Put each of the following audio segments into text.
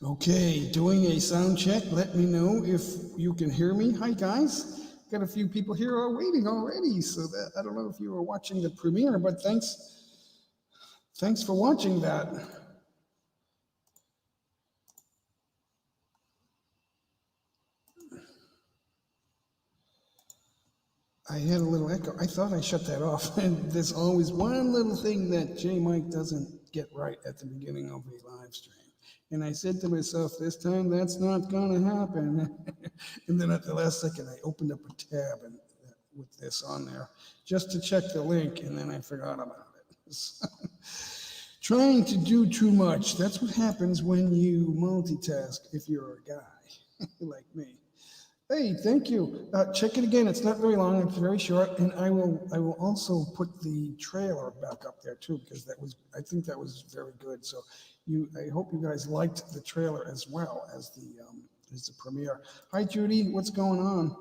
Okay, doing a sound check. Let me know if you can hear me. Hi, guys. Got a few people here are waiting already, so that I don't know if you were watching the premiere, but thanks for watching that. I had a little echo. I thought I shut that off, and there's always one little thing that J Mike doesn't get right at the beginning of a live stream. And I said to myself, this time that's not gonna happen. And then at the last second, I opened up a tab and with this on there just to check the link, and then I forgot about it. Trying to do too much. That's what happens when you multitask if you're a guy like me. Hey, thank you. Check it again. It's not very long. It's very short, and I will also put the trailer back up there too because I think that was very good. So I hope you guys liked the trailer as well as the premiere. Hi, Judy. What's going on?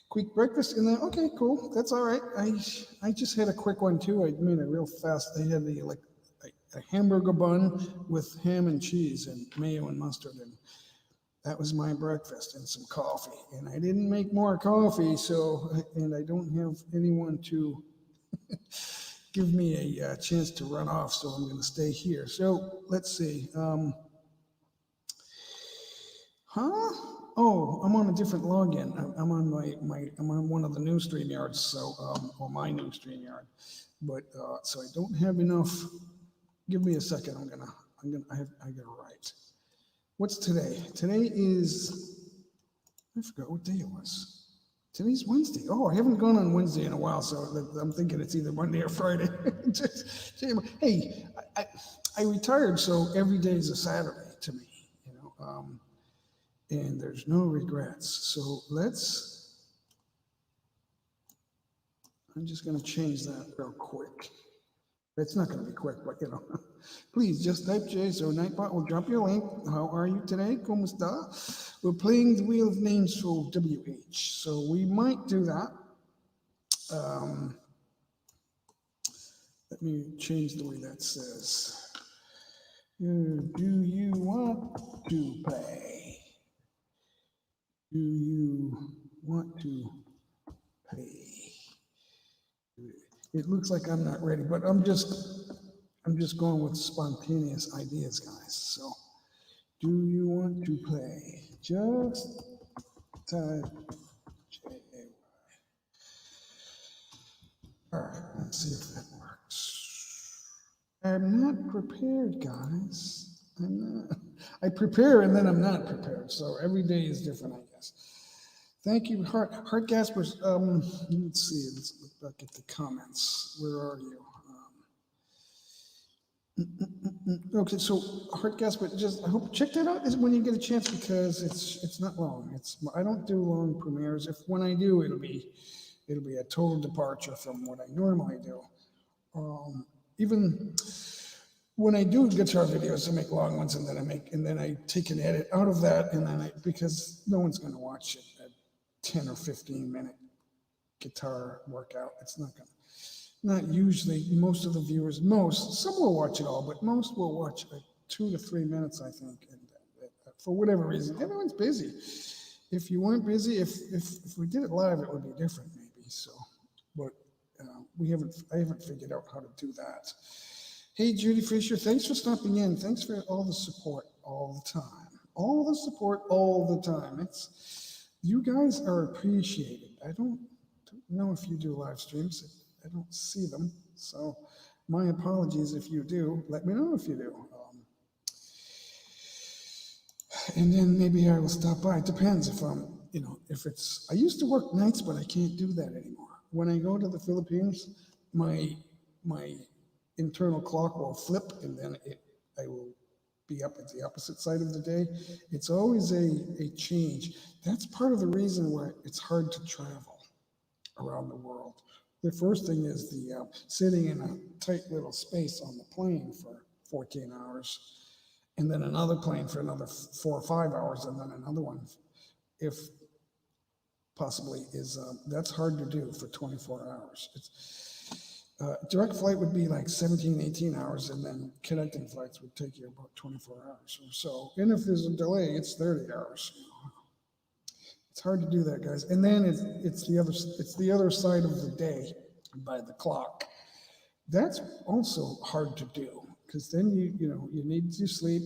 Quick breakfast and then okay, cool. That's all right. I just had a quick one too. I made it real fast. I had a hamburger bun with ham and cheese and mayo and mustard and that was my breakfast and some coffee. And I didn't make more coffee, and I don't have anyone to give me a chance to run off, so I'm going to stay here. So let's see. Oh, I'm on a different login. I'm on I'm on one of the new StreamYards, or my new StreamYard. But so I don't have enough. Give me a second. I gotta write. What's today? Today is, I forgot what day it was. Today's Wednesday. Oh, I haven't gone on Wednesday in a while, so I'm thinking it's either Monday or Friday. Hey, I retired, so every day is a Saturday to me, and there's no regrets. So I'm just going to change that real quick. It's not going to be quick, but please just type J. So Nightbot will drop your link. How are you today? ¿Cómo está? We're playing the Wheel of Names for WH, so we might do that. Let me change the way that says. Do you want to play? Do you want to play? It looks like I'm not ready, but I'm just going with spontaneous ideas, guys. So, do you want to play? Just type J-A-Y. All right, let's see if that works. I'm not prepared, guys. I'm not. I prepare and then I'm not prepared. So every day is different, I guess. Thank you, Hart Gaspers. Let's see. Let's look back at the comments. Where are you? Okay, so Hart Gasper, just I hope check that out when you get a chance because it's not long. I don't do long premieres. If when I do, it'll be a total departure from what I normally do. Even when I do guitar videos, I make long ones, and then I take an edit out of that, and then because no one's going to watch it at 10 or 15-minute guitar workout. It's not usually. Most of the viewers, some will watch it all, but most will watch like 2 to 3 minutes, I think. And for whatever reason, everyone's busy. If you weren't busy, if we did it live, it would be different, maybe. So, but I haven't figured out how to do that. Hey, Judy Fisher, thanks for stopping in. Thanks for all the support all the time. All the support all the time. You guys are appreciated. I don't know if you do live streams. I don't see them. So my apologies if you do. Let me know if you do. And then maybe I will stop by. It depends if I used to work nights, but I can't do that anymore. When I go to the Philippines, my internal clock will flip and then I will be up at the opposite side of the day. It's always a change. That's part of the reason why it's hard to travel around the world. The first thing is the sitting in a tight little space on the plane for 14 hours, and then another plane for another 4 or 5 hours, and then another one, if possibly, is that's hard to do for 24 hours. Direct flight would be like 17, 18 hours, and then connecting flights would take you about 24 hours or so. And if there's a delay, it's 30 hours. It's hard to do that, guys. And then it's the other side of the day by the clock. That's also hard to do because then you need to sleep.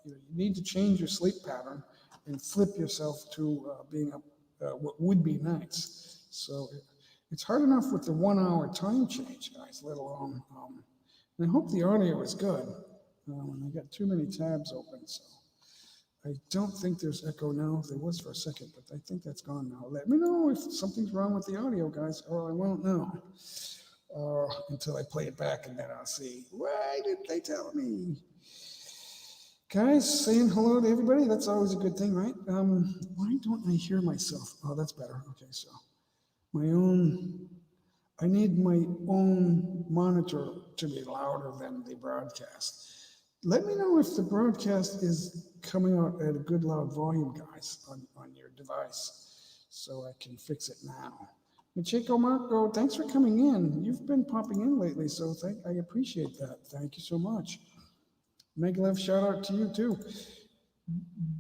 You need to change your sleep pattern and flip yourself to being up what would be nights. So it's hard enough with the 1 hour time change, guys, let alone. And I hope the audio is good. I got too many tabs open, so I don't think there's echo now. There was for a second, but I think that's gone now. Let me know if something's wrong with the audio, guys, or I won't know until I play it back, and then I'll see. Why didn't they tell me? Guys, saying hello to everybody, that's always a good thing, right? Why don't I hear myself? Oh, that's better. Okay, so I need my own monitor to be louder than the broadcast. Let me know if the broadcast is coming out at a good loud volume, guys, on your device, so I can fix it now. Michiko Marco, thanks for coming in. You've been popping in lately, so I appreciate that. Thank you so much. Megalev, shout out to you too.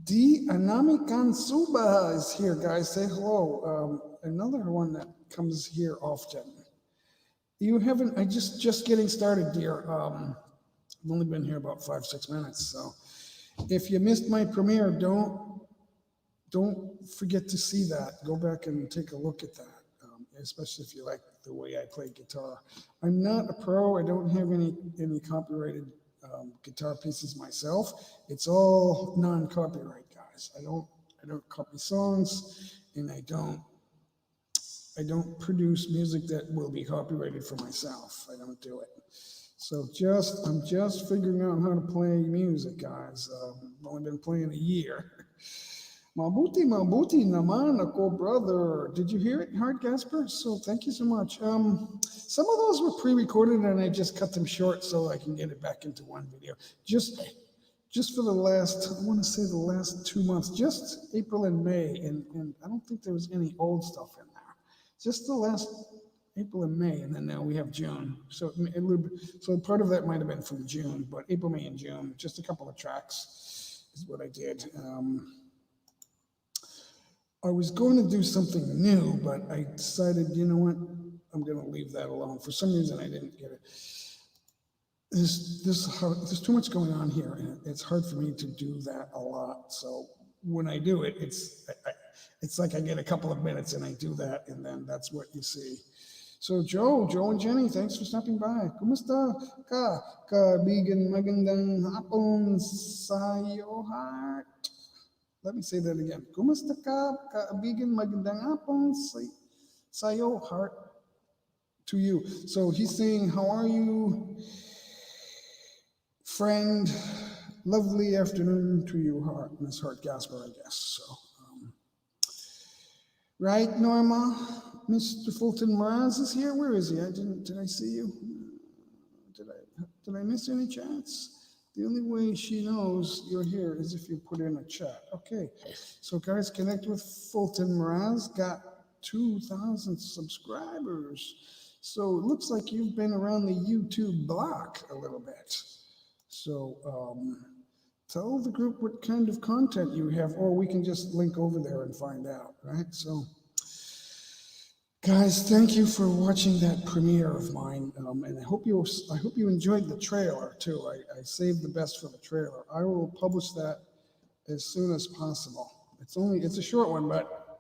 D. Anami Kansuba is here, guys. Say hello. Another one that comes here often. You haven't, I just getting started, dear. I've only been here about 5-6 minutes, so if you missed my premiere, don't forget to see that. Go back and take a look at that, especially if you like the way I play guitar. I'm not a pro. I don't have any copyrighted guitar pieces myself. It's all non-copyright, guys. I don't copy songs, and I don't produce music that will be copyrighted for myself. I don't do it. So I'm just figuring out how to play music, guys. I've only been playing a year. Mabuti naman ako, brother. Did you hear it, Hard Gasper? So thank you so much. Some of those were pre-recorded, and I just cut them short so I can get it back into one video. Just for the last, I want to say the last 2 months, just April and May, and I don't think there was any old stuff in there. Just the last April and May, and then now we have June. So part of that might have been from June, but April, May, and June, just a couple of tracks is what I did. I was going to do something new, but I decided, you know what, I'm going to leave that alone. For some reason, I didn't get it. There's too much going on here, and it's hard for me to do that a lot. So when I do it, it's like I get a couple of minutes and I do that, and then that's what you see. So Joe and Jenny, thanks for stopping by. Kumusta ka? Kaibigan magandang hapon sa'yo heart. Let me say that again. Kumusta ka? Kaibigan magandang hapon sa'yo heart. To you. So he's saying, how are you, friend? Lovely afternoon to you, heart, Miss Hart Gasper, I guess. So, right, Norma? Mr. Fulton Mraz is here. Where is he? Did I see you? Did I miss any chats? The only way she knows you're here is if you put in a chat. Okay. So guys, connect with Fulton Mraz. Got 2,000 subscribers. So it looks like you've been around the YouTube block a little bit. So tell the group what kind of content you have, or we can just link over there and find out, right? So guys, thank you for watching that premiere of mine, and I hope you enjoyed the trailer too. I saved the best for the trailer. I will publish that as soon as possible. It's a short one, but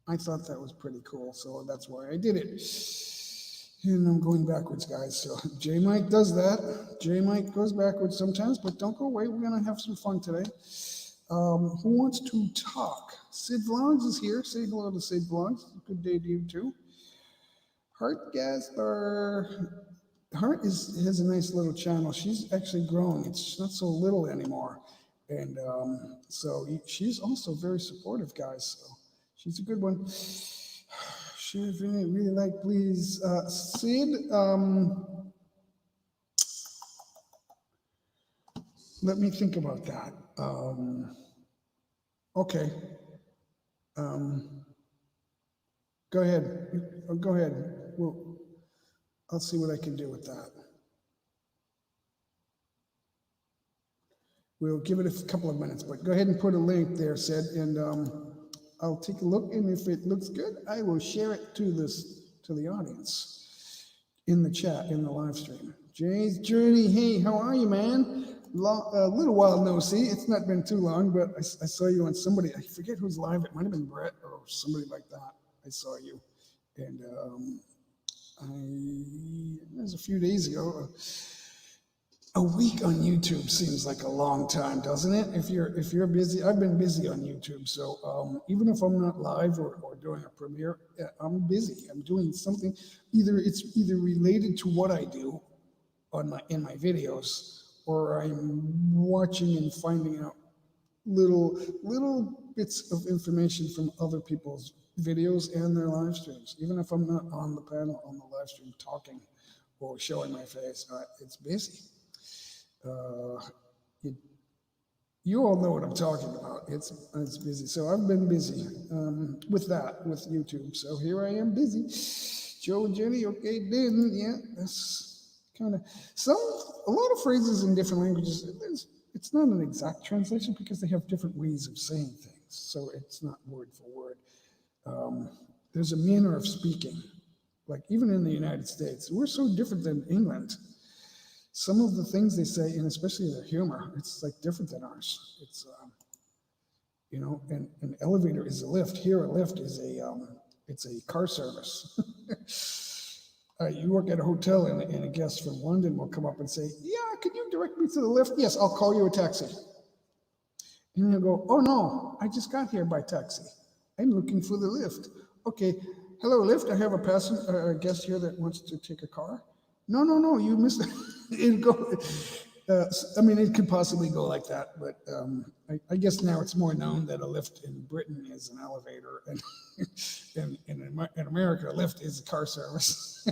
I thought that was pretty cool, so that's why I did it. And I'm going backwards, guys. So J Mike does that. J Mike goes backwards sometimes, but don't go away. We're gonna have some fun today. Who wants to talk? Sid Vlogs is here. Say hello to Sid Vlogs. Good day to you too. Heart Gasper. Heart has a nice little channel. She's actually growing. It's not so little anymore. And so she's also very supportive, guys. So she's a good one. Sure, if you really like, please. Sid, let me think about that. Okay. Go ahead. Go ahead. I'll see what I can do with that. We'll give it a couple of minutes, but go ahead and put a link there, Sid, and I'll take a look, and if it looks good, I will share it to the audience in the chat, in the live stream. Jay's Journey, hey, how are you, man? A little while no see. It's not been too long, but I saw you on somebody. I forget who's live. It might have been Brett or somebody like that. I saw you, and it was a few days ago. A week on YouTube seems like a long time, doesn't it? If you're busy, I've been busy on YouTube, so even if I'm not live or doing a premiere, I'm busy. I'm doing something. It's either related to what I do in my videos, or I'm watching and finding out little bits of information from other people's videos and their live streams. Even if I'm not on the panel on the live stream talking or showing my face, it's busy. You all know what I'm talking about. It's busy. So I've been busy with YouTube. So here I am busy. Joe and Jenny, okay, then, yeah, that's kind of a lot of phrases in different languages. It's not an exact translation because they have different ways of saying things. So it's not word for word. There's a manner of speaking. Like even in the United States, we're so different than England. Some of the things they say, and especially their humor, it's like different than ours. It's, an elevator is a lift. Here, a lift is it's a car service. You work at a hotel, and a guest from London will come up and say, "Yeah, can you direct me to the lift?" "Yes, I'll call you a taxi." And they'll go, "Oh no, I just got here by taxi. I'm looking for the lift." "Okay, hello, lift. I have a guest here that wants to take a car." No, you missed it. It could possibly go like that, but I guess now it's more known that a lift in Britain is an elevator, and in America, a lift is a car service.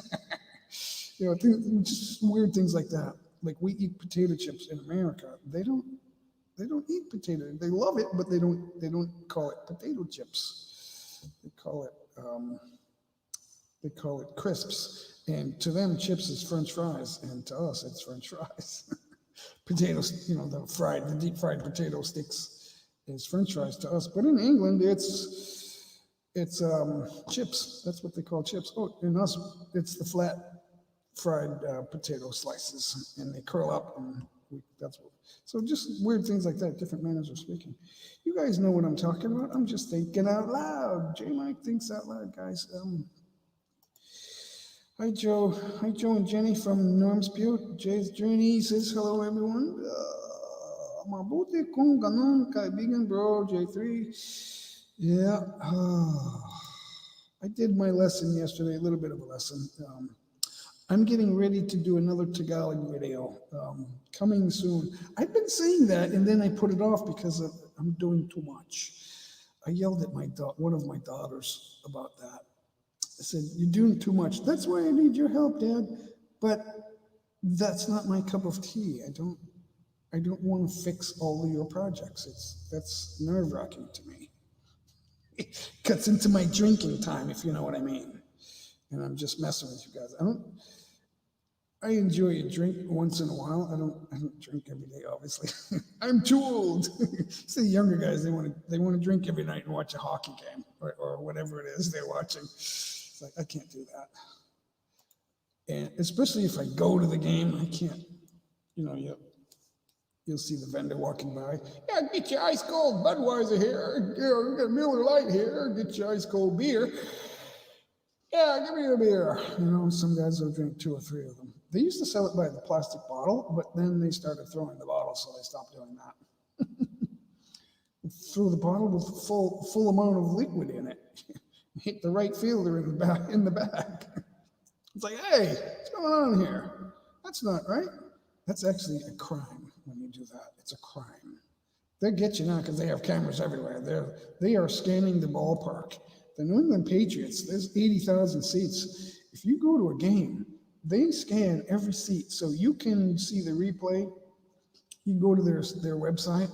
Just weird things like that. Like we eat potato chips in America. They don't eat potato. They love it, but they don't call it potato chips. They call it crisps. And to them, chips is French fries, and to us, it's French fries. Potatoes, the deep fried potato sticks is French fries to us. But in England, it's chips. That's what they call chips. Oh, in us, it's the flat fried potato slices, and they curl up, and so just weird things like that, different manners of speaking. You guys know what I'm talking about. I'm just thinking out loud. J Mike thinks out loud, guys. Hi, Joe. Hi, Joe and Jenny from Norm's Butte. Jay's Journey says hello, everyone. Mabuti kung ganun kaibigan, bro. J3. Yeah. I did my lesson yesterday, a little bit of a lesson. I'm getting ready to do another Tagalog video coming soon. I've been saying that, and then I put it off because I'm doing too much. I yelled at one of my daughters about that. I said, "You're doing too much." "That's why I need your help, Dad." But that's not my cup of tea. I don't want to fix all of your projects. That's nerve-wracking to me. It cuts into my drinking time, if you know what I mean. And I'm just messing with you guys. I enjoy a drink once in a while. I don't drink every day, obviously. I'm too old. See, the younger guys, they want to drink every night and watch a hockey game or whatever it is they're watching. It's like, I can't do that. And especially if I go to the game, I can't, you'll see the vendor walking by. "Yeah, get your ice cold Budweiser here. We got Miller Lite here. Get your ice cold beer. Yeah, give me a beer." Some guys will drink 2 or 3 of them. They used to sell it by the plastic bottle, but then they started throwing the bottle, so they stopped doing that. Throw the bottle with full amount of liquid in it. Hit the right fielder in the back. It's like, "Hey, what's going on here? That's not right." That's actually a crime when you do that. It's a crime. They get you now because they have cameras everywhere. They are scanning the ballpark. The New England Patriots, there's 80,000 seats. If you go to a game, they scan every seat. So you can see the replay. You can go to their website,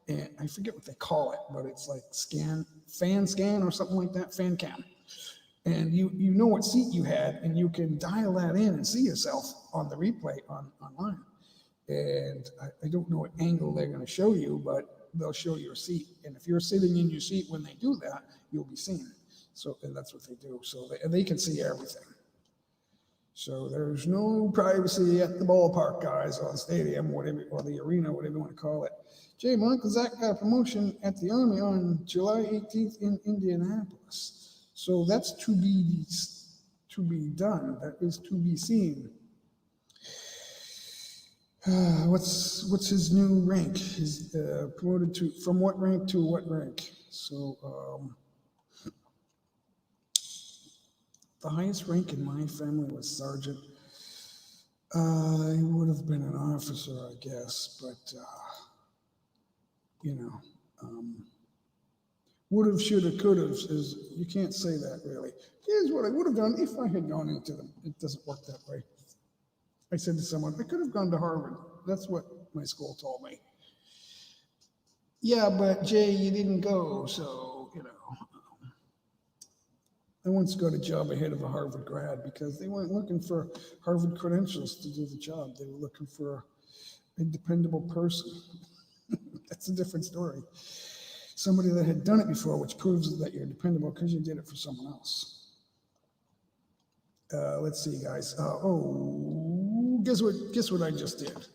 and I forget what they call it, but it's like fan scan or something like that, fan cam. and you know what seat you had, and you can dial that in and see yourself on the replay online. And I don't know what angle they're going to show you, but they'll show your seat. And if you're sitting in your seat when they do that, you'll be seen. So, and that's what they do. So they can see everything. So there's no privacy at the ballpark, guys, or the stadium, whatever, or the arena, whatever you want to call it. Jay, my Uncle Zach got a promotion at the Army on July 18th in Indianapolis. So that's to be done. That is to be seen. What's his new rank? He's promoted to from what rank to what rank? So the highest rank in my family was sergeant. He would have been an officer, I guess, but would have, should have, could have is you can't say that really. Here's what I would have done if I had gone into them. It doesn't work that way. I said to someone, I could have gone to Harvard. That's what my school told me. Yeah, but Jay, you didn't go, so, I once got a job ahead of a Harvard grad because they weren't looking for Harvard credentials to do the job. They were looking for a dependable person. That's a different story. Somebody that had done it before, which proves that you're dependable because you did it for someone else. Let's see, guys. Guess what I just did?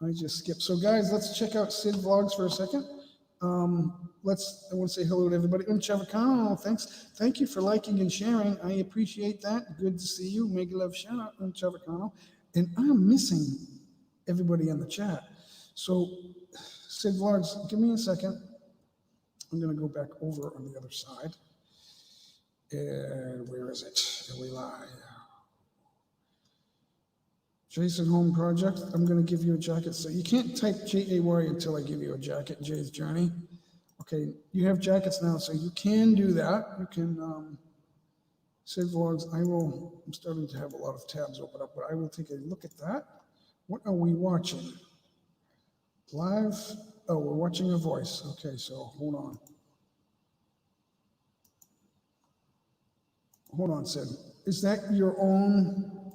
I just skipped. So, guys, let's check out Sid Vlogs for a second. I want to say hello to everybody. Chavacano, thanks. Thank you for liking and sharing. I appreciate that. Good to see you. Mega love shout out, Chavacano. And I'm missing everybody in the chat. So, Sid Vlogs, give me a second. I'm going to go back over on the other side. And where is it? Here we lie. Jason Home Project. I'm going to give you a jacket. So you can't type Jay until I give you a jacket. Jay's Journey. Okay, you have jackets now, so you can do that. You can Sid Vlogs. I'm starting to have a lot of tabs open up, but I will take a look at that. What are we watching? Live. Oh, we're watching a voice. Okay, so hold on. Hold on, Sid. Is that your own?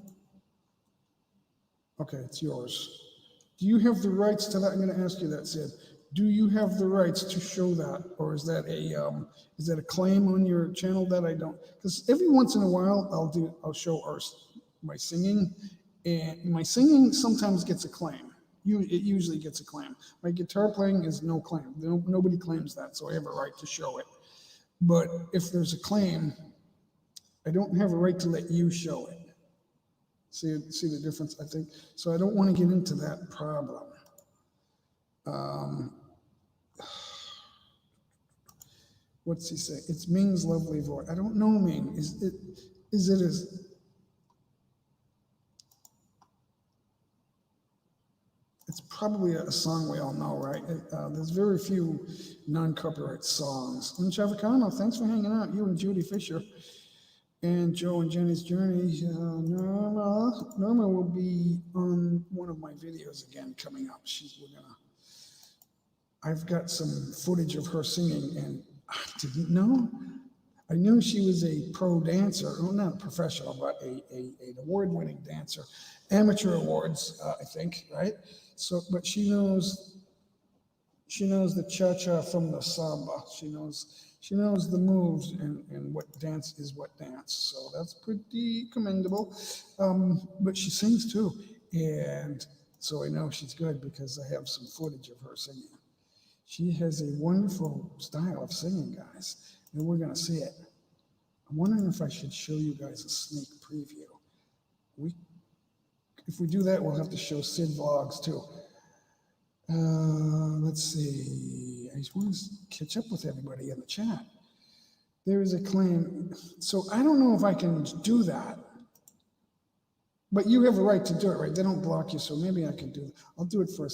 Okay, it's yours. Do you have the rights to that? I'm going to ask you that, Sid. Do you have the rights to show that, or is that a claim on your channel that I don't? Because every once in a while I'll show my singing, and my singing sometimes gets a claim. It usually gets a claim. My guitar playing is no claim. Nobody claims that, so I have a right to show it. But if there's a claim, I don't have a right to let you show it. See the difference, I think? So I don't want to get into that problem. What's he say? It's Ming's lovely voice. I don't know Ming. Is it as... It's probably a song we all know, right? There's very few non-copyright songs. And Chavacano, thanks for hanging out. You and Judy Fisher. And Joe and Jenny's Journey. Norma will be on one of my videos again coming up. I've got some footage of her singing, and I didn't know. I knew she was a pro dancer, well, not a professional, but an award-winning dancer. Amateur awards, I think, right? So, but she knows the cha-cha from the samba. She knows the moves and what dance is what dance. So that's pretty commendable. But she sings too. And so I know she's good because I have some footage of her singing. She has a wonderful style of singing, guys. And we're going to see it. I'm wondering if I should show you guys a sneak preview. If we do that, we'll have to show Sid Vlogs too. Let's see. I just want to catch up with everybody in the chat. There is a claim. So I don't know if I can do that. But you have a right to do it, right? They don't block you, so maybe I can do it. I'll do it for a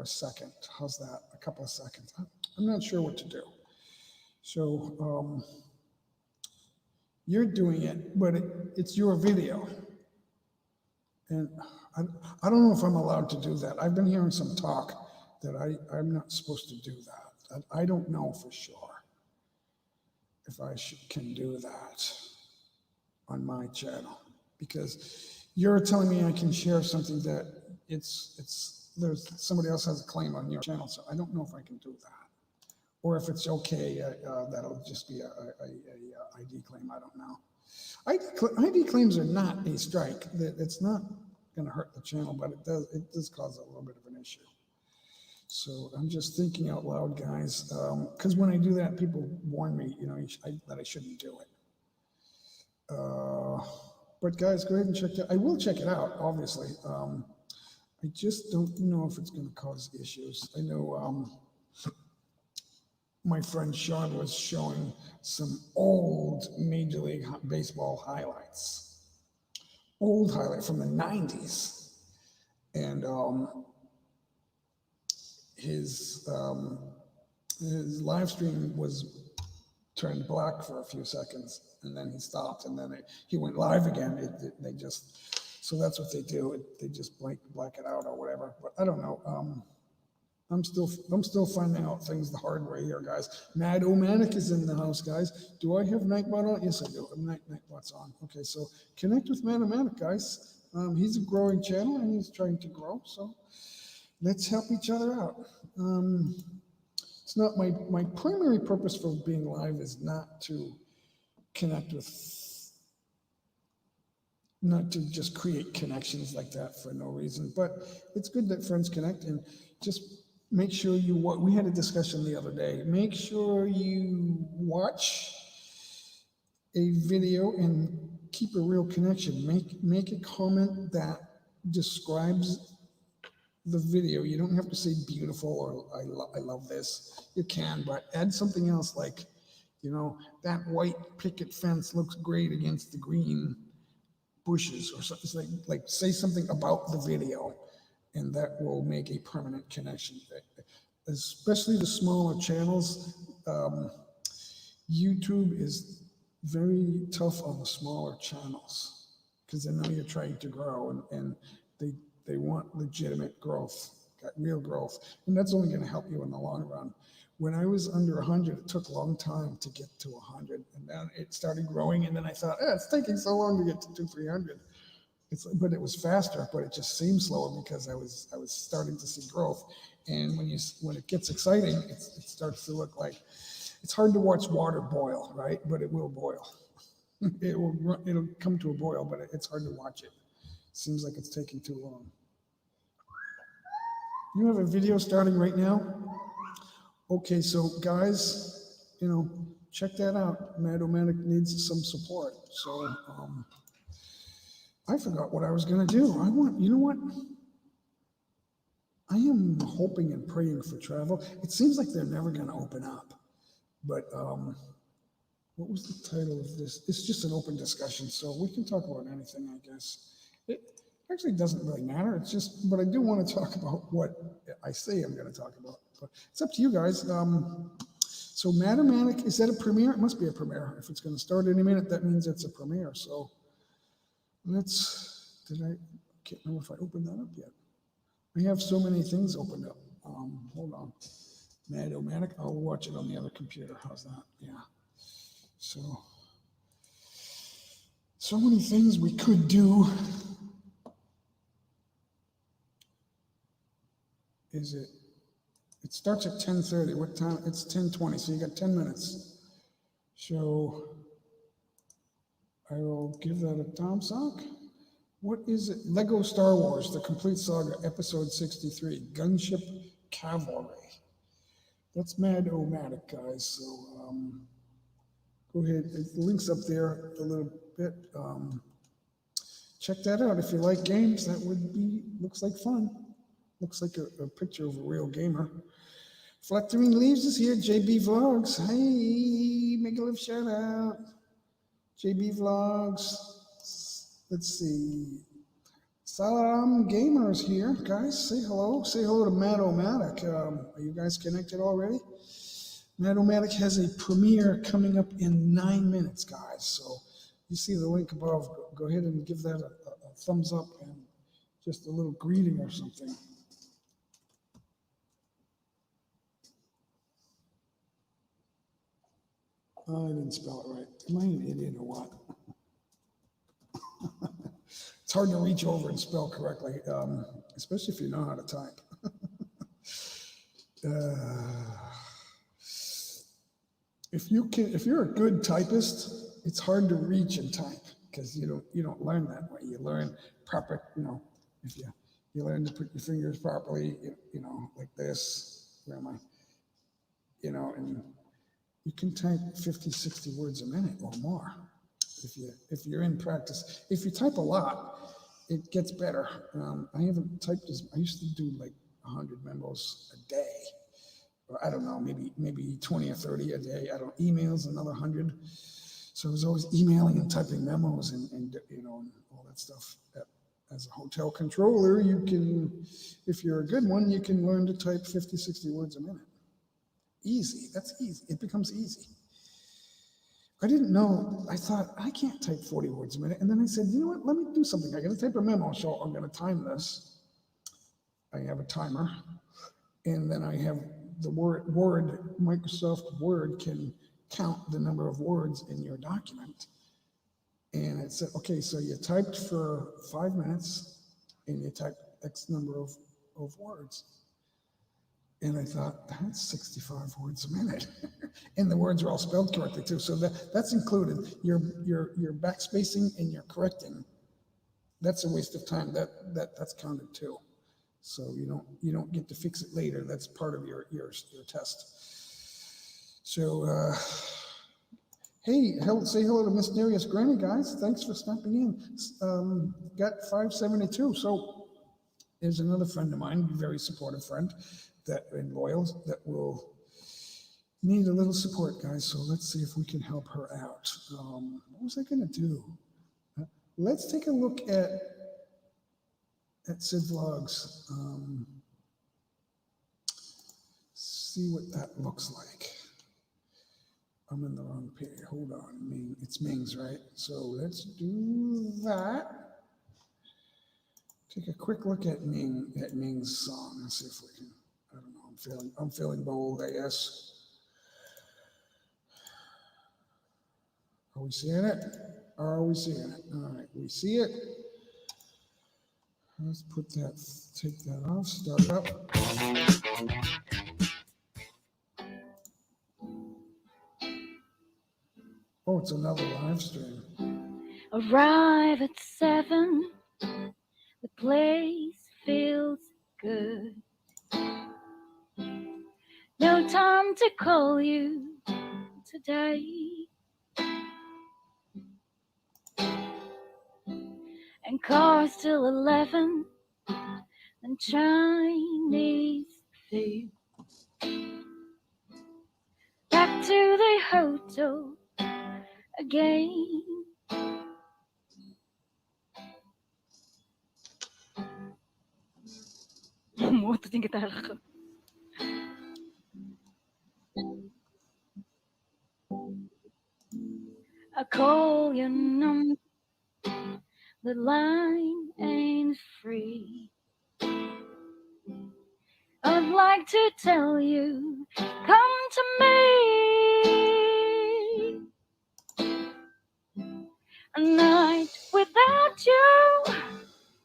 second. How's that? A couple of seconds. I'm not sure what to do. So you're doing it, but it's your video. And I don't know if I'm allowed to do that. I've been hearing some talk that I'm not supposed to do that. I don't know for sure. if I can do that on my channel, because you're telling me I can share something that there's somebody else has a claim on your channel, so I don't know if I can do that, or if it's okay, that'll just be a ID claim. I don't know. ID claims are not a strike. It's not going to hurt the channel, but it does cause a little bit of an issue. So I'm just thinking out loud, guys, because when I do that, people warn me, that I shouldn't do it. But guys, go ahead and check that. I will check it out, obviously. I just don't know if it's going to cause issues. I know my friend Sean was showing some old Major League Baseball highlights, old highlight from the 90s. And his live stream was turned black for a few seconds, and then he stopped, and then he went live again. So that's what they do. They just black it out or whatever. But I don't know. I'm still finding out things the hard way here, guys. Mad-O-Matic is in the house, guys. Do I have Nightbot on? Yes, I do. Nightbot's on. Okay, so connect with Mad-O-Matic, guys. He's a growing channel, and he's trying to grow. So let's help each other out. It's not my primary purpose for being live is not to connect with, not to just create connections like that for no reason, but it's good that friends connect, and just make sure we had a discussion the other day, make sure you watch a video and keep a real connection. Make a comment that describes the video. You don't have to say beautiful or I love this. You can, but add something else like, that white picket fence looks great against the green bushes, or something. Like say something about the video, and that will make a permanent connection. Especially the smaller channels. YouTube is very tough on the smaller channels because they know you're trying to grow, and they want legitimate growth, real growth, and that's only going to help you in the long run. When I was under 100, it took a long time to get to 100, and then it started growing, and then I thought, it's taking so long to get to 200-300. But it was faster, but it just seemed slower because I was starting to see growth. And when it gets exciting, it starts to look like, it's hard to watch water boil, right? But it will boil. It'll come to a boil, but it's hard to watch it. Seems like it's taking too long. You have a video starting right now? Okay, so guys, check that out. Mad-O-Matic needs some support. So I forgot what I was going to do. You know what? I am hoping and praying for travel. It seems like they're never going to open up. But what was the title of this? It's just an open discussion, so we can talk about anything, I guess. It actually doesn't really matter. It's just, but I do want to talk about what I say I'm going to talk about. But it's up to you guys. So Mad-O-Matic, is that a premiere? It must be a premiere. If it's going to start any minute, that means it's a premiere. So I can't remember if I opened that up yet. I have so many things opened up. Hold on. Mad-O-Matic, I'll watch it on the other computer. How's that? Yeah. So many things we could do. It starts at 10:30. What time? It's 10:20, so you got 10 minutes. So I will give that a thumbs up. What is it? Lego Star Wars, The Complete Saga, Episode 63, Gunship Cavalry. That's Mad-O-Matic, guys. So go ahead. The link's up there a little bit. Check that out. If you like games, that looks like fun. Looks like a picture of a real gamer. Fluttering Leaves is here. JB Vlogs. Hey, make a little shout out. JB Vlogs. Let's see. Salam Gamers here, guys. Say hello. Say hello to Mad-O-Matic. Are you guys connected already? Mad-O-Matic has a premiere coming up in 9 minutes, guys. So you see the link above. Go ahead and give that a thumbs up and just a little greeting or something. Oh, I didn't spell it right. Am I an idiot or what? It's hard to reach over and spell correctly, especially if you know how to type. If you're a good typist, it's hard to reach and type because you don't learn that way. You learn proper, if you learn to put your fingers properly, like this. Where am I? And you can type 50, 60 words a minute or more if you're in practice. If you type a lot, it gets better. I haven't typed as I used to do like 100 memos a day, or I don't know, maybe 20 or 30 a day. I don't emails another 100. So I was always emailing and typing memos and all that stuff. As a hotel controller, you can, if you're a good one, you can learn to type 50, 60 words a minute. Easy. That's easy. It becomes easy. I didn't know. I thought, I can't type 40 words a minute. And then I said, you know what? Let me do something. I got to type a memo, so I'm going to time this. I have a timer. And then I have the Word, Microsoft Word can count the number of words in your document. And it said, okay, so you typed for 5 minutes and you typed X number of words. And I thought, that's 65 words a minute. And the words are all spelled correctly too. So that's included. Your backspacing and your correcting, that's a waste of time. That's counted too. So you don't get to fix it later. That's part of your test. So hey, say hello to Mysterious Granny, guys. Thanks for stopping in. Got 572. So there's another friend of mine, a very supportive friend, and loyal, that will need a little support, guys. So let's see if we can help her out. What was I going to do? Let's take a look at Sid Vlogs. See what that looks like. I'm in the wrong page. Hold on, Ming. It's Ming's, right? So let's do that. Take a quick look at Ming's song and see if we can. I don't know. I'm feeling bold, I guess. Are we seeing it? Are we seeing it? All right, we see it. Let's take that off, start up. Oh, it's another live stream. Arrive at 7, the place feels good. No time to call you today. And cars till 11, and Chinese food. Back to the hotel again. Muto din kita ko. I call your number, the line ain't free. I'd like to tell you, come to me. A night without you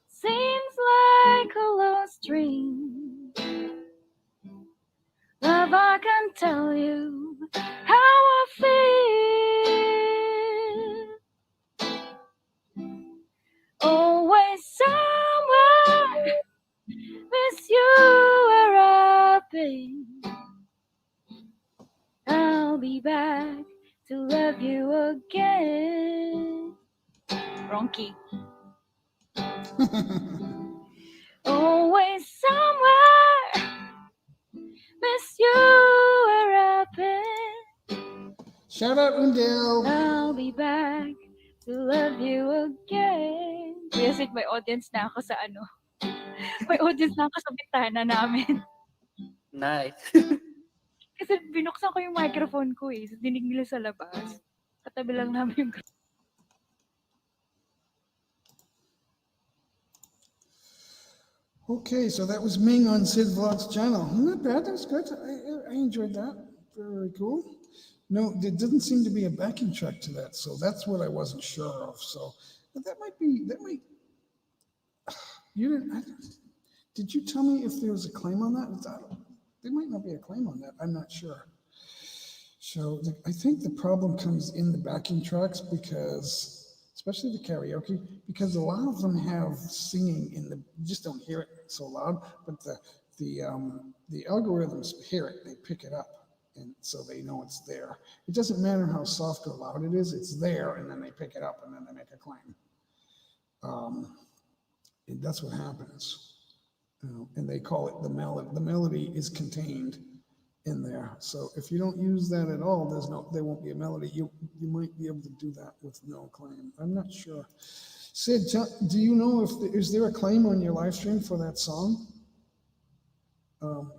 seems like a lost dream. Love, I can tell you how I feel. Always somewhere, miss you where I've been. I'll be back to love you again. Wrong key. Always somewhere, miss you where I've been. Shout out, Undale. I'll be back to love you again. Yes, may audience na ako sa ano. May audience na ako sa bintana namin. Nice. Kasi binuksan ko yung microphone ko eh. So dinig nila sa labas. Katabi lang namin yung... Okay, so that was Ming on Sid Vlog's channel. Not bad, that was good. I enjoyed that. Very cool. No, there doesn't seem to be a backing track to that, so that's what I wasn't sure of. So but that might, you didn't, did you tell me if there was a claim on that? There might not be a claim on that, I'm not sure. So I think the problem comes in the backing tracks because, especially the karaoke, because a lot of them have singing in the, you just don't hear it so loud, but the algorithms hear it, they pick it up, and so they know it's there. It doesn't matter how soft or loud it is, it's there, and then they pick it up, and then they make a claim. And that's what happens. And they call it the melody. The melody is contained in there. So if you don't use that at all, there won't be a melody. You might be able to do that with no claim. I'm not sure. Sid, do you know is there a claim on your live stream for that song?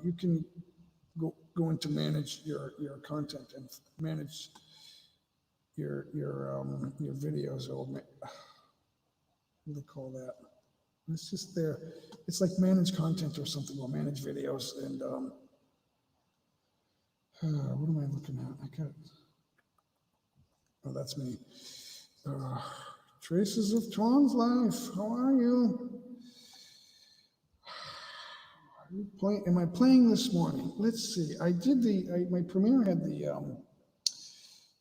You can go into manage your content and manage your videos, or what do they call that? It's just there. It's like manage content or something, or manage videos. And what am I looking at? I got. Oh, that's me. Traces of Tron's life. How are you? Am I playing this morning? Let's see. I did my premiere had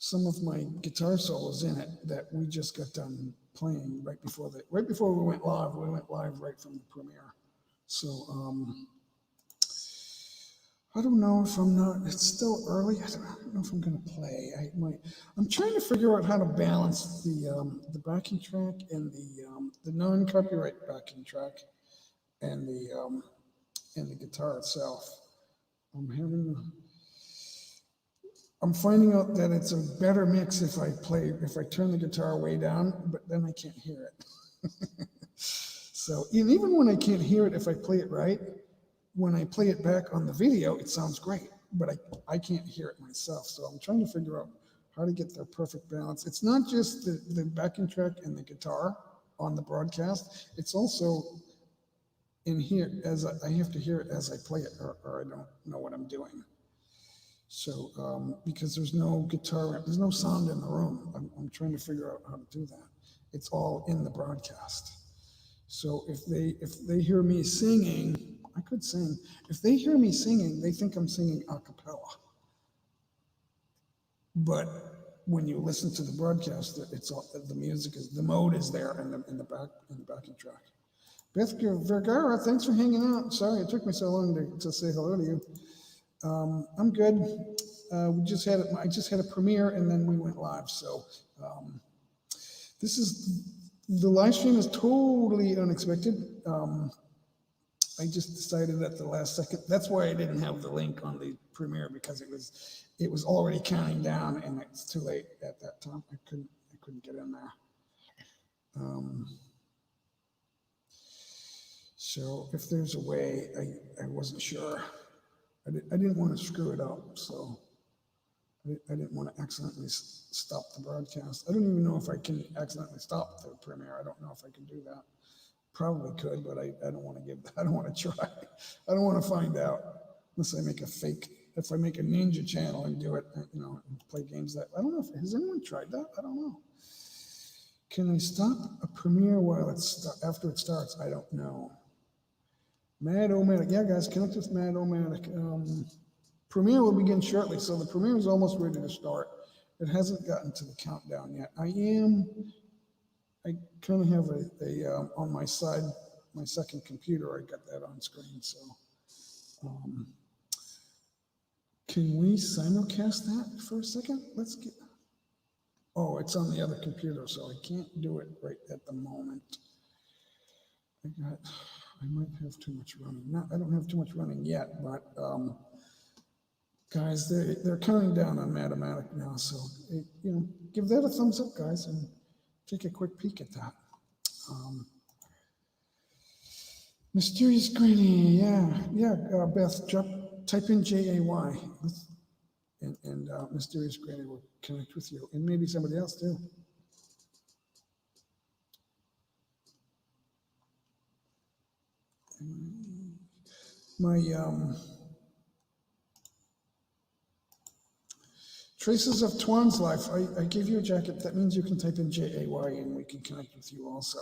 some of my guitar solos in it that we just got done playing right before we went live. We went live right from the premiere. So I don't know if it's still early. I don't know if I'm gonna play. I'm trying to figure out how to balance the backing track and the non-copyright backing track and the guitar itself. I'm finding out that it's a better mix if I turn the guitar way down, but then I can't hear it. So, and even when I can't hear it, if I play it right, when I play it back on the video, it sounds great, but I can't hear it myself. So I'm trying to figure out how to get the perfect balance. It's not just the backing track and the guitar on the broadcast, it's also in here as I have to hear it as I play it, or I don't know what I'm doing. So, because there's no guitar, there's no sound in the room. I'm trying to figure out how to do that. It's all in the broadcast. So if they hear me singing, I could sing. If they hear me singing, they think I'm singing a cappella. But when you listen to the broadcast, it's all, the music is, the mode is there in the backing track. Beth Vergara, thanks for hanging out. Sorry it took me so long to say hello to you. I'm good. I just had a premiere and then we went live. So the live stream is totally unexpected. I just decided at the last second. That's why I didn't have the link on the premiere, because it was already counting down and it's too late at that time. I couldn't get in there. So if there's a way, I wasn't sure. I didn't want to screw it up, so I didn't want to accidentally stop the broadcast. I don't even know if I can accidentally stop the premiere. I don't know if I can do that. Probably could, but I don't want to I don't want to try. I don't want to find out unless I make a fake. If I make a ninja channel and do it, and play games that, I don't know. Has anyone tried that? I don't know. Can I stop a premiere while after it starts? I don't know. Mad-O-Matic. Yeah, guys, connect with Mad-O-Matic. Premiere will begin shortly, so the premiere is almost ready to start. It hasn't gotten to the countdown yet. I kind of have on my side, my second computer, I got that on screen, so. Can we simulcast that for a second? It's on the other computer, so I can't do it right at the moment. I might have too much running. I don't have too much running yet, but guys, they're counting down on Mad-O-Matic now, so give that a thumbs up, guys, and take a quick peek at that. Mysterious Granny, Beth, type in JAY, and Mysterious Granny will connect with you, and maybe somebody else too. Traces of Twan's life. I gave you a jacket. That means you can type in JAY and we can connect with you also.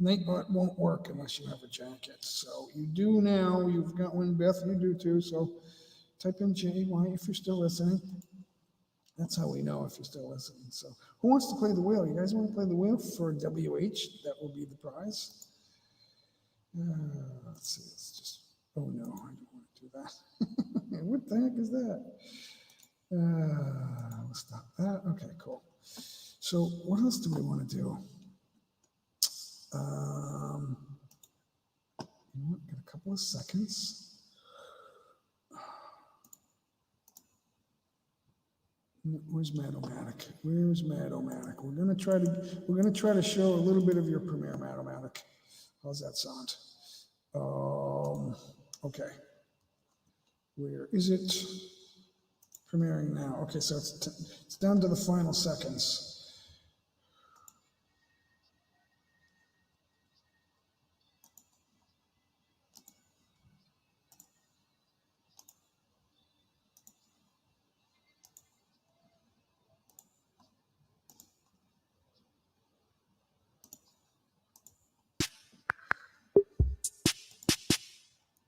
Nightbot won't work unless you have a jacket. So you do now. You've got one, Beth. You do too. So type in JAY if you're still listening. That's how we know if you're still listening. So who wants to play the wheel? You guys want to play the wheel for WH? That will be the prize. Let's see. Let's just. Oh no, I don't want to do that. What the heck is that? We'll stop that. Okay, cool. So what else do we want to do? You know what? Got a couple of seconds. Where's Matomatic? Where's Matomatic? We're gonna try to show a little bit of your Premiere, Matomatic. How's that sound? Okay. Where is it? Premiering now. Okay, so it's down to the final seconds.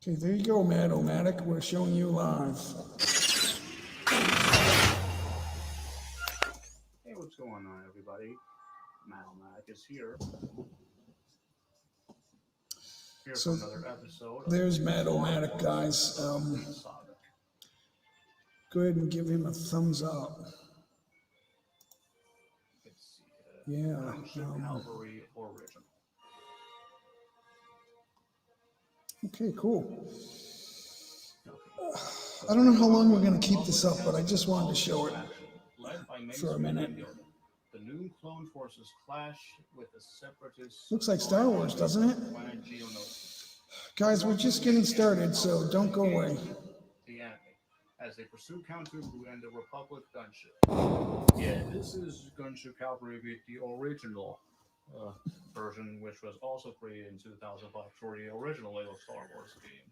Okay, there you go, Matomatic. We're showing you live. Hey, what's going on, everybody? Matomatic is here. So for another episode. There's Matomatic, guys. Go ahead and give him a thumbs up. Let's see. Yeah. Calvary original. Okay, cool. I don't know how long we're going to keep this up, but I just wanted to show it for a minute. The new clone forces clash with the separatists. Looks like Star Wars, doesn't it? Guys, we're just getting started, so don't go away. The enemy, as they pursue Count Dooku and the Republic gunship. Yeah, this is Gunship Calvary, the original version, which was also created in 2005 for the original Lego Star Wars game.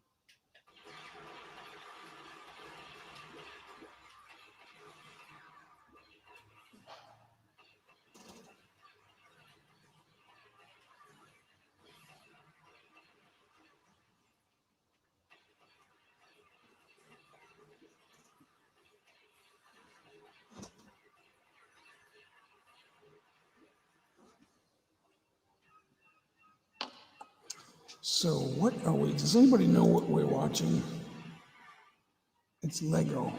So what are we, does anybody know what we're watching? It's Lego.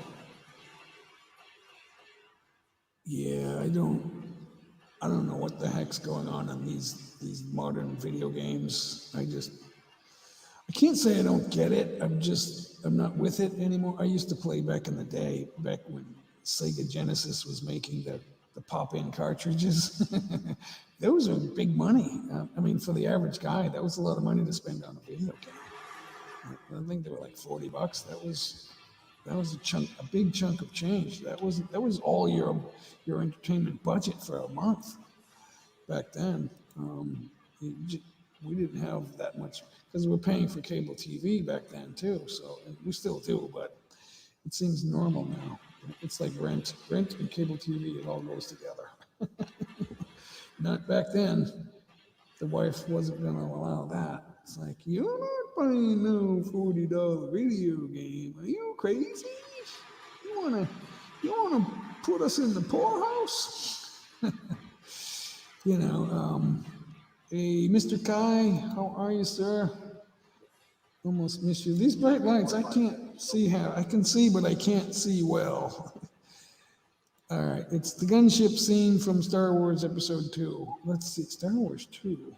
Yeah, I don't know what the heck's going on in these modern video games. I can't say I don't get it. I'm not with it anymore. I used to play back in the day, back when Sega Genesis was making the pop-in cartridges. Those are big money. I mean, for the average guy, that was a lot of money to spend on a video game. I think they were like $40. That was a big chunk of change. That was all your entertainment budget for a month back then. We didn't have that much because we were paying for cable TV back then too. So we still do, but it seems normal now. It's like rent and cable TV. It all goes together. Not back then. The wife wasn't going to allow that. It's like, you're not buying no $40 video game. Are you crazy? You wanna put us in the poorhouse? Hey, Mr. Kai, how are you, sir? Almost miss you. These bright lights, I can't see I can see, but I can't see well. All right, it's the gunship scene from Star Wars Episode 2. Let's see, Star Wars 2.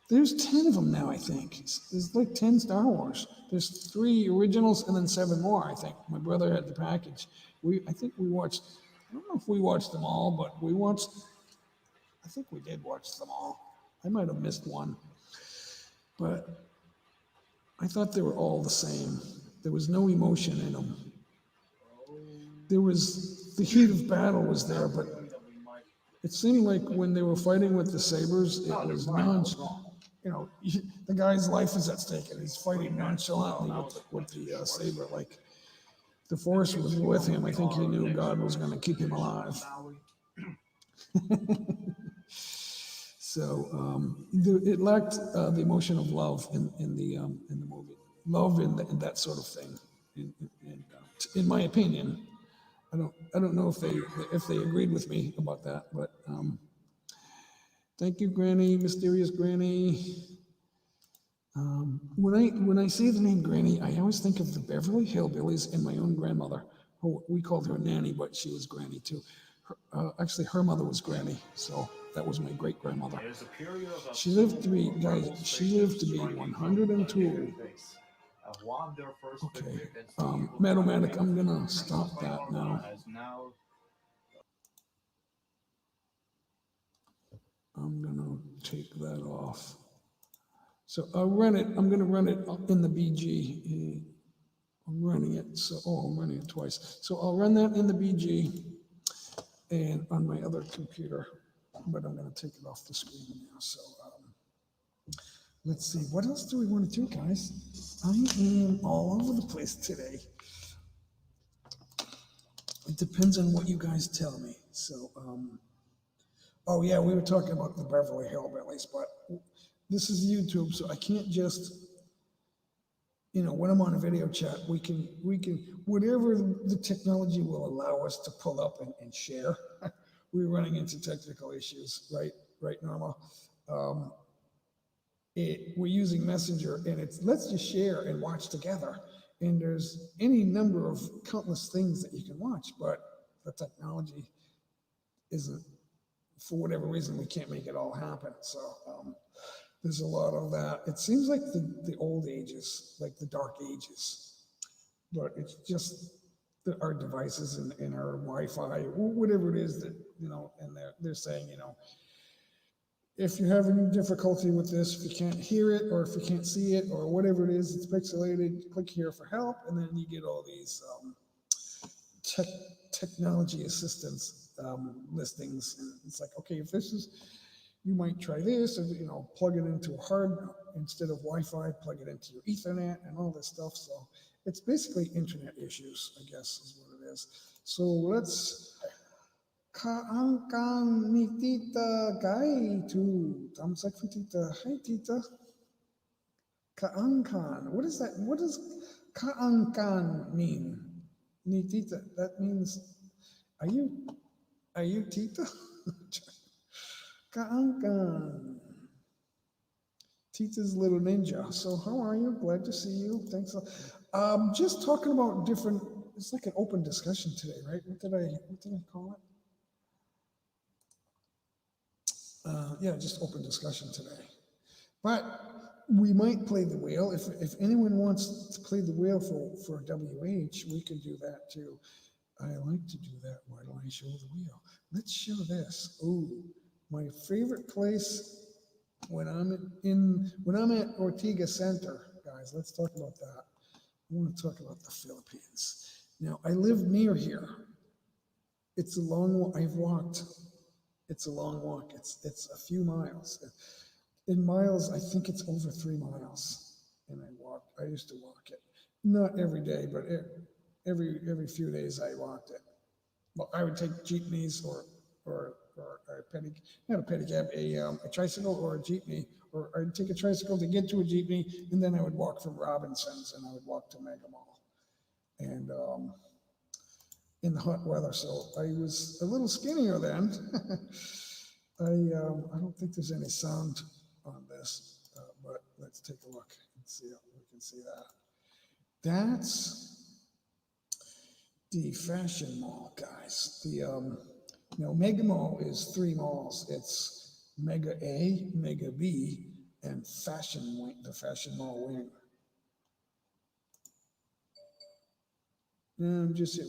There's 10 of them now, I think. There's like 10 Star Wars. There's 3 originals and then 7 more, I think. My brother had the package. I think we watched, I don't know if we watched them all, but I think we did watch them all. I might have missed one. But I thought they were all the same. There was no emotion in them. The heat of battle was there, but it seemed like when they were fighting with the sabers, it was the guy's life is at stake and he's fighting nonchalantly with the saber. Like the force was with him. I think he knew God was going to keep him alive. So it lacked the emotion of love in the movie, love and that sort of thing. In my opinion, I don't know if they agreed with me about that, but thank you, Granny, mysterious Granny. When I see the name Granny, I always think of the Beverly Hillbillies and my own grandmother, who we called her Nanny, but she was Granny too. Actually, her mother was Granny, so that was my great grandmother. She lived to be 102. Okay, Meadowmatic, I'm gonna stop that now. I'm gonna take that off. So I'm gonna run it in the BG. I'm running it, I'm running it twice. So I'll run that in the BG and on my other computer, but I'm gonna take it off the screen now. So let's see, what else do we want to do, guys? I am all over the place today. It depends on what you guys tell me. So, oh yeah, we were talking about the Beverly Hillbillies, but this is YouTube, so I can't just, when I'm on a video chat, we can, whatever the technology will allow us to pull up and share. We're running into technical issues, right, Norma? We're using Messenger, and let's just share and watch together. And there's any number of countless things that you can watch, but the technology isn't, for whatever reason, we can't make it all happen. So there's a lot of that. It seems like the old ages, like the dark ages, but it's just our devices and our Wi-Fi, whatever it is that, and they're saying, if you're having difficulty with this, if you can't hear it, or if you can't see it, or whatever it is, it's pixelated, click here for help, and then you get all these technology assistance listings. And it's like, okay, if this is, you might try this, or, plug it into a hard, instead of Wi-Fi, plug it into your Ethernet and all this stuff. So it's basically internet issues, I guess, is what it is. So let's, Kaangkan ni Tita Gai tu. Tamsak for Tita. Hi, Tita. Kaangkan. What is that? What does Kaangkan mean? Ni Tita. That means, are you Tita? Kaangkan. Tita's little ninja. So how are you? Glad to see you. Thanks. Just talking about different, it's like an open discussion today, right? What did I call it? Yeah, just open discussion today. But we might play the wheel. If anyone wants to play the wheel for WH, we can do that too. I like to do that. Why don't I show the wheel? Let's show this. Oh, my favorite place when I'm at Ortega Center, guys. Let's talk about that. I want to talk about the Philippines. Now, I live near here. It's a long walk. I've walked. It's a long walk. It's a few miles. In miles, I think it's over 3 miles. And I used to walk it. Not every day, but every few days I walked it. Well, I would take jeepneys or not a pedicab, a tricycle or a jeepney, or I'd take a tricycle to get to a jeepney, and then I would walk from Robinson's and I would walk to Mega Mall. And in the hot weather, so I was a little skinnier then. I don't think there's any sound on this, but let's take a look and see if we can see that. That's the Fashion Mall, guys. Mega Mall is 3 malls. It's Mega A, Mega B, and the Fashion Mall wing.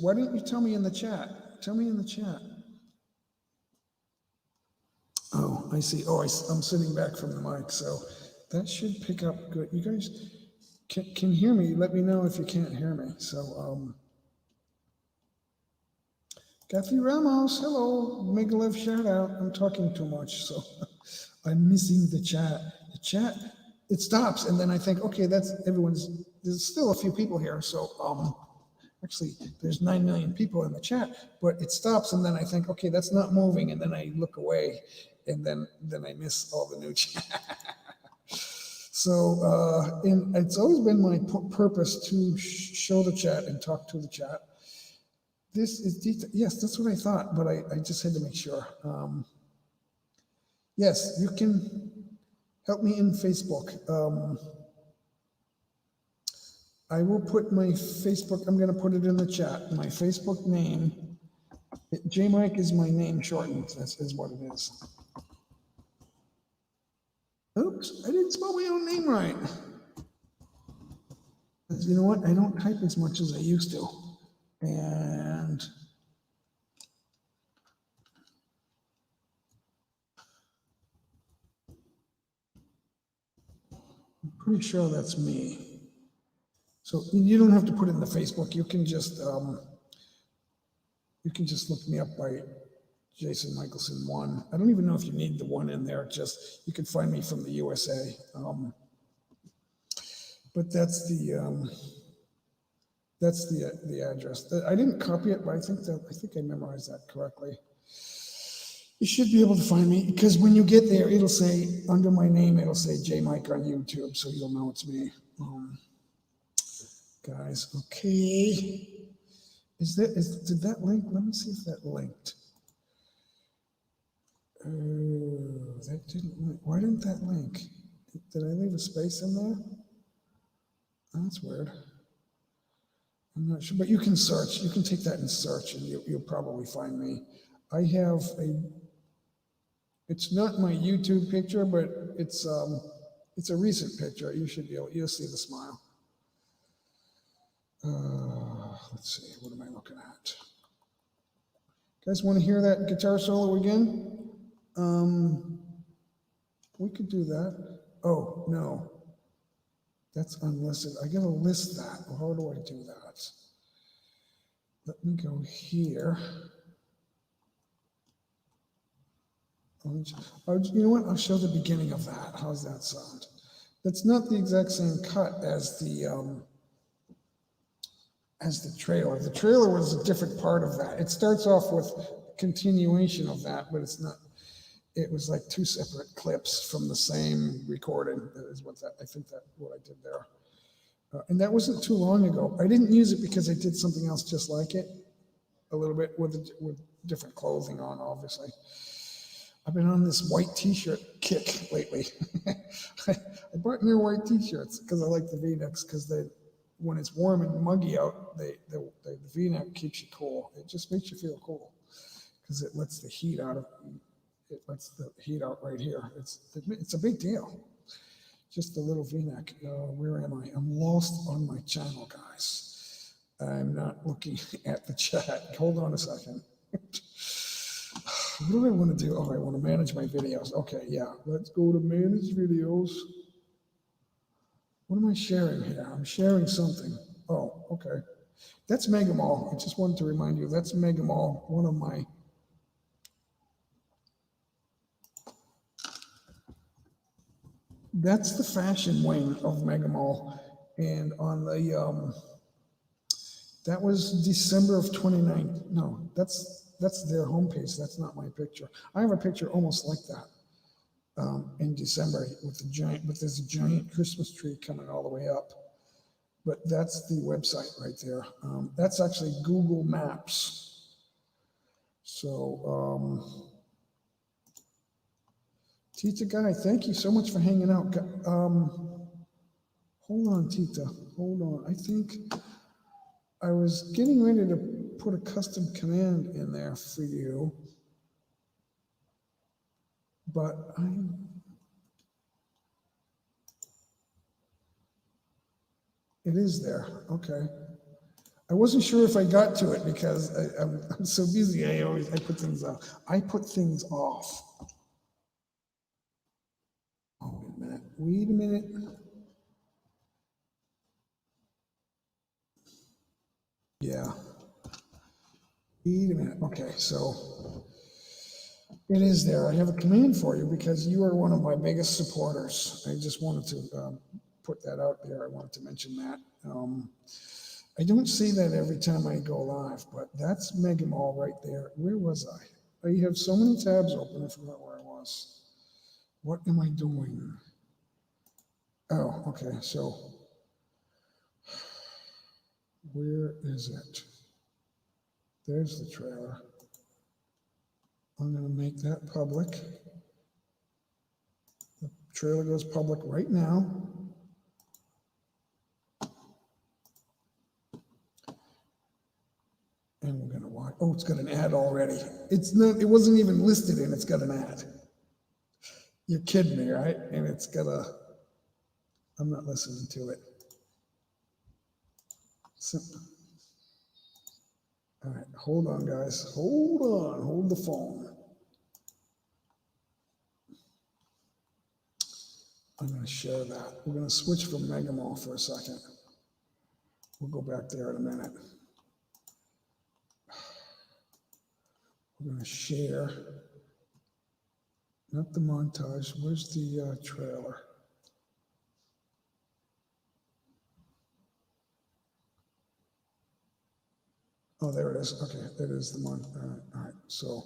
Why don't you tell me in the chat? Tell me in the chat. Oh, I see. Oh, I'm sitting back from the mic, so that should pick up good. You guys can hear me. Let me know if you can't hear me. So, Kathy Ramos, hello. Megalev shout out. I'm talking too much, so I'm missing the chat. The chat, it stops, and then I think, okay, that's everyone's. There's still a few people here, so actually, there's 9 million people in the chat, but it stops and then I think, okay, that's not moving. And then I look away and then I miss all the new chat. So, and it's always been my purpose to show the chat and talk to the chat. This is detail. Yes, that's what I thought, but I just had to make sure. Yes, you can help me in Facebook. I will put my Facebook, I'm going to put it in the chat. My Facebook name, J-Mike is my name shortened. That is what it is. Oops, I didn't spell my own name right. You know what? I don't type as much as I used to. And I'm pretty sure that's me. So you don't have to put it in the Facebook. You can just look me up by Jason Michelson 1. I don't even know if you need the 1 in there. Just you can find me from the USA. But that's the address. I didn't copy it, but I think I memorized that correctly. You should be able to find me because when you get there, it'll say under my name, it'll say J Mike on YouTube, so you'll know it's me. Guys, okay. Did that link? Let me see if that linked. That didn't link. Why didn't that link? Did I leave a space in there? That's weird. I'm not sure, but you can search. You can take that and search, and you'll probably find me. I have it's not my YouTube picture, but it's a recent picture. You should be able, you'll see the smile. Let's see, what am I looking at? Guys want to hear that guitar solo again? We could do that. Oh, no. That's unlisted. I gotta list that. How do I do that? Let me go here. You know what? I'll show the beginning of that. How's that sound? That's not the exact same cut as the trailer. The trailer was a different part of that. It starts off with continuation of that, but it's not. It was like 2 separate clips from the same recording. Is what that I think that what I did there. And that wasn't too long ago. I didn't use it because I did something else just like it, a little bit with different clothing on, obviously. I've been on this white T-shirt kick lately. I bought new white T-shirts because I like the V-necks because when it's warm and muggy out, the V-neck keeps you cool. It just makes you feel cool because it lets the heat out of. It lets the heat out right here. It's a big deal. Just a little V-neck. Where am I? I'm lost on my channel, guys. I'm not looking at the chat. Hold on a second. What do I want to do? Oh, I want to manage my videos. Okay, yeah. Let's go to manage videos. What am I sharing here? I'm sharing something. Oh, okay. That's Mega Mall. I just wanted to remind you, that's Mega Mall, one of my. That's the fashion wing of Mega Mall. And on the, that was December of 2019. No, that's their homepage. That's not my picture. I have a picture almost like that in December with there's a giant Christmas tree coming all the way up. But that's the website right there. That's actually Google Maps. So, Tita Guy, thank you so much for hanging out. Hold on, Tita. Hold on. I think I was getting ready to put a custom command in there for you, but it is there. Okay. I wasn't sure if I got to it because I'm so busy. I put things off. I put things off. Oh, wait a minute. Wait a minute. Yeah. Wait a minute. Okay, so it is there. I have a command for you because you are one of my biggest supporters. I just wanted to put that out there. I wanted to mention that. I don't see that every time I go live, but that's Mega Mall right there. Where was I? I have so many tabs open, I forgot where I was. What am I doing? Oh, okay, so where is it? There's the trailer. I'm gonna make that public. The trailer goes public right now. And we're gonna watch, oh, it's got an ad already. It's not, it wasn't even listed and it's got an ad. You're kidding me, right? And it's got a, I'm not listening to it. So, all right, hold on, guys. Hold on, hold the phone. I'm gonna share that. We're gonna switch from Mega Mall for a second. We'll go back there in a minute. We're gonna share, not the montage, where's the trailer? Oh, there it is. Okay, that is the month. All right, so.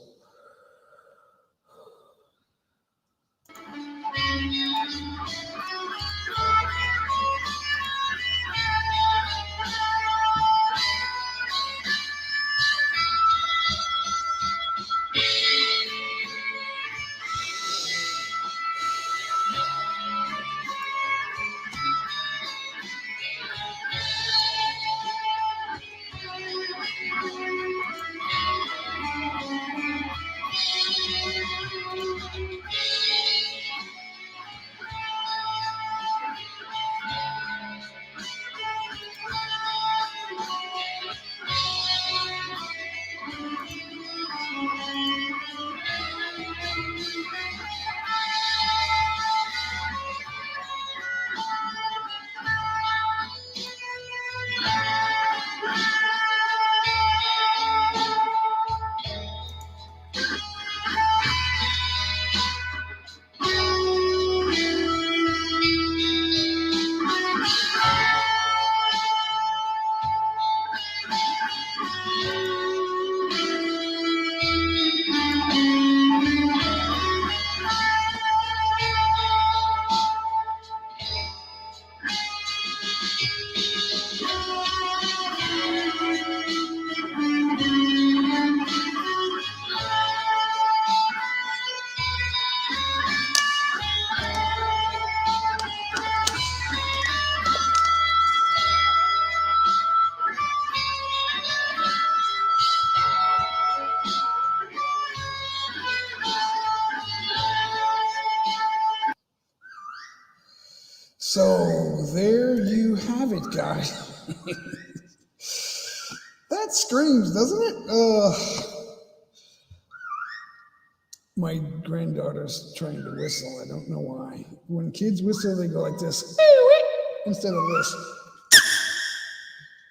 So there you have it, guys. That screams, doesn't it? My granddaughter's trying to whistle. I don't know why. When kids whistle, they go like this instead of this.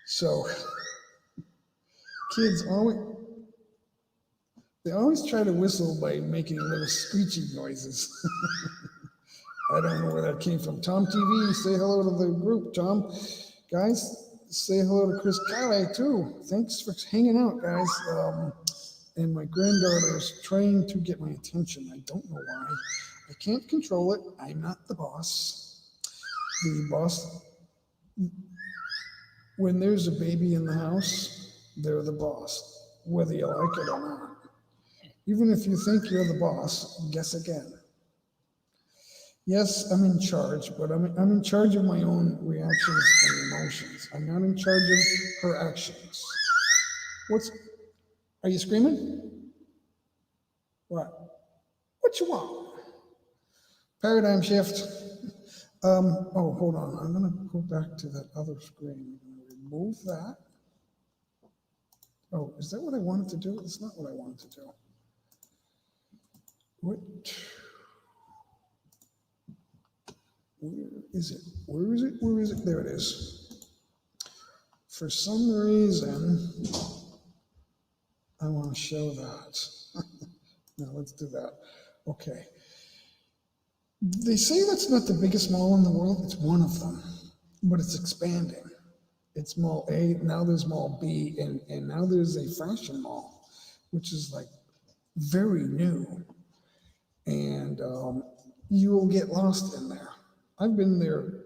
So kids always try to whistle by making little screeching noises. I don't know where that came from. Tom TV, say hello to the group, Tom. Guys, say hello to Chris Calais too. Thanks for hanging out, guys. And my granddaughter is trying to get my attention. I don't know why. I can't control it. I'm not the boss. The boss, when there's a baby in the house, they're the boss, whether you like it or not. Even if you think you're the boss, guess again. Yes, I'm in charge, but I'm in charge of my own reactions and emotions. I'm not in charge of her actions. Are you screaming? What? What you want? Paradigm shift. Oh, hold on. I'm gonna go back to that other screen. I'm gonna remove that. Oh, is that what I wanted to do? It's not what I wanted to do. What? Where is it? Where is it? Where is it? There it is. For some reason, I want to show that. Now let's do that. Okay. They say that's not the biggest mall in the world. It's one of them, but it's expanding. It's Mall A, now there's Mall B, and now there's a fashion mall, which is like very new. And you will get lost in there. I've been there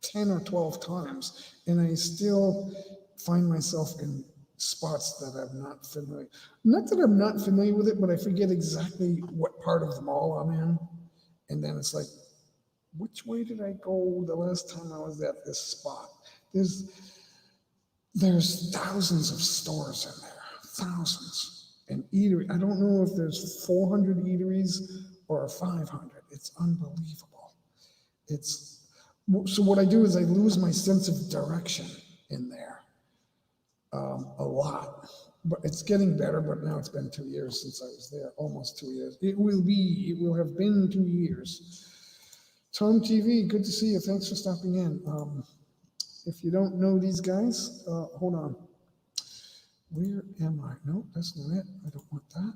10 or 12 times, and I still find myself in spots that I'm not familiar. Not that I'm not familiar with it, but I forget exactly what part of the mall I'm in. And then it's like, which way did I go the last time I was at this spot? There's thousands of stores in there, thousands. And eatery, I don't know if there's 400 eateries or 500. It's unbelievable. So what I do is I lose my sense of direction in there a lot. But it's getting better, but now it's been 2 years since I was there, almost 2 years. It will have been 2 years. Tom TV, good to see you. Thanks for stopping in. If you don't know these guys, hold on. Where am I? No, that's not it. I don't want that.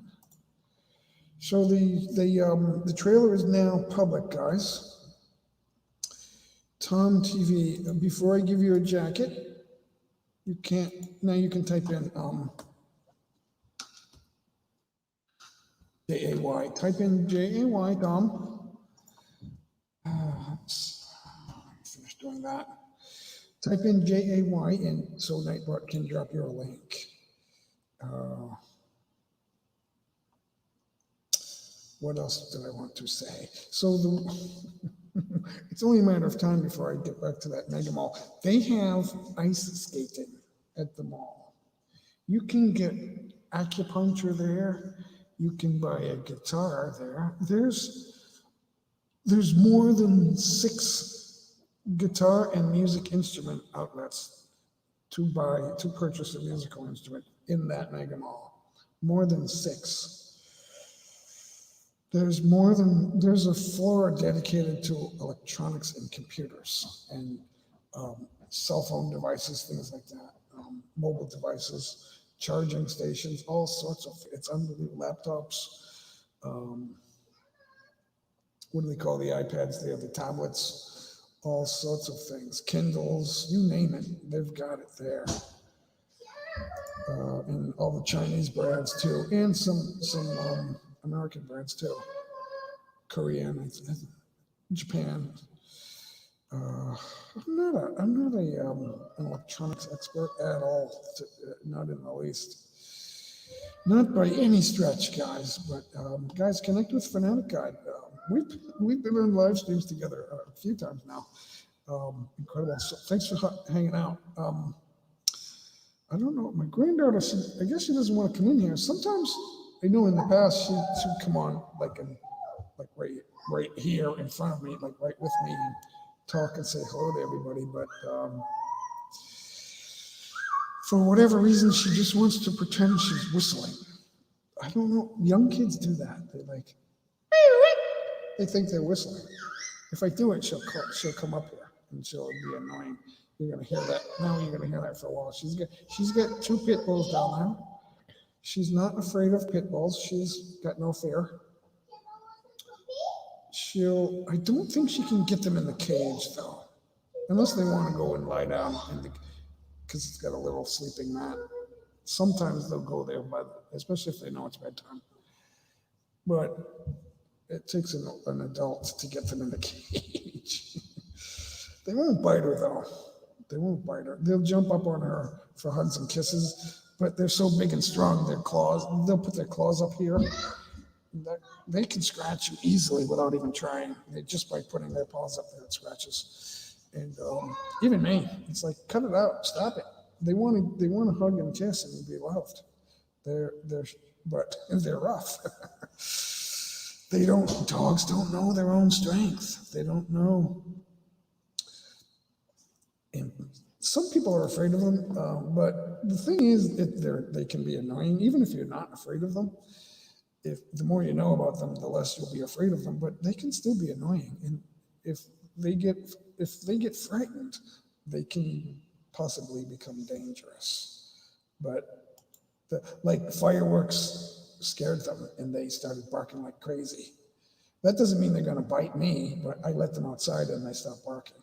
So the trailer is now public, guys. Tom TV. Before I give you a jacket, you can't. Now you can type in J-A-Y. Type in J-A-Y, Tom. Finish doing that. Type in J-A-Y, and so Nightbot can drop you a link. What else did I want to say? So it's only a matter of time before I get back to that mega mall. They have ice skating at the mall. You can get acupuncture there. You can buy a guitar there. There's more than 6 guitar and music instrument outlets to purchase a musical instrument in that mega mall. More than 6. There's a floor dedicated to electronics and computers and cell phone devices, things like that, mobile devices, charging stations, all sorts of, it's unbelievable, laptops, what do they call the iPads? They have the tablets, all sorts of things, Kindles, you name it, they've got it there. And all the Chinese brands too, and some American brands too, Korean, Japan. I'm not an electronics expert at all, not in the least. Not by any stretch, guys. But guys, connect with Fanatic Guide. We've been on live streams together a few times now. Incredible. So thanks for hanging out. I don't know. My granddaughter, I guess she doesn't want to come in here. Sometimes I know in the past she'd come on like right here in front of me, like right with me, and talk and say hello to everybody. But for whatever reason, she just wants to pretend she's whistling. I don't know. Young kids do that. They think they're whistling. If I do it, she'll come up here and she'll be annoying. You're gonna hear that. Now you're gonna hear that for a while. She's got 2 pit bulls down there. She's not afraid of pit bulls. She's got no fear. I don't think she can get them in the cage though, unless they want to go and lie down because it's got a little sleeping mat. Sometimes they'll go there, especially if they know it's bedtime. But it takes an adult to get them in the cage. They won't bite her though. They won't bite her. They'll jump up on her for hugs and kisses, but they're so big and strong, they'll put their claws up here. They can scratch you easily without even trying. Just by putting their paws up there, it scratches. And even me, it's like, cut it out, stop it. They want to hug and kiss and be loved. But they're rough. Dogs don't know their own strength. They don't know. And some people are afraid of them, but the thing is, they can be annoying, even if you're not afraid of them. The more you know about them, the less you'll be afraid of them. But they can still be annoying, and if they get frightened, they can possibly become dangerous. But like fireworks scared them, and they started barking like crazy. That doesn't mean they're going to bite me, but I let them outside and they stop barking.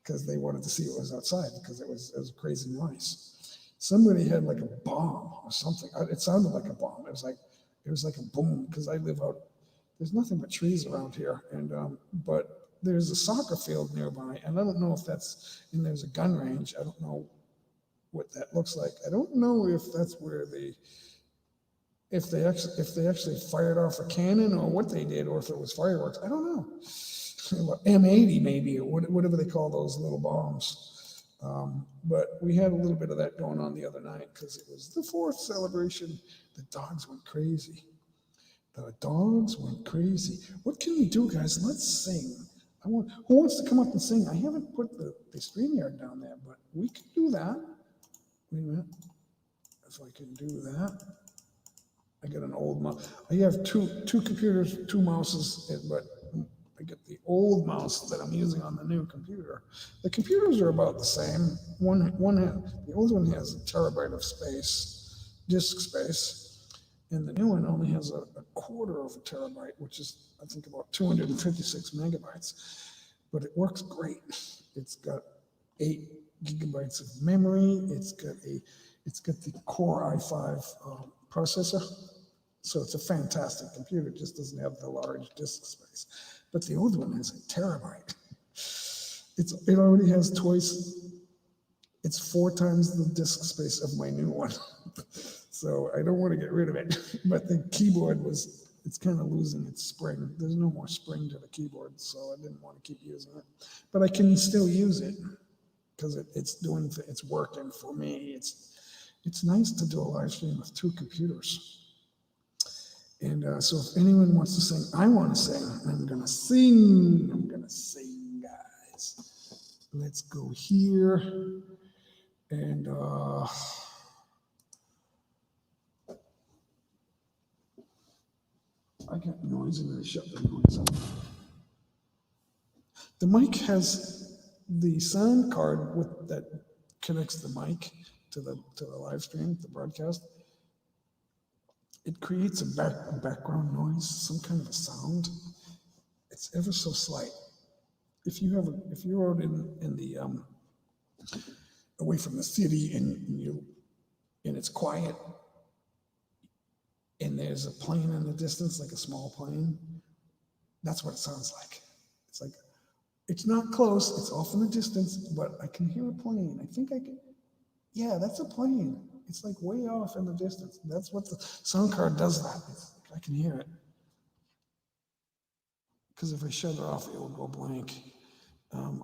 because they wanted to see what was outside because it was a crazy noise. Somebody had like a bomb or something. It sounded like a bomb. It was like a boom because I live out. There's nothing but trees around here, and but there's a soccer field nearby, and I don't know if and there's a gun range. I don't know what that looks like. I don't know if that's where if they actually fired off a cannon or what they did, or if it was fireworks. I don't know. M80 maybe, or whatever they call those little bombs. But we had a little bit of that going on the other night because it was the 4th celebration. The dogs went crazy. The dogs went crazy. What can we do, guys? Let's sing. Who wants to come up and sing? I haven't put the StreamYard down there, but we can do that. Wait a minute. If I can do that. I got an old mouse. I have two computers, 2 mouses, but I get the old mouse that I'm using on the new computer. The computers are about the same. The old one has a terabyte of space, disk space, and the new one only has a quarter of a terabyte, which is, I think, about 256 megabytes. But it works great. It's got 8 gigabytes of memory. It's got the Core i5 processor. So it's a fantastic computer. It just doesn't have the large disk space. But the old one has a terabyte. It already has it's 4 times the disk space of my new one. So I don't want to get rid of it. But the keyboard it's kind of losing its spring. There's no more spring to the keyboard, so I didn't want to keep using it. But I can still use it because it's working for me. It's nice to do a live stream with 2 computers. And so if anyone wants to sing, I want to sing. I'm going to sing, guys. Let's go here. And I got noise. I'm going to shut the noise off. The mic has the sound card that connects the mic to the live stream, the broadcast. It creates a background noise, some kind of a sound. It's ever so slight. If you're out in the away from the city and it's quiet and there's a plane in the distance, like a small plane, that's what it sounds like. It's like it's not close, it's off in the distance, but I can hear a plane. I think I can. Yeah, that's a plane. It's like way off in the distance. That's what the sound card does that. I can hear it. Because if I shut it off, it will go blank.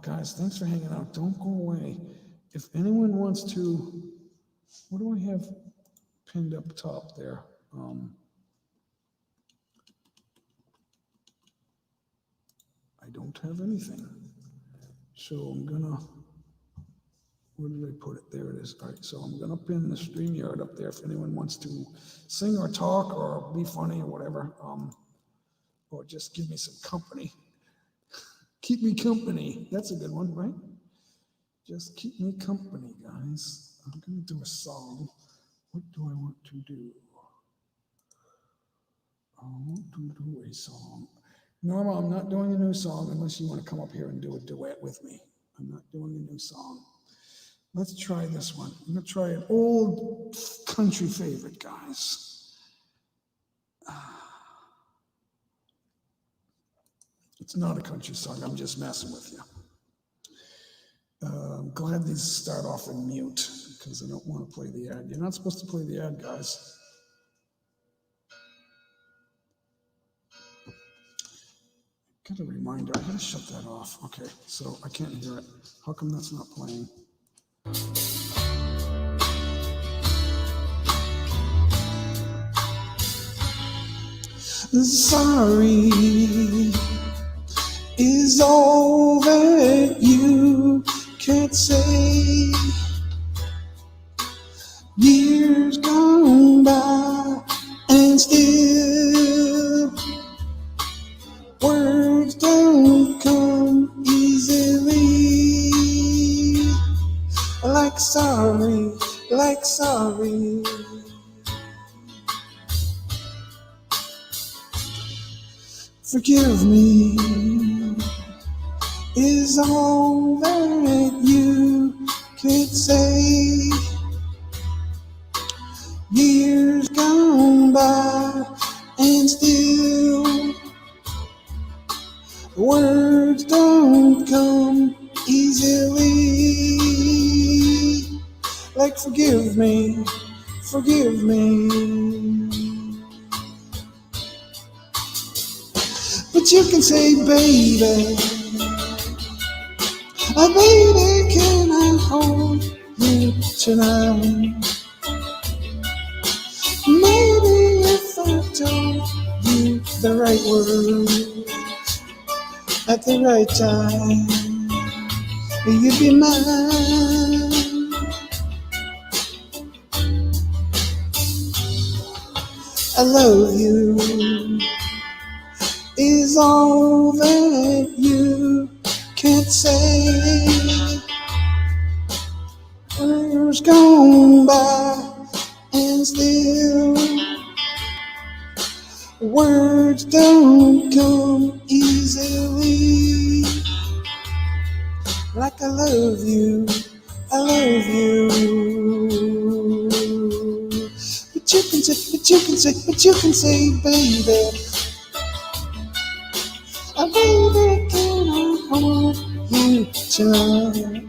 Guys, thanks for hanging out. Don't go away. If anyone wants to, what do I have pinned up top there? I don't have anything. So I'm gonna, where did I put it? There it is. All right, so I'm gonna pin the StreamYard up there if anyone wants to sing or talk or be funny or whatever, or just give me some company. Keep me company. That's a good one, right? Just keep me company, guys. I'm gonna do a song. What do I want to do? I want to do a song. Norma, I'm not doing a new song unless you want to come up here and do a duet with me. I'm not doing a new song. Let's try this one. I'm going to try an old country favorite, guys. It's not a country song. I'm just messing with you. I'm glad these start off in mute because I don't want to play the ad. You're not supposed to play the ad, guys. Got a reminder. I gotta shut that off. Okay, so I can't hear it. How come that's not playing? Sorry is all that you can't say. Years gone by and still words don't come easily. Like sorry, like sorry. Forgive me is all that you could say. Years gone by and still words don't come easily. Like forgive me, forgive me. But you can say, baby, baby, can I hold you tonight? Maybe if I told you the right words at the right time, you'd be mine. I love you is all that you can't say. Years gone by and still words don't come easily. Like I love you, I love you. But you can say, baby, baby, can I hold you tonight?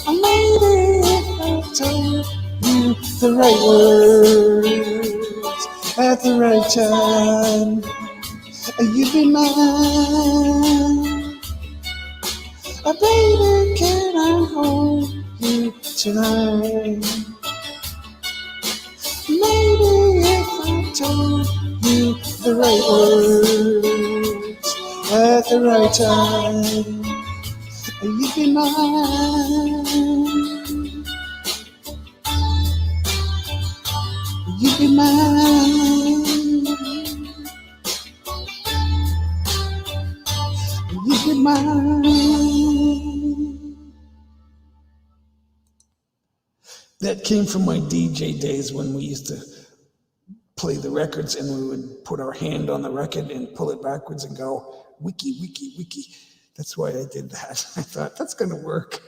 Maybe if I told you the right words at the right time, you'd be mine. Baby, can I hold you tonight? Maybe if I told you the right words at the right time, you'd be mine. You'd be mine. You'd be mine. That came from my DJ days when we used to play the records and we would put our hand on the record and pull it backwards and go, wiki, wiki, wiki. That's why I did that. I thought, that's going to work.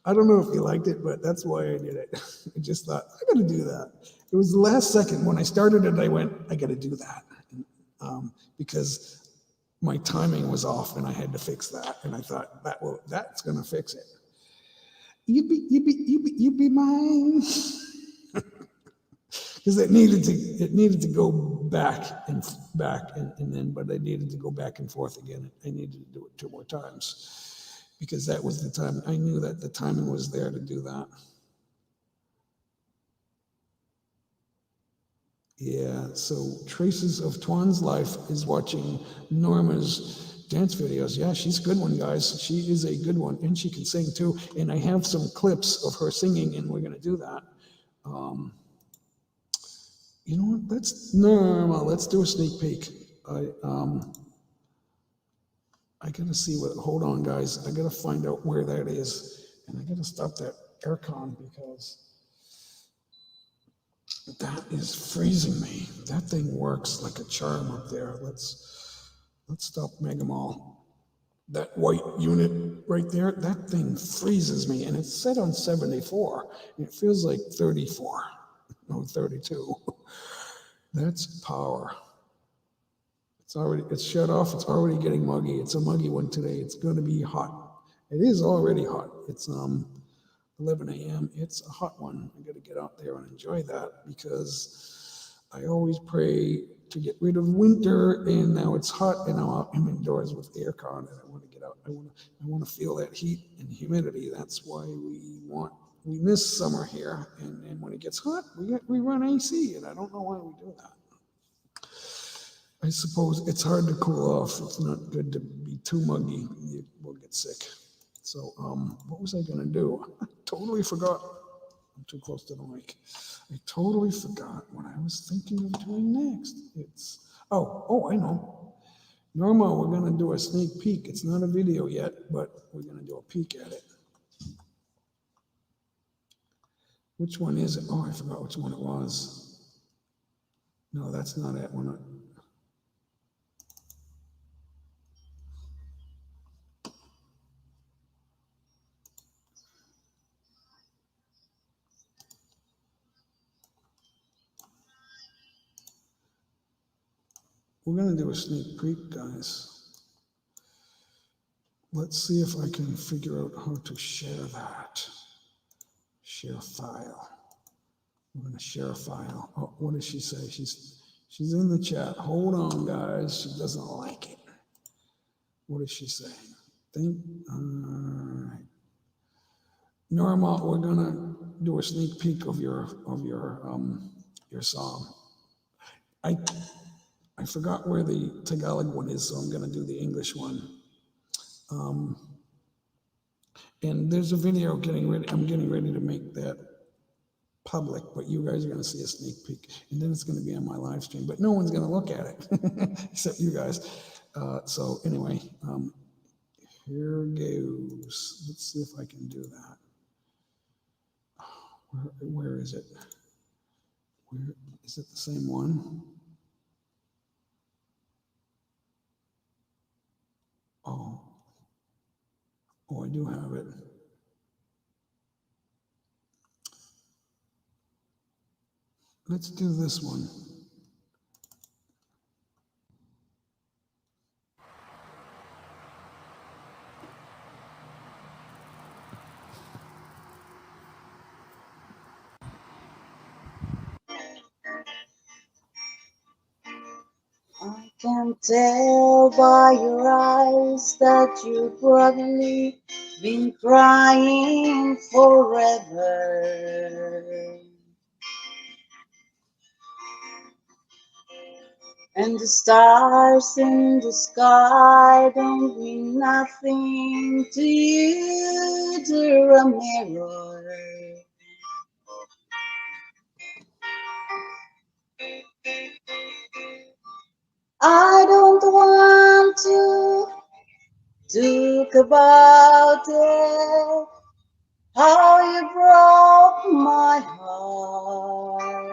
I don't know if you liked it, but that's why I did it. I just thought, I got to do that. It was the last second. When I started it, I went, I got to do that. Because my timing was off and I had to fix that. And I thought, that's going to fix it. You be mine. Because it needed to go back and then, but I needed to go back and forth again. I needed to do it 2 more times because that was the time. I knew that the timing was there to do that. Yeah, so Traces of Twan's Life is watching Norma's dance videos. Yeah, she's a good one, guys. She is a good one, and she can sing too. And I have some clips of her singing, and we're going to do that. You know what? Let's do a sneak peek. I gotta see what. Hold on, guys. I gotta find out where that is, and I gotta stop that aircon because that is freezing me. That thing works like a charm up there. Let's stop Megamall. That white unit right there, that thing freezes me, and it's set on 74, and it feels like 34, no 32. That's power. It's shut off. It's already getting muggy. It's a muggy one today. It's going to be hot. It is already hot. It's 11 a.m. It's a hot one. I got to get out there and enjoy that because I always pray to get rid of winter, and now it's hot, and now I'm indoors with the aircon, and I want to get out. I want to feel that heat and humidity. That's why we miss summer here, and when it gets hot, we run AC, and I don't know why we do that. I suppose it's hard to cool off. It's not good to be too muggy. You will get sick. So what was I going to do? I totally forgot. I'm too close to the mic. I totally forgot what I was thinking of doing next. Oh, I know. Norma, we're going to do a sneak peek. It's not a video yet, but we're going to do a peek at it. Which one is it? Oh, I forgot which one it was. No, that's not it. we're going to do a sneak peek, guys. Let's see if I can figure out how to share that. Share file. We're going to share a file. Oh, what does she say? She's in the chat. Hold on, guys. She doesn't like it. What is she saying? All right. Norma, we're going to do a sneak peek of your song. I forgot where the Tagalog one is, so I'm going to do the English one. And there's a video getting ready. I'm getting ready to make that public, but you guys are going to see a sneak peek, and then it's going to be on my live stream. But no one's going to look at it except you guys. So anyway, here goes. Let's see if I can do that. Where is it? Where is it? The same one? Oh, I do have it. Let's do this one. I can tell by your eyes that you've probably been crying forever. And the stars in the sky don't mean nothing to you, dear mirror. I don't want to talk about it, how you broke my heart.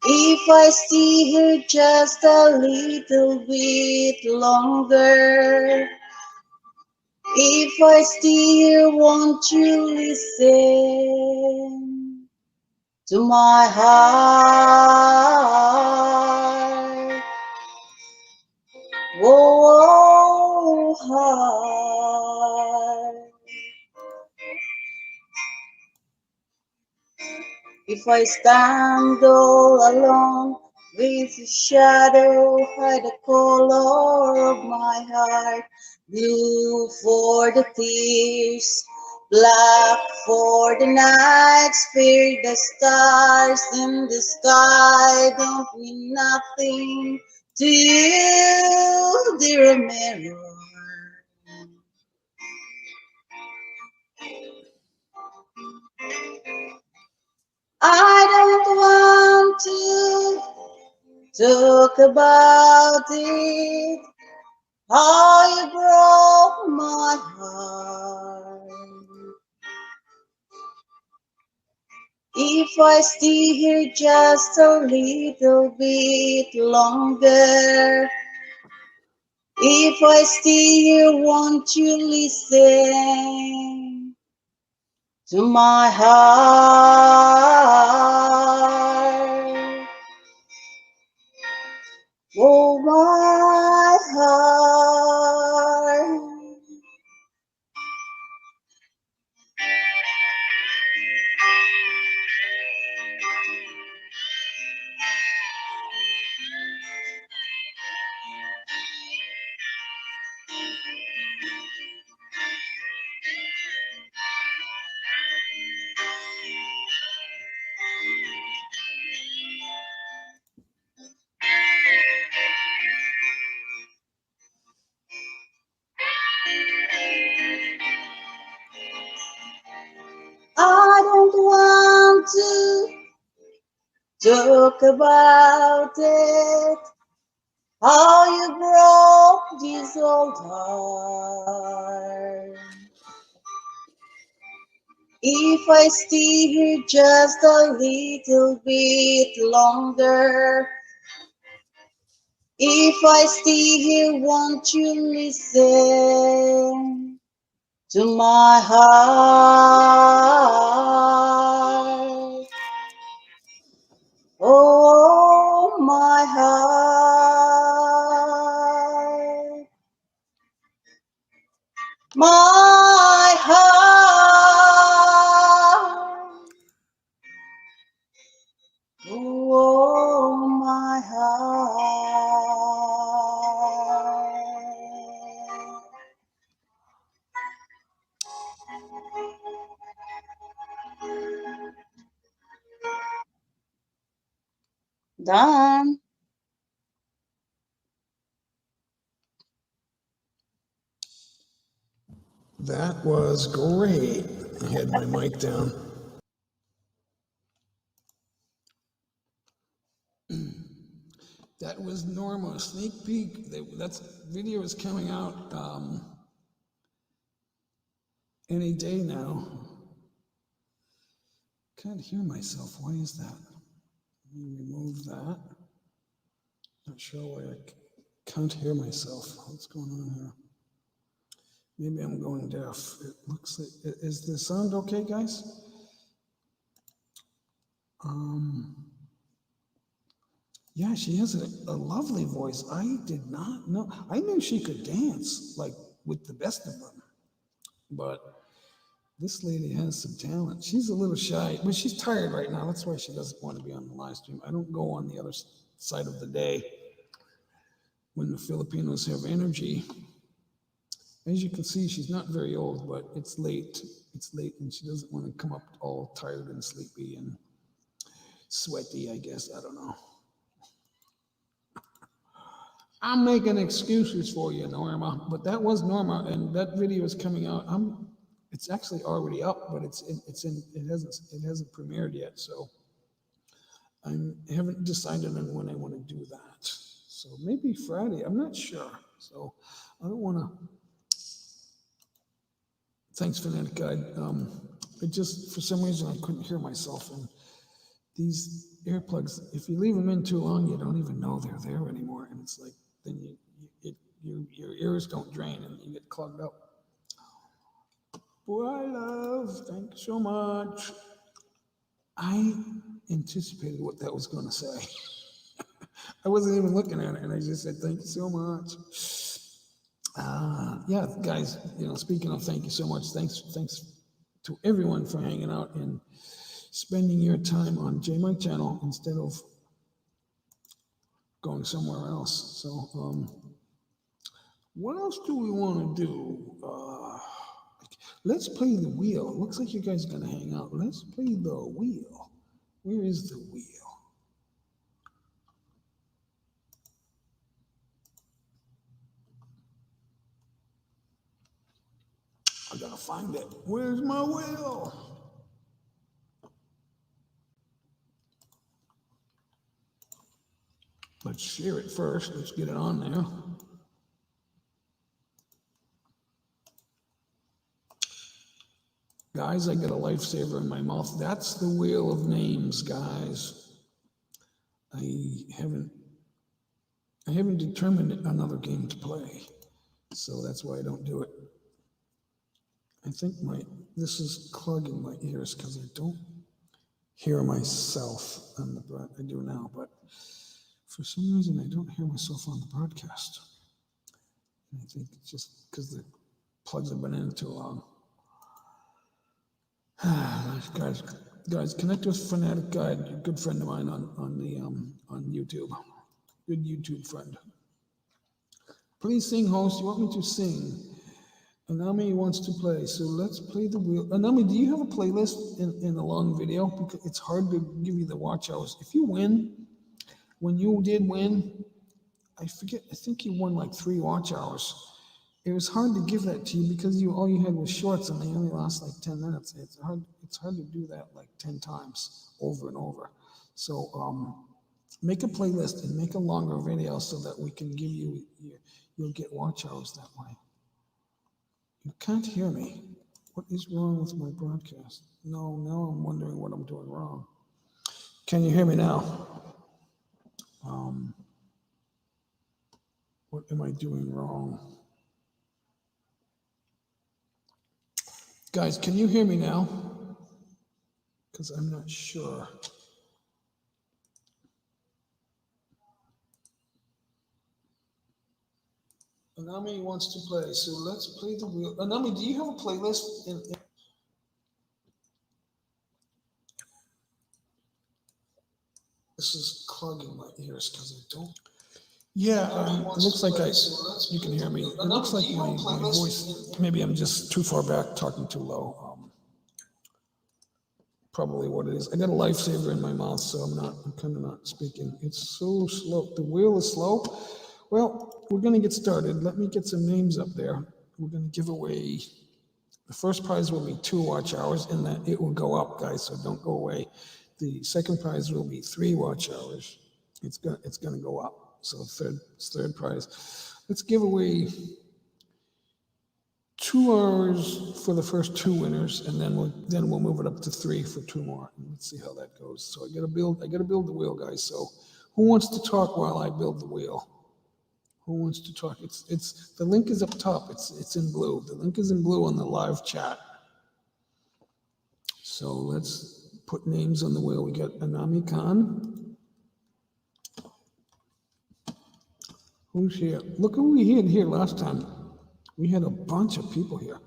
If I stay here just a little bit longer, if I stay here, won't you listen to my heart? Whoa, heart. If I stand all alone with the shadow, hide the color of my heart, blue for the tears, black for the nights, fear the stars in the sky don't mean nothing to you, dear mirror. I don't want to talk about it, how you broke my heart. If I stay here just a little bit longer, if I stay here, won't you listen to my heart? Oh, my heart. I don't want to talk about it, how you broke this old heart. If I stay here just a little bit longer, if I stay here, won't you listen to my heart? Oh, Done. That was great. I had my mic down. That was Norma, sneak peek. That video is coming out any day now. Can't hear myself. Why is that? Let me remove that. Not sure why I can't hear myself. What's going on here? Maybe I'm going deaf. It looks like, is the sound okay, guys? Yeah, she has a lovely voice. I did not know. I knew she could dance, like with the best of them. But this lady has some talent. She's a little shy, but she's tired right now. That's why she doesn't want to be on the live stream. I don't go on the other side of the day when the Filipinos have energy. As you can see, she's not very old, but it's late. It's late, and she doesn't want to come up all tired and sleepy and sweaty, I guess. I don't know. I'm making excuses for you, Norma, but that was Norma, and that video is coming out. It's actually already up, but it hasn't premiered yet, so I haven't decided on when I want to do that. So maybe Friday. I'm not sure. So I don't want to. Thanks, Fanatic Guide. It just, for some reason, I couldn't hear myself. And these earplugs, if you leave them in too long, you don't even know they're there anymore. And it's like, then your ears don't drain and you get clogged up. Boy, love, thank you so much. I anticipated what that was going to say. I wasn't even looking at it, and I just said, thank you so much. Yeah, guys, speaking of thank you so much, thanks to everyone for hanging out and spending your time on J Mike channel instead of going somewhere else. So, what else do we want to do? Let's play the wheel. Looks like you guys are going to hang out. Let's play the wheel. Where is the wheel? I gotta find it. Where's my wheel? Let's share it first. Let's get it on there. Guys, I got a lifesaver in my mouth. That's the wheel of names, guys. I haven't determined another game to play, so that's why I don't do it. I think this is clogging my ears because I don't hear myself on the broadcast. I do now, but for some reason I don't hear myself on the broadcast. And I think it's just because the plugs have been in too long. Guys, connect with Fanatic Guide, a good friend of mine on YouTube. Good YouTube friend. Please sing, host. You want me to sing? Anami wants to play, so let's play the wheel. Anami, do you have a playlist in the long video? Because it's hard to give you the watch hours. If you win, when you did win, I think you won like 3 watch hours. It was hard to give that to you because all you had was shorts and they only last like 10 minutes. It's hard to do that like 10 times over and over. So make a playlist and make a longer video so that we can give you'll get watch hours that way. You can't hear me. What is wrong with my broadcast? No, now I'm wondering what I'm doing wrong. Can you hear me now? What am I doing wrong? Guys, can you hear me now? Because I'm not sure. Anami wants to play, so let's play the wheel. Anami, do you have a playlist? This is clogging my ears because I don't. Yeah, it looks like you can hear me. It looks like my voice, maybe I'm just too far back, talking too low. probably what it is. I got a lifesaver in my mouth, so I'm kind of not speaking. It's so slow. The wheel is slow. Well, we're going to get started. Let me get some names up there. We're going to give away, the first prize will be 2 watch hours, and that it will go up, guys, so don't go away. The second prize will be 3 watch hours. It's gonna go up. So third prize. Let's give away 2 hours for the first 2 winners, and then we'll move it up to 3 for 2 more. And let's see how that goes. So I gotta build the wheel, guys. So who wants to talk while I build the wheel? Who wants to talk? It's the link is up top. It's in blue. The link is in blue on the live chat. So let's put names on the wheel. We got Anami Khan. Who's here? Look who we had here last time. We had a bunch of people here.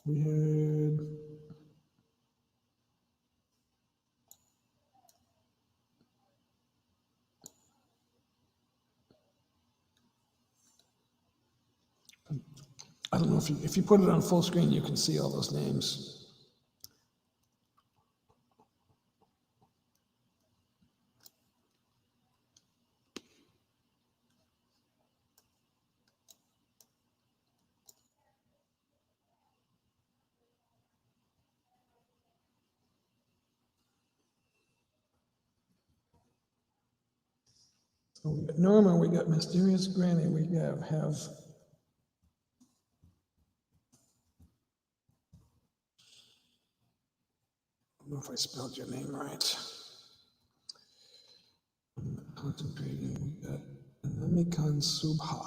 We had I don't know if you put it on full screen, you can see all those names. So we got Norma, we got Mysterious Granny, we have I don't know if I spelled your name right. I'm concentrating. We got Anamikan Subha.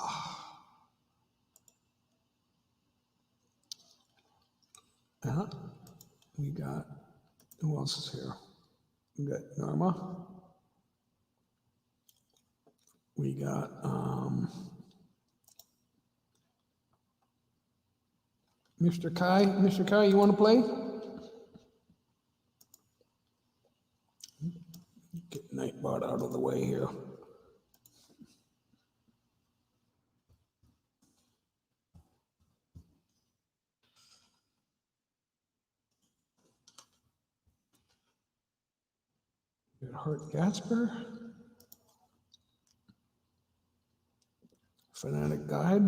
We got, who else is here? We got Norma. We got Mr. Kai. Mr. Kai, you want to play? Get Nightbot out of the way here. We got Hart Gasper. Fanatic Guide.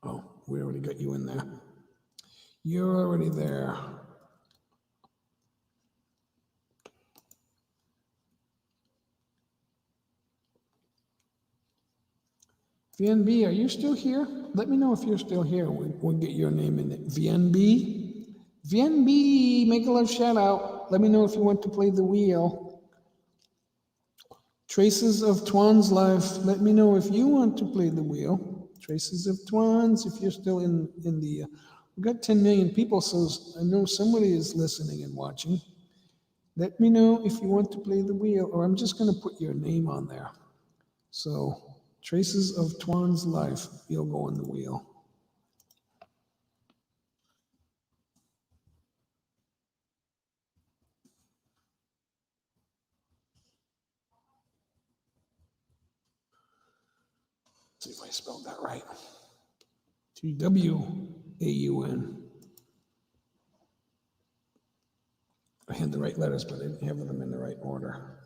Oh, we already got you in there. You're already there. VNB, are you still here? Let me know if you're still here. We'll get your name in it. VNB? VNB, make a love shout out. Let me know if you want to play the wheel. Traces of Twan's Life, let me know if you want to play the wheel. Traces of Twan's, if you're still in the, we've got 10 million people, so I know somebody is listening and watching. Let me know if you want to play the wheel, or I'm just gonna put your name on there. So, Traces of Twan's Life, you'll go on the wheel. See if I spelled that right. T-W-A-U-N. I had the right letters, but I didn't have them in the right order.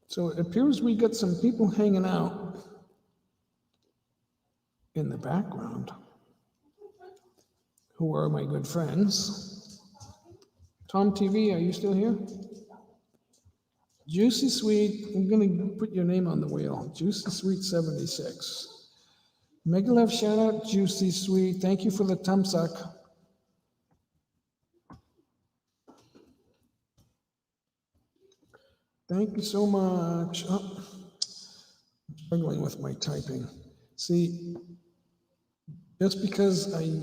So it appears we got some people hanging out in the background who are my good friends. Tom TV, are you still here? Juicy Sweet, I'm gonna put your name on the wheel. Juicy Sweet 76. Mega love shout out, Juicy Sweet. Thank you for the thumbs up. Thank you so much. Oh, I'm struggling with my typing. See, just because I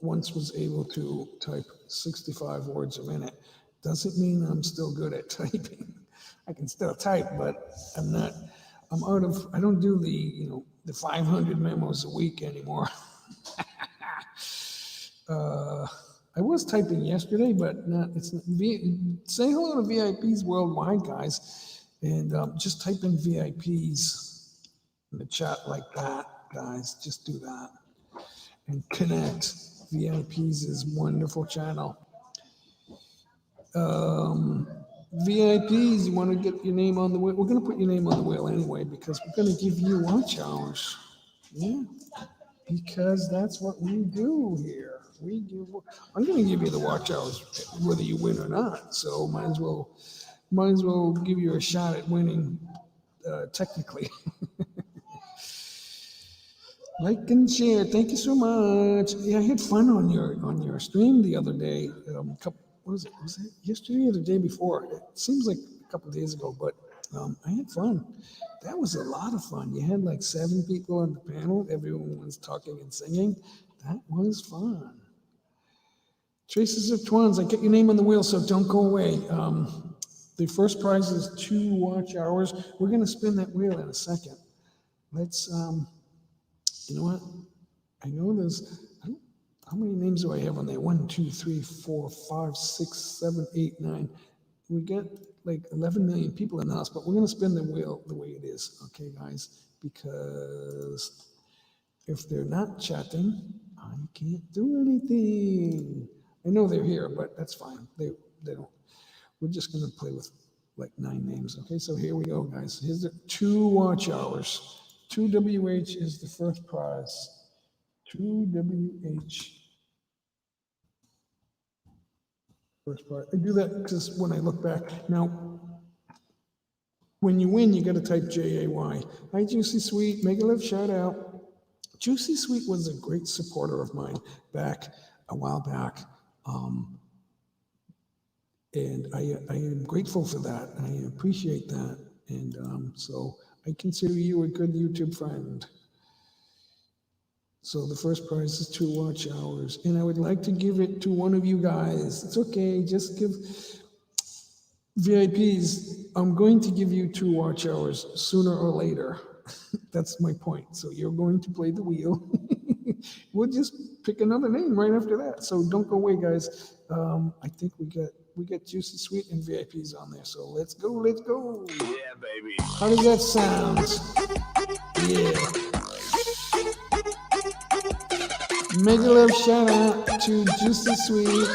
once was able to type 65 words a minute doesn't mean I'm still good at typing. I can still type, but I'm not. I don't do the 500 memos a week anymore. I was typing yesterday, but say hello to VIPs worldwide, guys, and just type in VIPs in the chat like that, guys. Just do that and connect. VIPs is wonderful channel. VIPs, you want to get your name on the wheel? We're going to put your name on the wheel anyway because we're going to give you watch hours. Yeah, because that's what we do here. I'm going to give you the watch hours whether you win or not. So might as well give you a shot at winning technically. Like and share. Thank you so much. Yeah, I had fun on your stream the other day. Was it yesterday or the day before? It seems like a couple of days ago, but I had fun. That was a lot of fun. You had like 7 people on the panel. Everyone was talking and singing. That was fun. Traces of Twins. I get your name on the wheel, so don't go away. The first prize is 2 watch hours. We're going to spin that wheel in a second. Let's, you know what? I know how many names do I have on there? 1, 2, 3, 4, 5, 6, 7, 8, 9. We get like 11 million people in the house, but we're going to spin the wheel the way it is, okay, guys? Because if they're not chatting, I can't do anything. I know they're here, but that's fine. They don't. We're just going to play with like 9 names, okay? So here we go, guys. Here's the 2 watch hours. 2 WH is the first prize. 2 WH. First prize. I do that because when I look back. Now, when you win, you got to type JAY. Hi, Juicy Sweet. Mega Love shout out. Juicy Sweet was a great supporter of mine a while back. And I am grateful for that. I appreciate that. And so I consider you a good YouTube friend. So the first prize is 2 watch hours. And I would like to give it to one of you guys. It's okay, just give VIPs. I'm going to give you 2 watch hours sooner or later. That's my point. So you're going to play the wheel. We'll just pick another name right after that. So don't go away, guys. I think we got Juicy Sweet and VIPs on there. So let's go. Yeah, baby. How does that sound? Yeah. Mega love shout out to Juicy Sweet.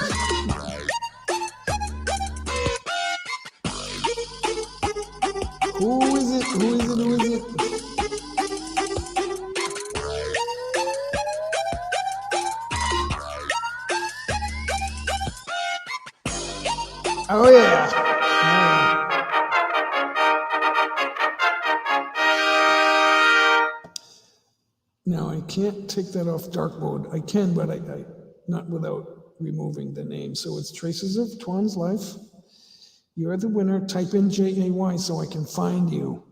Who is it? Oh yeah. Now I can't take that off dark mode. I can, but I not without removing the name. So it's Traces of Twan's Life. You're the winner. Type in JAY so I can find you.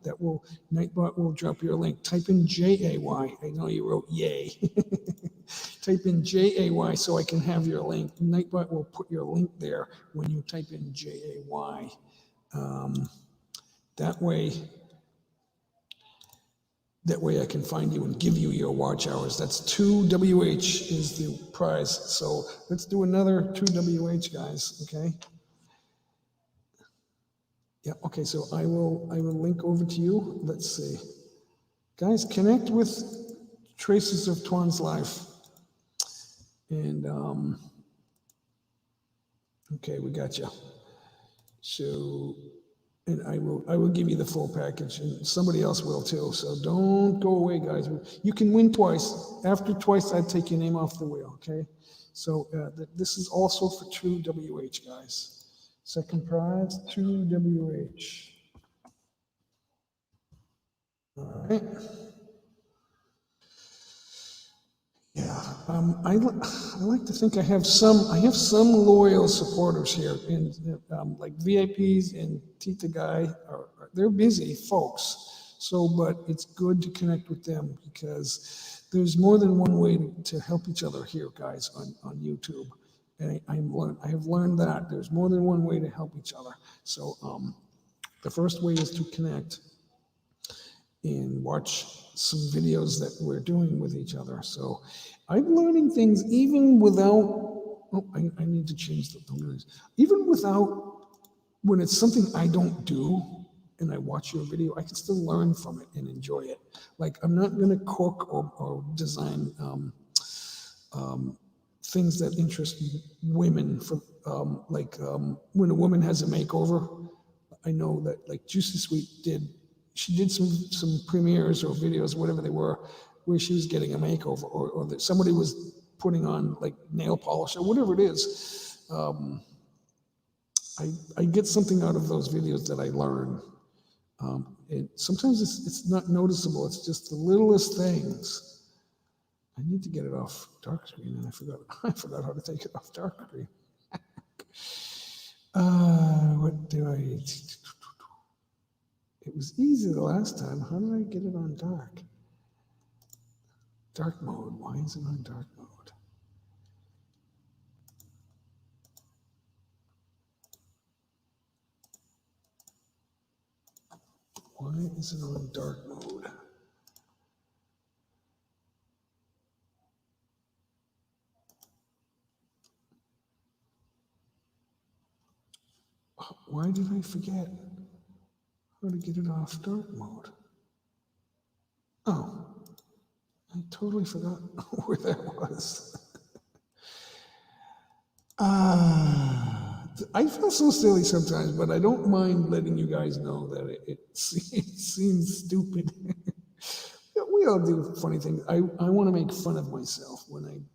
Nightbot will drop your link. Type in JAY. I know you wrote yay. Type in JAY so I can have your link. Nightbot will put your link there when you type in JAY. That way I can find you and give you your watch hours. That's 2 WH is the prize. So let's do another 2 WH, guys, okay? Yeah, okay, so I will link over to you. Let's see. Guys, connect with Traces of Twan's Life. And, okay, we got you. So, and I will give you the full package, and somebody else will too. So don't go away, guys. You can win twice. After twice, I'd take your name off the wheel, okay? So this is also for 2 WH, guys. Second prize, 2 WH. All right. Yeah, I like to think I have some loyal supporters here, and like VIPs and Tita Guy they're busy folks. So, but it's good to connect with them because there's more than one way to help each other here, guys, on YouTube. And I have learned that there's more than one way to help each other. So the first way is to connect. and watch some videos that we're doing with each other. So I'm learning things even without, oh, I need to change the noise. Even without, when it's something I don't do and I watch your video, I can still learn from it and enjoy it. Like I'm not gonna cook or design things that interest women for when a woman has a makeover. I know that like Juicy Sweet she did some premieres or videos, whatever they were, where she was getting a makeover or that somebody was putting on like nail polish or whatever it is. I get something out of those videos that I learn. And sometimes it's not noticeable. It's just the littlest things. I need to get it off dark screen, and I forgot how to take it off dark screen. What do I? It was easy the last time. How do I get it on dark? Dark mode. Why is it on dark mode? Why is it on dark mode? Why did I forget how to get it off dark mode? Oh, I totally forgot where that was. I feel so silly sometimes, but I don't mind letting you guys know that it seems stupid. We all do funny things. I want to make fun of myself when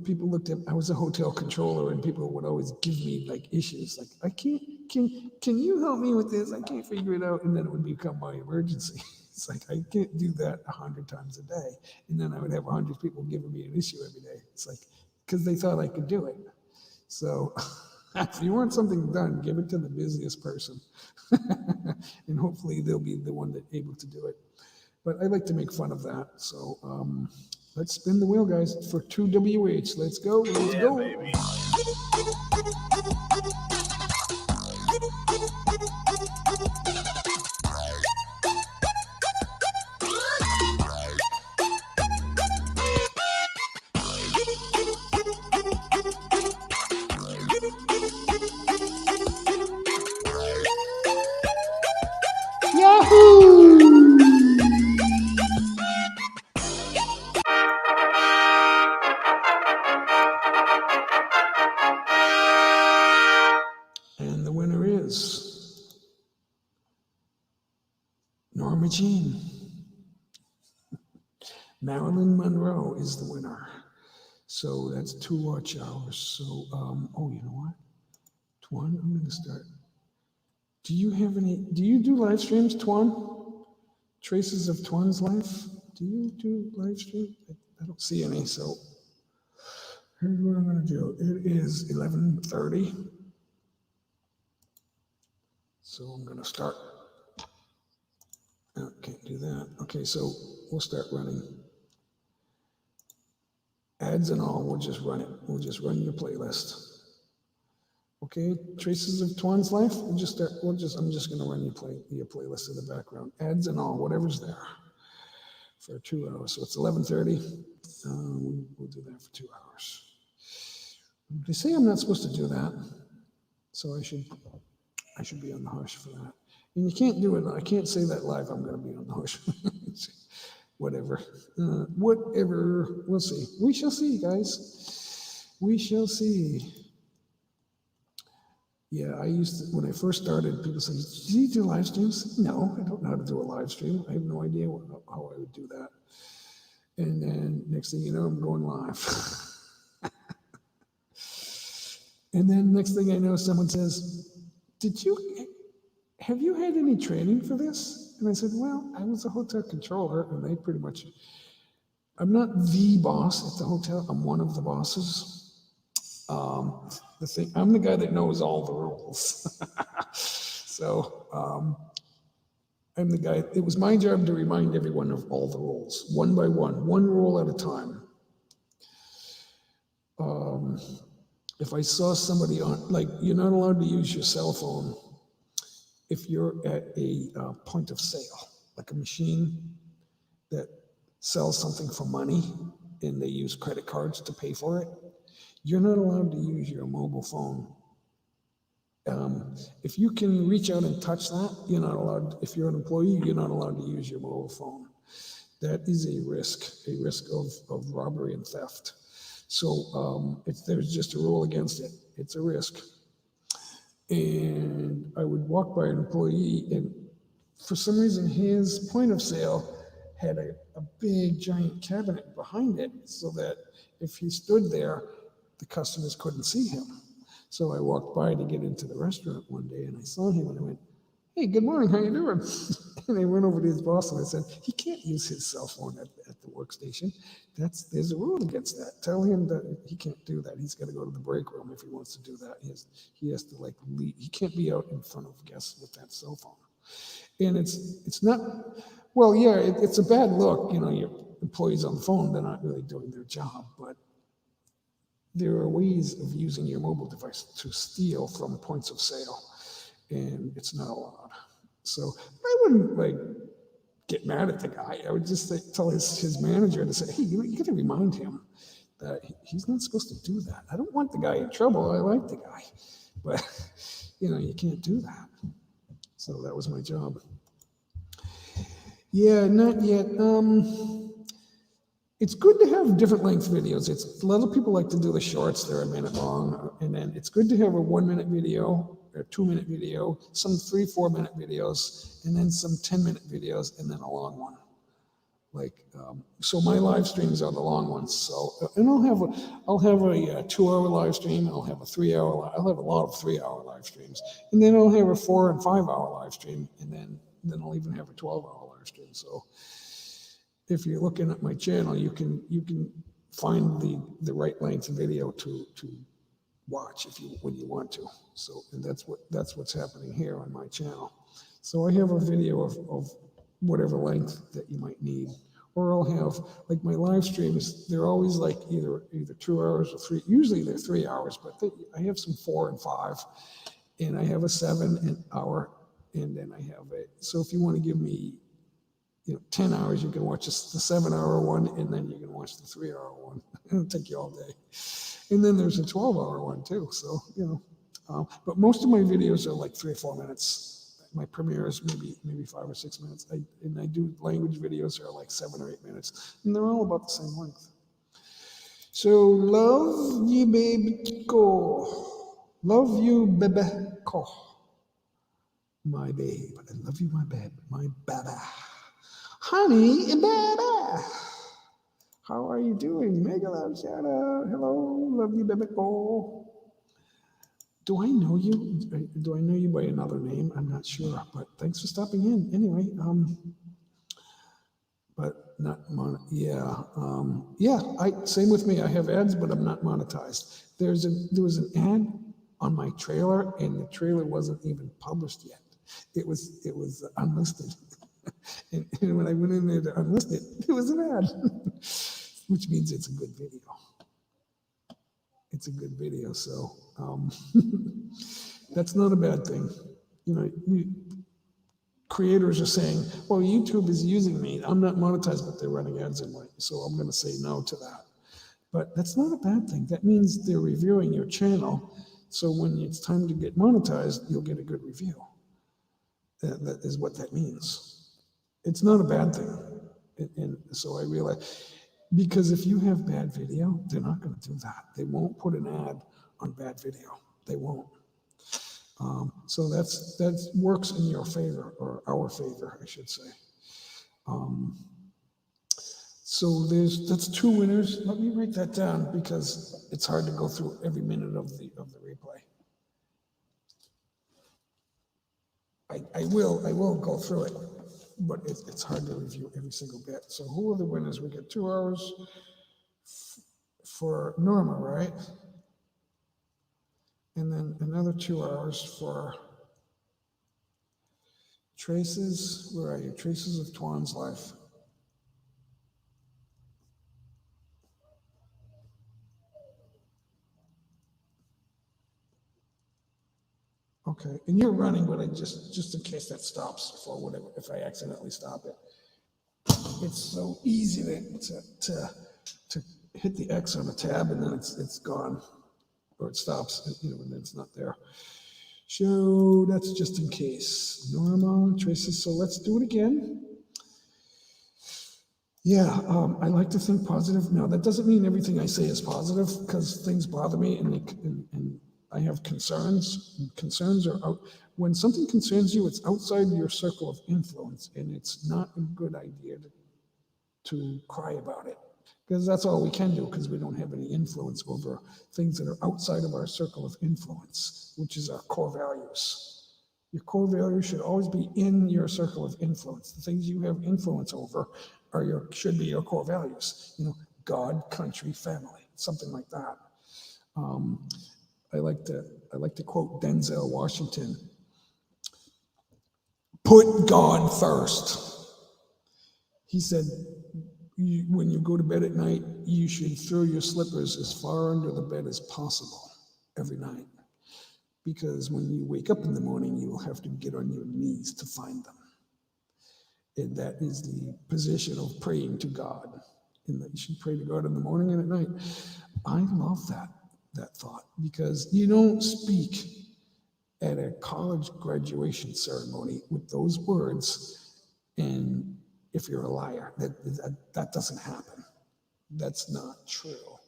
people looked at, I was a hotel controller and people would always give me like issues. Like, I can't, can you help me with this? I can't figure it out. And then it would become my emergency. It's like, I can't do that 100 times a day. And then I would have 100 people giving me an issue every day. It's like, because they thought I could do it. So if you want something done, give it to the busiest person. And hopefully they'll be the one that's able to do it. But I like to make fun of that. So let's spin the wheel, guys, for 2WH. Let's go. Let's go. Baby. And the winner is Norma Jean. Marilyn Monroe is the winner. So that's 2 watch hours. So, you know what? Tuan, I'm going to start. Do you do live streams, Tuan? Traces of Tuan's life? Do you do live stream? I don't see any, so here's what I'm going to do. It is 11:30. So I'm going to start. Oh, can't do that. Okay, so we'll start running. Ads and all, we'll just run it. We'll just run your playlist. Okay, Traces of Tuan's life. I'm just going to run your playlist in the background. Ads and all, whatever's there, for 2 hours. So it's 11:30. We'll do that for 2 hours. They say I'm not supposed to do that, so I should be on the hush for that. And you can't do it. I can't say that live. I'm going to be on the hush. Whatever. Whatever. We'll see. We shall see, guys. We shall see. Yeah, when I first started, people say, do you do live streams? No, I don't know how to do a live stream. I have no idea how I would do that. And then next thing you know, I'm going live. And then next thing I know, someone says, have you had any training for this? And I said, well, I was a hotel controller, and they pretty much, I'm not the boss at the hotel. I'm one of the bosses. I'm the guy that knows all the rules. So I'm the guy, it was my job to remind everyone of all the rules, one by one rule at a time. If I saw somebody you're not allowed to use your cell phone if you're at a point of sale. like a machine that sells something for money and they use credit cards to pay for it, you're not allowed to use your mobile phone. If you can reach out and touch that, you're not allowed, if you're an employee, you're not allowed to use your mobile phone. That is a risk of robbery and theft. So there's just a rule against it. It's a risk. And I would walk by an employee, and for some reason, his point of sale had a big giant cabinet behind it, so that if he stood there, the customers couldn't see him. So I walked by to get into the restaurant one day, and I saw him, and I went, "Hey, good morning, how you doing?" And I went over to his boss and I said, "He can't use his cell phone at the workstation. There's a rule against that. Tell him that he can't do that. He's got to go to the break room if he wants to do that. He has to like leave. He can't be out in front of guests with that cell phone." And it's not, well, yeah, it's a bad look. You know, your employees on the phone, they're not really doing their job, but there are ways of using your mobile device to steal from points of sale, and it's not allowed. So I wouldn't like get mad at the guy. I would just tell his manager to say, "Hey, you got to remind him that he's not supposed to do that. I don't want the guy in trouble. I like the guy, but you can't do that." So that was my job. Yeah, not yet. It's good to have different length videos. A lot of people like to do the shorts, they're a minute long, and then it's good to have a 1 minute video, or 2 minute video, some 3-4 minute videos, and then some 10-minute videos, and then a long one. So my live streams are the long ones. So, and I'll have a 2-hour live stream. I'll have a 3-hour. I'll have a lot of 3-hour live streams, and then I'll have a 4 and 5-hour live stream, and then I'll even have a 12-hour live stream. So, if you're looking at my channel, you can find the right length video to watch when you want to. So, and that's what's happening here on my channel. So I have a video of whatever length that you might need. Or I'll have, like my live streams, they're always like either 2 hours or 3, usually they're 3 hours, but I have some 4 and 5, and I have a 7 hour, and then I have so if you want to give me 10 hours, you can watch the 7-hour one, and then you can watch the 3-hour one. It'll take you all day. And then there's a 12-hour one too, so, but most of my videos are like 3 or 4 minutes. My premiere is maybe 5 or 6 minutes. And I do language videos that are like 7 or 8 minutes, and they're all about the same length. So love you, baby, ko. Love you, baby, ko. My babe, I love you, my babe, my baby. Honey, baby. How are you doing? Mega love, shout out. Hello, love you, baby, ko. Do I know you? Do I know you by another name? I'm not sure, but thanks for stopping in. Anyway, but not same with me. I have ads, but I'm not monetized. There was an ad on my trailer, and the trailer wasn't even published yet. It was unlisted, and when I went in there to unlist it, it was an ad, which means it's a good video. It's a good video, so that's not a bad thing. Creators are saying, "Well, YouTube is using me. I'm not monetized, but they're running ads in my," so I'm going to say no to that. But that's not a bad thing. That means they're reviewing your channel, so when it's time to get monetized, you'll get a good review. That is what that means. It's not a bad thing, and so I realize. Because if you have bad video, they're not going to do that. They won't put an ad on bad video. They won't. So that works in your favor, or our favor, I should say. So that's 2 winners. Let me write that down because it's hard to go through every minute of the replay. I will go through it, but it's hard to review every single bit. So who are the winners? We get 2 hours for Norma, right? And then another 2 hours for Traces. Where are you? Traces of Twan's life. Okay, and you're running, but I just in case that stops or whatever, if I accidentally stop it. It's so easy to hit the X on a tab and then it's gone, or it stops, and then it's not there. So that's just in case. Norma, Tracy, so let's do it again. Yeah, I like to think positive. Now, that doesn't mean everything I say is positive, because things bother me and I have concerns. And concerns are out. When something concerns you, it's outside your circle of influence, and it's not a good idea to cry about it, because that's all we can do, because we don't have any influence over things that are outside of our circle of influence, which is our core values. Your core values should always be in your circle of influence. The things you have influence over should be your core values. God, country, family, something like that. I like to quote Denzel Washington. Put God first. He said, when you go to bed at night, you should throw your slippers as far under the bed as possible every night. Because when you wake up in the morning, you will have to get on your knees to find them. And that is the position of praying to God. And that you should pray to God in the morning and at night. I love that thought, because you don't speak at a college graduation ceremony with those words, and if you're a liar, that doesn't happen. That's not true.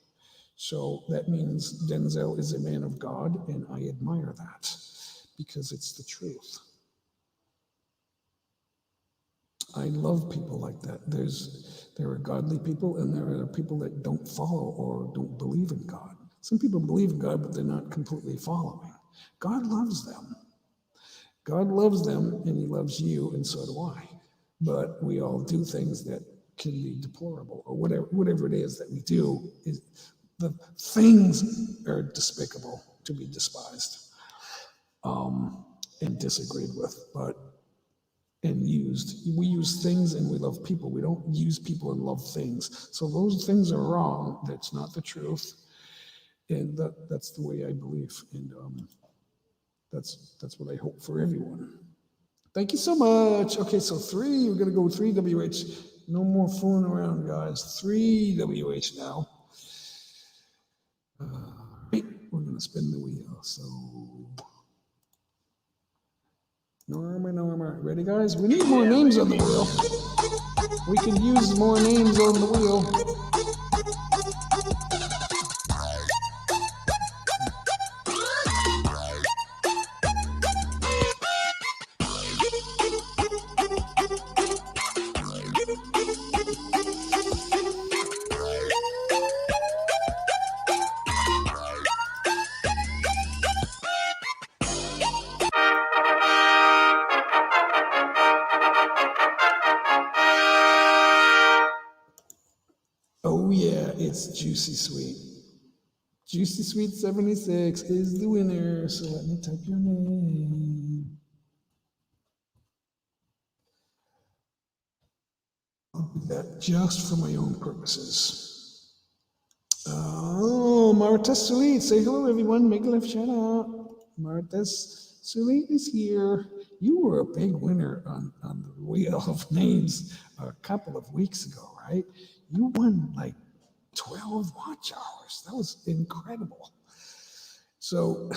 So that means Denzel is a man of God, and I admire that, because it's the truth. I love people like that. There are godly people, and there are people that don't follow or don't believe in God. Some people believe in God, but they're not completely following. God loves them. God loves them, and he loves you, and so do I. But we all do things that can be deplorable, or whatever it is that we do. The things are despicable to be despised and disagreed with, and used. We use things and we love people. We don't use people and love things. So those things are wrong. That's not the truth. And that's the way I believe. And that's what I hope for everyone. Thank you so much. Okay, so 3, we're going to go with 3 WH. No more fooling around, guys. 3 WH now. Right, we're going to spin the wheel. So, Norma. Ready, guys? We need more names on the wheel. We can use more names on the wheel. Oh yeah, it's Juicy Sweet. Juicy Sweet 76 is the winner. So let me type your name. I'll do that just for my own purposes. Oh, Marta Sulit. Say hello, everyone. Make a left shout out. Marta Sulit is here. You were a big winner on the Wheel of Names a couple of weeks ago, right? You won like 12 watch hours. That was incredible. So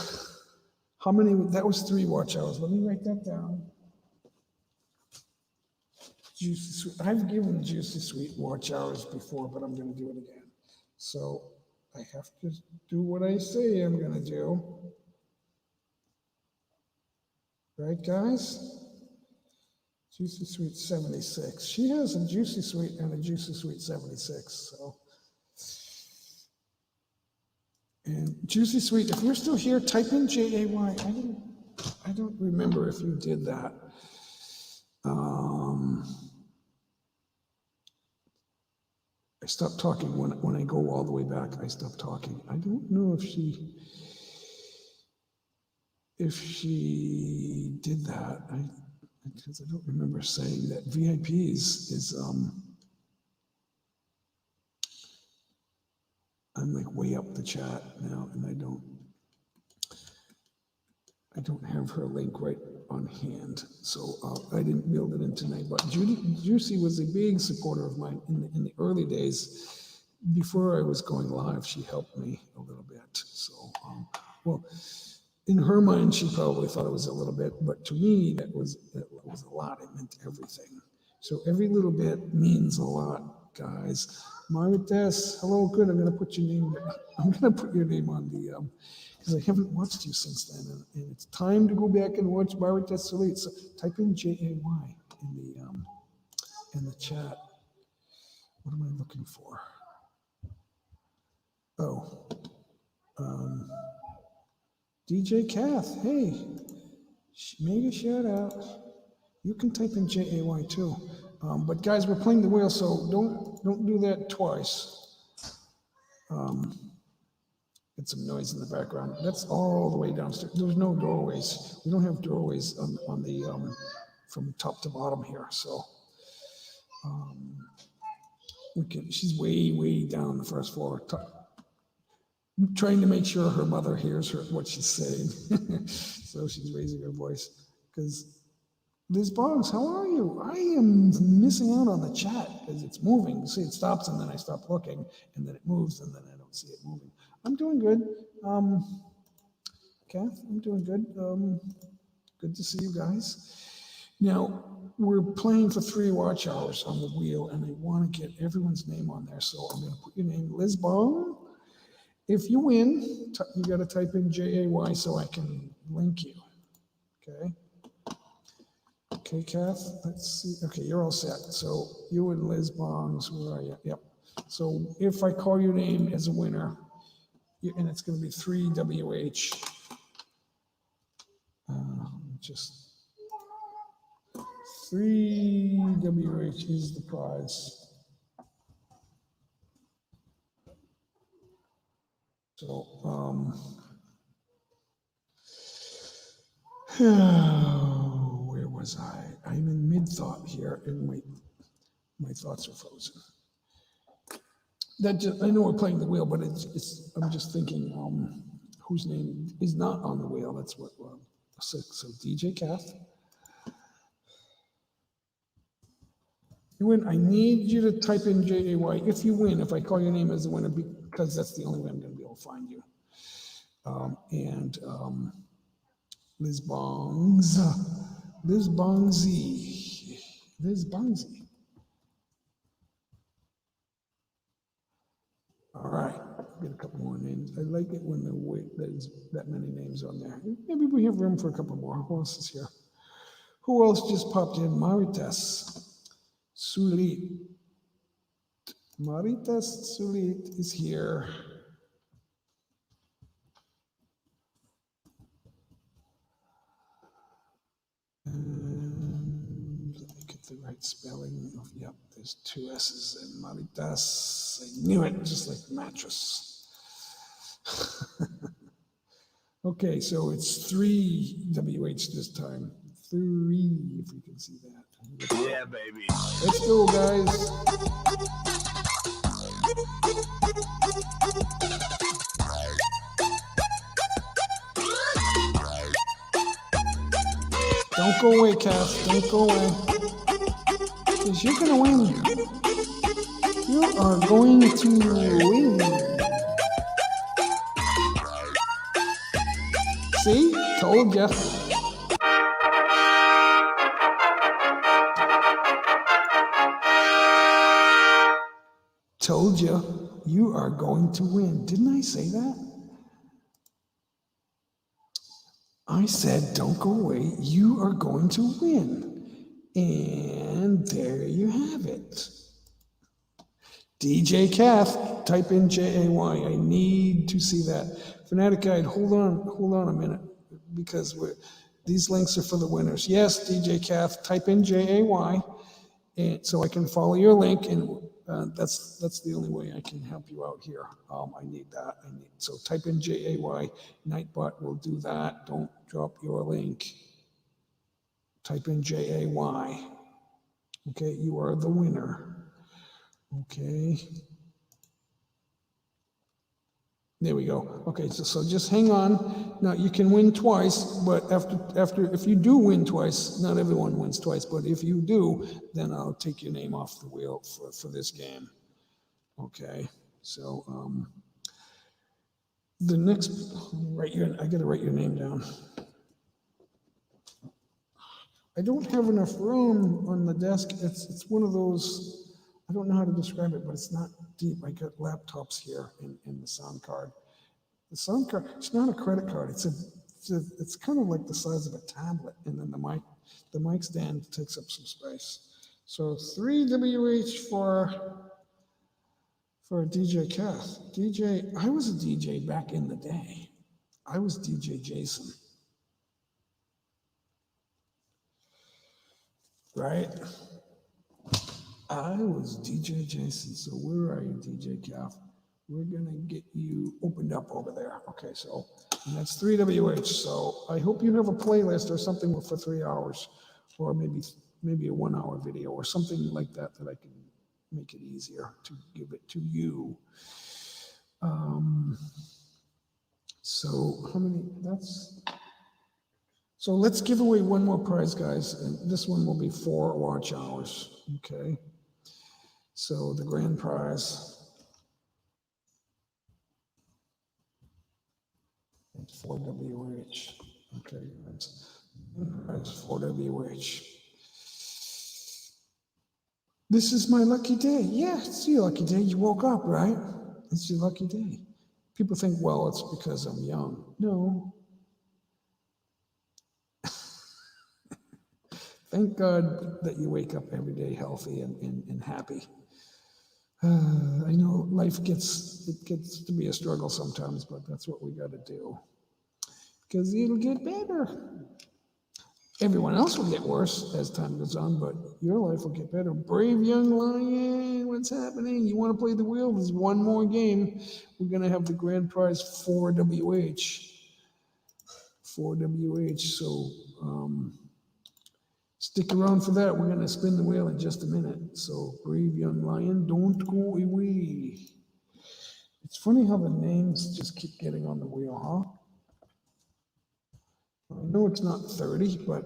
how many? That was 3 watch hours. Let me write that down. Juicy Sweet. I've given Juicy Sweet watch hours before, but I'm going to do it again. So I have to do what I say I'm going to do. Right, guys? Juicy Sweet 76. She has a Juicy Sweet and a Juicy Sweet 76. So, and Juicy Sweet, if you're still here, type in JAY. I don't remember if you did that. I stopped talking when I go all the way back. I stopped talking. I don't know if she did that. Because I don't remember saying that. VIPs is I'm like way up the chat now, and I I don't have her link right on hand, so I didn't build it in tonight. But Juicy was a big supporter of mine in the early days. Before I was going live, she helped me a little bit. So, well, in her mind, she probably thought it was a little bit, but to me, that was a lot. It meant everything. So every little bit means a lot, guys. Marites, hello, good. I'm gonna put your name on the because I haven't watched you since then, and it's time to go back and watch Marites Solit. So type in JAY in the chat. What am I looking for? Oh, DJ Kath, hey, mega shout out. You can type in JAY too. But guys, we're playing the wheel, so don't do that twice. Get some noise in the background. That's all the way downstairs. There's no doorways. We don't have doorways on the from top to bottom here. So we can. She's way down the first floor. I'm trying to make sure her mother hears what she's saying. So she's raising her voice because. Liz Boggs, how are you? I am missing out on the chat because it's moving. See, it stops and then I stop looking and then it moves and then I don't see it moving. I'm doing good. Kath, I'm doing good. Good to see you guys. Now, we're playing for 3 watch hours on the wheel and I want to get everyone's name on there. So I'm going to put your name, Liz Boggs. If you win, you got to type in JAY so I can link you. Okay. Okay, Kath, let's see. Okay, you're all set. So you and Liz Bongs, where are you? Yep. So if I call your name as a winner, and it's going to be 3 WH, just 3 WH is the prize. So, where was I? I'm in mid-thought here, and my thoughts are frozen. I know we're playing the wheel, but I'm just thinking whose name is not on the wheel. That's what. So DJ Kath. You win. I need you to type in JAY if you win. If I call your name as the winner, because that's the only way I'm going to be able to find you. Liz Bongs. Liz Bongsy. Liz Bongsy. All right. Get a couple more names. I like it when there's that many names on there. Maybe we have room for a couple more. Who else is here? Who else just popped in? Marites Solit. Marites Solit is here. And let me get the right spelling of, yep, there's 2 S's in Maritas. I knew it, just like mattress. Okay, so it's 3 WH this time. 3, if we can see that. Yeah, baby. Let's go, guys. Don't go away, Kath. Don't go away. Because you're going to win. You are going to win. See? Told ya. Told ya. You are going to win. Didn't I say that? I said, don't go away. You are going to win. And there you have it. DJ Kath, type in JAY. I need to see that. Fanatic Guide, hold on a minute, because these links are for the winners. Yes, DJ Kath, type in JAY, and so I can follow your link, and that's the only way I can help you out here. I need that. So type in JAY. Nightbot will do that. Don't drop your link. Type in JAY. Okay, you are the winner. Okay. There we go. Okay, so just hang on. Now you can win twice, but after if you do win twice, not everyone wins twice, but if you do, then I'll take your name off the wheel for this game. Okay, so the next, I gotta write your name down. I don't have enough room on the desk. It's one of those, I don't know how to describe it, but it's not deep. I got laptops here in the sound card. The sound card, it's not a credit card. It's kind of like the size of a tablet, and then the mic stand takes up some space. So 3 WH for DJ Kath. I was a DJ back in the day. I was DJ Jason. Right? I was DJ Jason. So where are you, DJ Kath? We're gonna get you opened up over there. Okay, so and that's 3 WH. So I hope you have a playlist or something for 3 hours, or maybe a 1 hour video or something like that I can make it easier to give it to you. So how many? So let's give away one more prize, guys, and this one will be 4 watch hours. Okay. So the grand prize. It's 4 WH. Okay, that's 4 WH. This is my lucky day. Yeah, it's your lucky day. You woke up, right? It's your lucky day. People think, well, it's because I'm young. No. Thank God that you wake up every day healthy and happy. I know life gets to be a struggle sometimes, but that's what we got to do. Because it'll get better. Everyone else will get worse as time goes on, but your life will get better. Brave young lion, what's happening? You want to play the wheel? There's one more game. We're going to have the grand prize 4 WH. 4 WH. So stick around for that. We're going to spin the wheel in just a minute. So brave young lion, don't go away. It's funny how the names just keep getting on the wheel, huh? I know it's not 30, but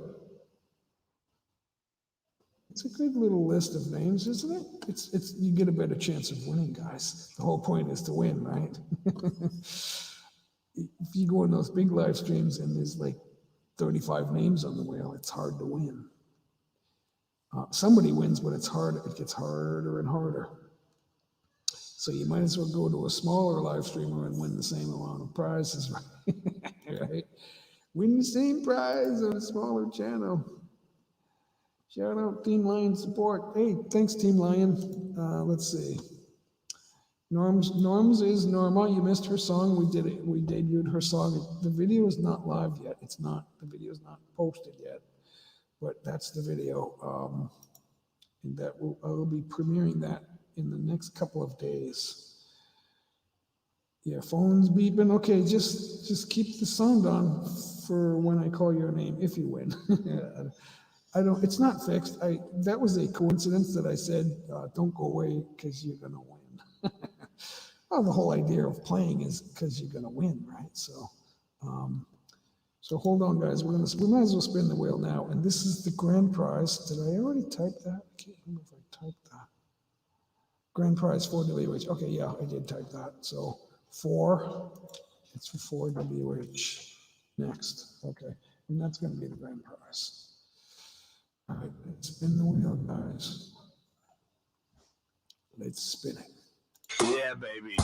it's a good little list of names, isn't it? It's you get a better chance of winning, guys. The whole point is to win, right? If you go in those big live streams and there's like 35 names on the wheel, it's hard to win. Somebody wins, but it's hard. It gets harder and harder. So you might as well go to a smaller live streamer and win the same amount of prizes, right? Win the same prize on a smaller channel. Shout out Team Lion support. Hey, thanks Team Lion. Let's see. Norms is Norma. You missed her song. We did it. We debuted her song. The video is not live yet. It's not. The video is not posted yet. But that's the video. And I will be premiering that in the next couple of days. Yeah, phone's beeping. Okay, just keep the sound on for when I call your name if you win. It's not fixed. That was a coincidence that I said, don't go away because you're gonna win. Well, the whole idea of playing is because you're gonna win, right? So, so hold on, guys. We might as well spin the wheel now. And this is the grand prize. Did I already type that? I can't remember if I typed that. Grand prize 4 WH. Okay, yeah, I did type that. So 4. It's for 4 WH. Next. Okay, and that's going to be the grand prize. All right, let's spin the wheel, guys. Let's spin it. Yeah, baby.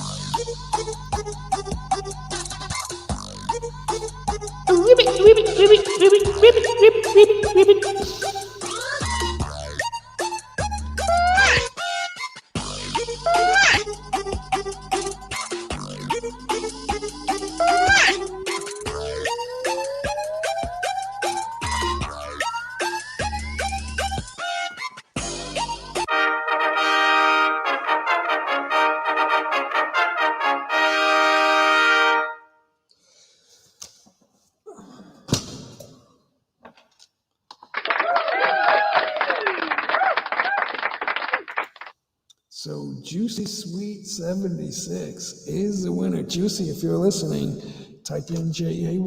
Juicy Sweet 76 is the winner. Juicy, if you're listening, type in JAY.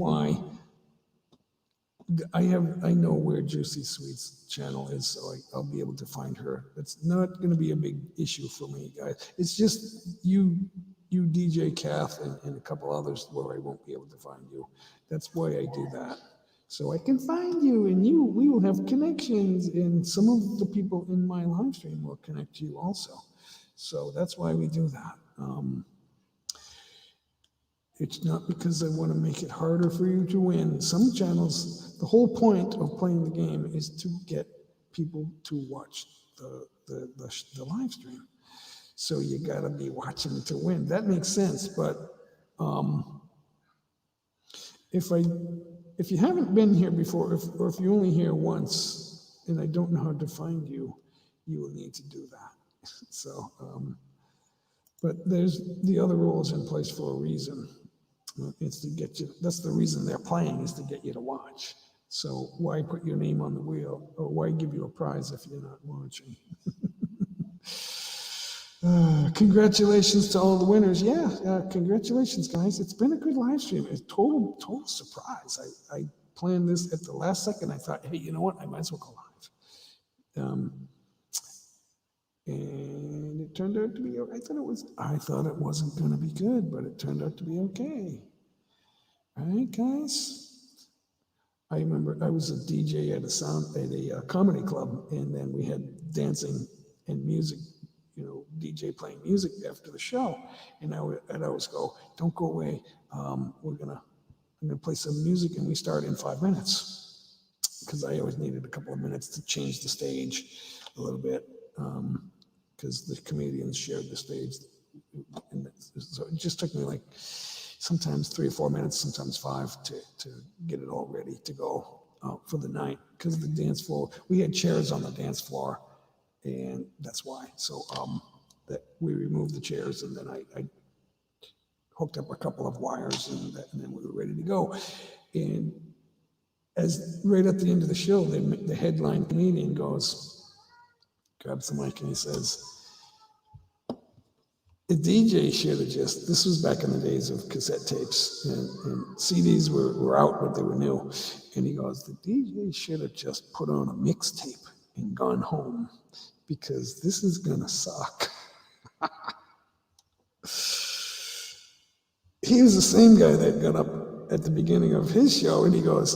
I know where Juicy Sweet's channel is, so I'll be able to find her. It's not going to be a big issue for me, guys. It's just you DJ Kath, and a couple others where I won't be able to find you. That's why I do that. So I can find you, and we will have connections, and some of the people in my live stream will connect you also. So that's why we do that. It's not because I want to make it harder for you to win. Some channels, the whole point of playing the game is to get people to watch the live stream. So you got to be watching to win. That makes sense. But if you haven't been here before, or if you're only here once, and I don't know how to find you, you will need to do that. So, but there's the other rules in place for a reason. It's to get you. That's the reason they're playing, is to get you to watch. So why put your name on the wheel, or why give you a prize if you're not watching? Congratulations to all the winners. Yeah, congratulations, guys. It's been a good live stream. It's total surprise. I planned this at the last second. I thought, hey, you know what? I might as well go live. And it turned out to be, I thought it wasn't going to be good, but it turned out to be okay. All right, guys. I remember I was a DJ at a comedy club, and then we had dancing and music, DJ playing music after the show. And I'd always go, don't go away. I'm gonna play some music, and we start in 5 minutes, because I always needed a couple of minutes to change the stage a little bit. Because the comedians shared the stage. And so it just took me like sometimes 3 or 4 minutes, sometimes 5 to get it all ready to go for the night. Because the dance floor, we had chairs on the dance floor, and that's why. So that we removed the chairs, and then I hooked up a couple of wires, and then we were ready to go. And as right at the end of the show, the headline comedian grabs the mic, and he says, the DJ should have this was back in the days of cassette tapes, and CDs were out, but they were new. And he goes, the DJ should have just put on a mixtape and gone home, because this is gonna suck. He was the same guy that got up at the beginning of his show, and he goes,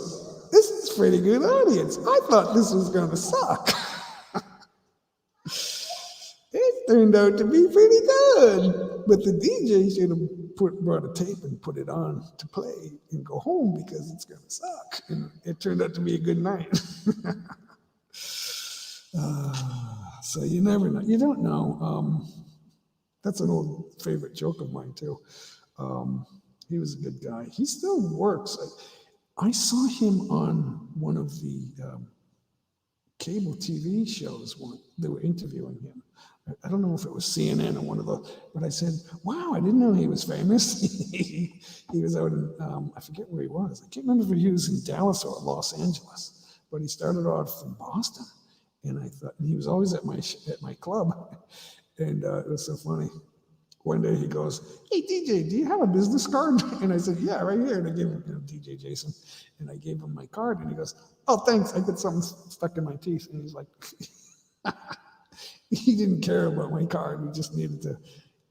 this is a pretty good audience. I thought this was gonna suck. It turned out to be pretty good, but the DJ should have brought a tape and put it on to play and go home, because it's going to suck. And it turned out to be a good night. So you never know. You don't know. That's an old favorite joke of mine too. He was a good guy. He still works. I saw him on one of the cable TV shows. They were interviewing him. I don't know if it was CNN or one of those, but I said, wow, I didn't know he was famous. He was out in, I forget where he was. I can't remember if he was in Dallas or Los Angeles, but he started off from Boston. And I thought, and he was always at my club. And it was so funny. One day he goes, hey, DJ, do you have a business card? And I said, yeah, right here. And I gave him, DJ Jason. And I gave him my card. And he goes, oh, thanks. I got something stuck in my teeth. And he's like, he didn't care about my card. He just needed to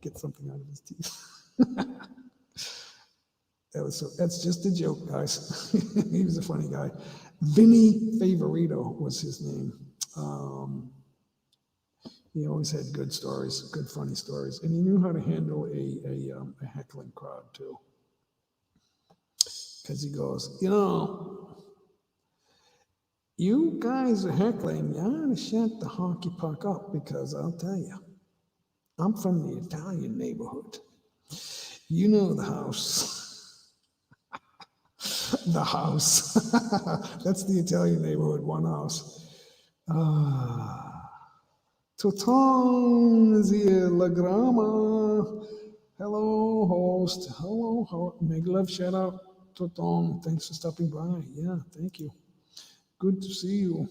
get something out of his teeth. That's just a joke, guys. He was a funny guy. Vinny Favorito was his name. He always had good stories, good funny stories, and he knew how to handle a heckling crowd too. Because he goes, you guys are heckling, you ought to shut the hockey puck up, because I'll tell you, I'm from the Italian neighborhood. You know the house. The house. That's the Italian neighborhood, one house. Toton zia la grama. Hello, host. Hello, Meg Love, shout out. Toton, thanks for stopping by. Yeah, thank you. Good to see you.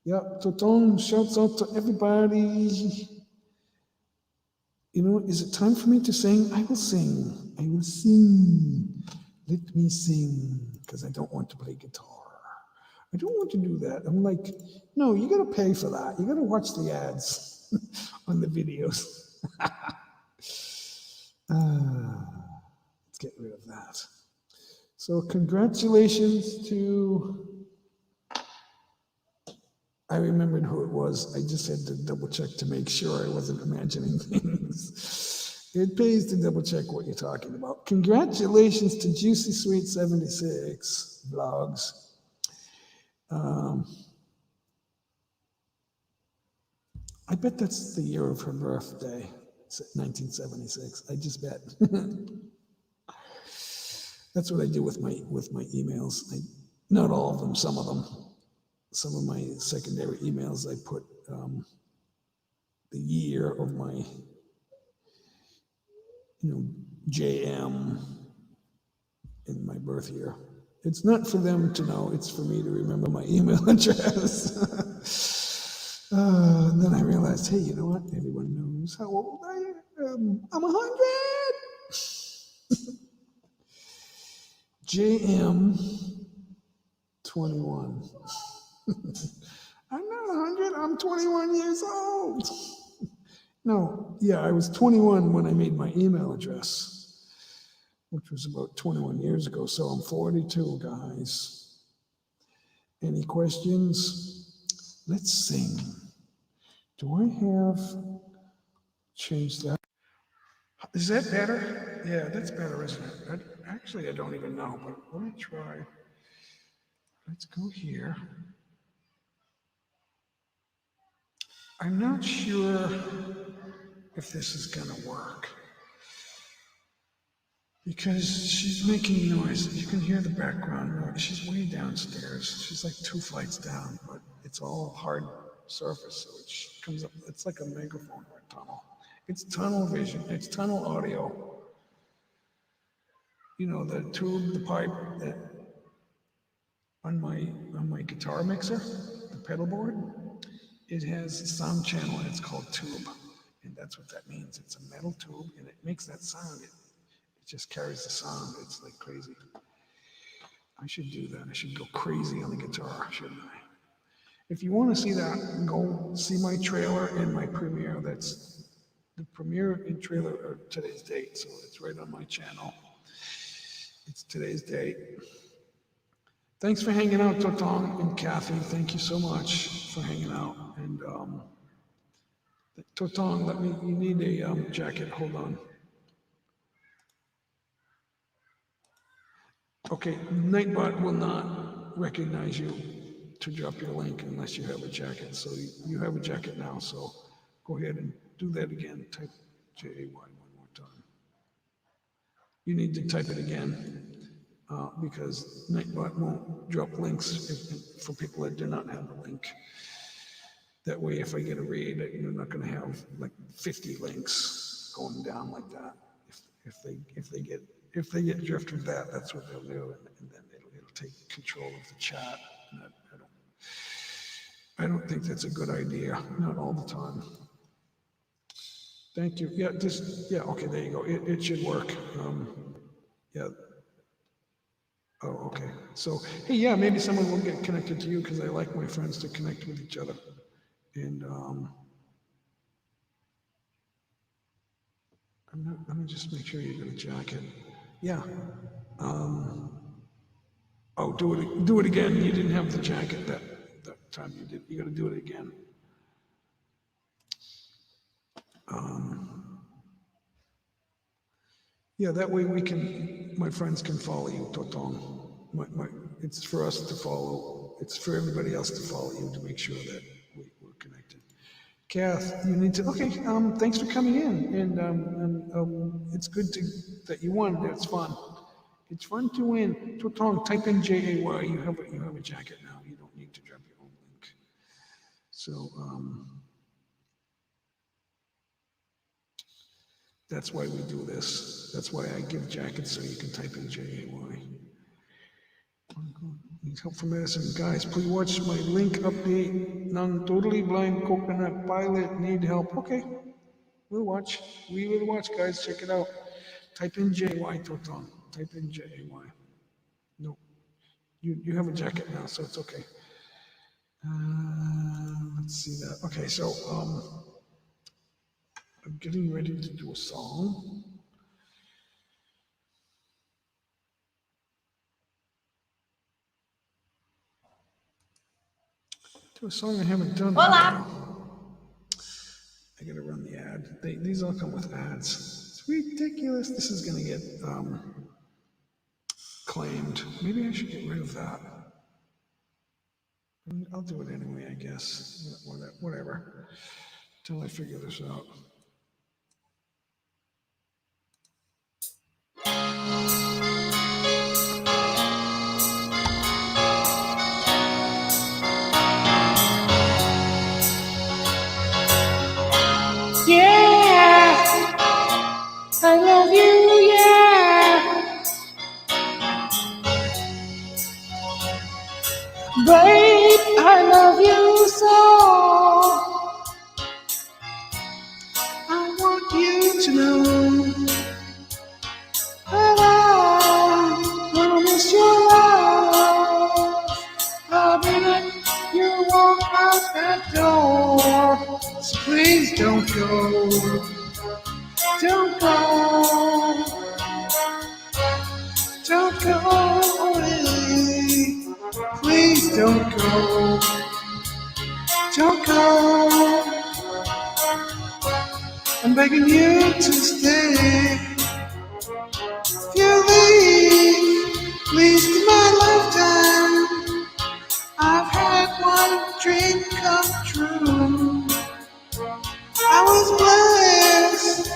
Yeah, Toton, shouts out to everybody. you know, is it time for me to sing? I will sing. I will sing. Let me sing, because I don't want to play guitar. I don't want to do that. I'm like, no, you got to pay for that. You got to watch the ads on the videos. Let's get rid of that. So congratulations to, I remembered who it was. I just had to double check to make sure I wasn't imagining things. It pays to double check what you're talking about. Congratulations to Juicy Sweet 76 vlogs. I bet that's the year of her birthday, 1976. I just bet. That's what I do with my emails. Not all of them, some of them. Some of my secondary emails, I put the year of my, JM in my birth year. It's not for them to know, it's for me to remember my email address. Then I realized, hey, you know what? Everyone knows how old I am. I'm 100. JM 21. I'm not 100, I'm 21 years old. No, yeah, I was 21 when I made my email address, which was about 21 years ago. So I'm 42, guys. Any questions? Let's sing. Do I have changed that? Is that better? Yeah, that's better, isn't it? Actually, I don't even know, but let me try. Let's go here. I'm not sure if this is gonna work because she's making noise. You can hear the background noise. She's way downstairs. She's like 2 flights down, but it's all hard surface, so it comes up. It's like a megaphone or a tunnel. It's tunnel vision. It's tunnel audio. You know, the tube, the pipe that on my guitar mixer, the pedal board, it has a sound channel and it's called tube. And that's what that means. It's a metal tube and it makes that sound. It just carries the sound. It's like crazy. I should do that. I should go crazy on the guitar, shouldn't I? If you want to see that, go see my trailer and my premiere. That's the premiere and trailer are today's date, so it's right on my channel. It's today's date. Thanks for hanging out, Totong and Kathy. Thank you so much for hanging out. And Totong, you need a jacket. Hold on. Okay, Nightbot will not recognize you to drop your link unless you have a jacket. So you have a jacket now, so go ahead and do that again. Type JAY one more time. You need to type it again because Nightbot won't drop links for people that do not have a link. That way, if I get a read, you're not going to have like 50 links going down like that. If they get drift with that, that's what they'll do, and then it'll take control of the chat. I don't think that's a good idea. Not all the time. Thank you. Yeah, okay, there you go. It should work. Yeah. Oh, okay. So, hey, yeah, maybe someone will get connected to you because I like my friends to connect with each other. And let me just make sure you get a jacket. Yeah. Oh, do it again. You didn't have the jacket that time you did. You got to do it again. Yeah, that way my friends can follow you, Totong. It's for us to follow. It's for everybody else to follow you to make sure that we're connected. Kath, you need to, okay, thanks for coming in. And it's good that you won. It's fun. It's fun to win. Totong, type in JAY. You have a jacket now. You don't need to drop your own link. So that's why we do this. That's why I give jackets so you can type in JAY. Needs help from medicine. Guys, please watch my link update. Non-totally blind coconut pilot need help. Okay. We'll watch. We will watch, guys. Check it out. Type in JY Toton. Type in JY. No, you have a jacket now, so it's okay. Let's see that. Okay, so I'm getting ready to do a song. Do a song I haven't done. Hola. I gotta run the ad. These all come with ads. It's ridiculous. This is gonna get claimed. Maybe I should get rid of that. I'll do it anyway, I guess. Whatever. Until I figure this out. Yeah, I love you, yeah. Babe, I love you so. I want you to know that I'm gonna miss your love. The minute you walk out that door, so please don't go. Don't go. Don't go away. Please don't go. Don't go. I'm begging you to stay. If you leave, please to my lifetime. I've had one dream come true. I was blessed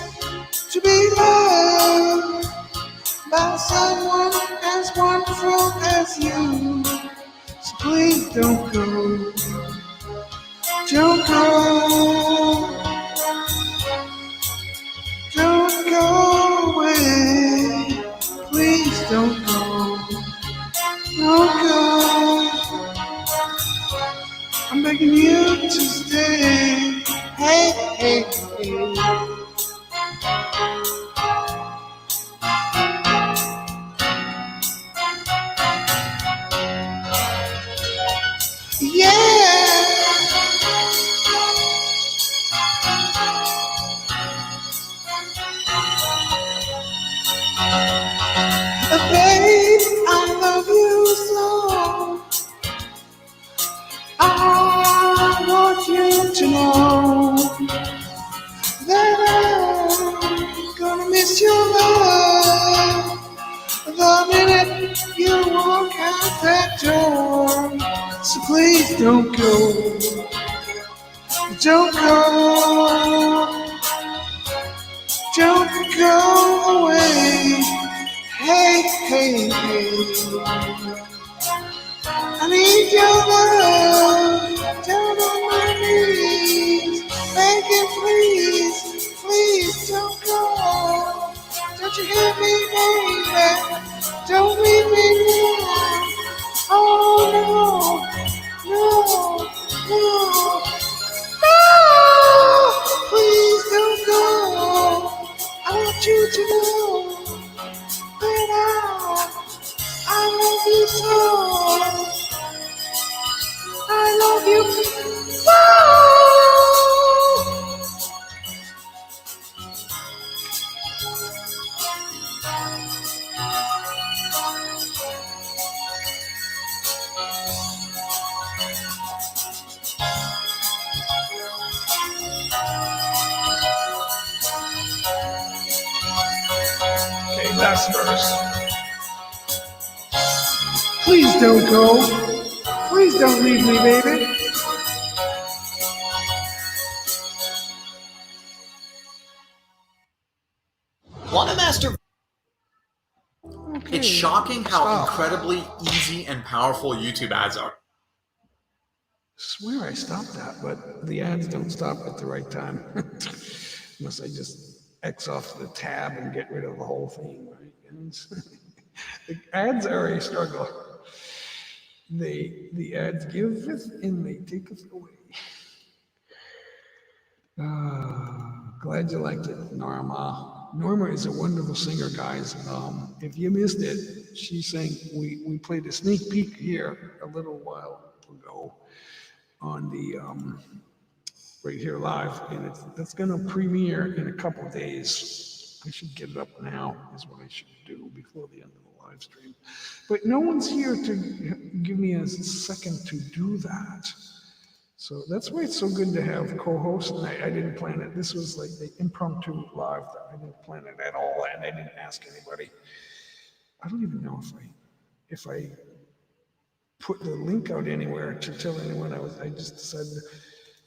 to be loved by someone as wonderful as you. So please don't go. Don't go. Don't go away. Please don't go. Don't go. I'm begging you to stay. Hey, hey, hey. Yeah. Babe, I love you so. I want you to know that I'm gonna miss your love the minute you walk out that door. So please don't go. Don't go. Don't go away. Hey, hey, hey. I need your love down on my knees. Begging, please, please don't go. Don't you hear me, baby? Don't leave me now. Oh, no, no, no. No, please don't go. I want you to know that I love you so. I love you so. Okay, last verse. Please don't go. Please don't leave me, baby. Want a master? Okay. It's shocking how Stop. incredibly easy and powerful YouTube ads are. Swear I stopped that, but the ads don't stop at the right time. Unless I just X off the tab and get rid of the whole thing, right? The ads are a struggle. The ads give us and they take us away. Glad you liked it, Norma. Norma is a wonderful singer, guys. If you missed it, she sang, we played a sneak peek here a little while ago on the, right here live, and that's gonna premiere in a couple of days. I should get it up now, is what I should do before the end of the live stream. But no one's here to give me a second to do that. So that's why it's so good to have co-hosts, and I didn't plan it. This was like the impromptu live. I didn't plan it at all, and I didn't ask anybody. I don't even know if I put the link out anywhere to tell anyone. I just decided,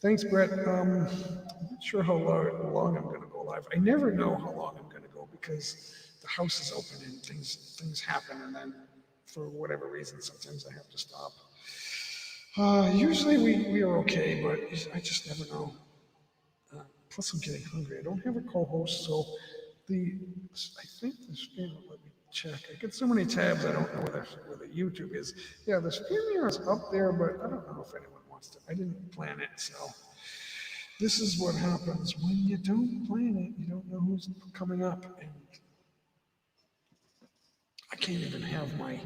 thanks, Brett. I'm not sure how long I'm going to go live. I never know how long I'm going to go because the house is open and things happen, and then for whatever reason, sometimes I have to stop. Usually we are okay, but I just never know. Plus I'm getting hungry. I don't have a co-host, so I think the stream, let me check. I get so many tabs, I don't know where the YouTube is. Yeah, the streamer is up there, but I don't know if anyone wants to. I didn't plan it, so. This is what happens when you don't plan it. You don't know who's coming up, and I can't even have my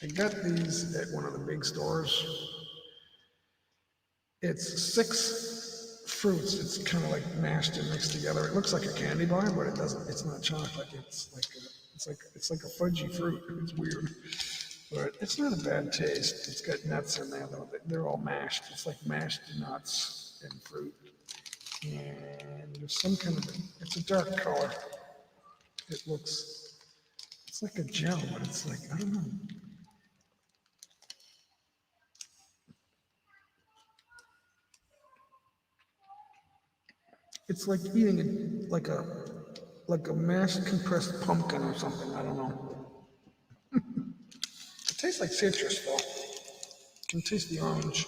I got these at one of the big stores. It's 6 fruits. It's kind of like mashed and mixed together. It looks like a candy bar, but it doesn't. It's not chocolate. It's like a fudgy fruit. It's weird, but it's not a bad taste. It's got nuts in there though. They're all mashed. It's like mashed nuts and fruit, and there's some kind of it's a dark color. It looks. It's like a gel, but it's like I don't know. It's like eating like a mashed compressed pumpkin or something. I don't know. It tastes like citrus though. You can taste the orange.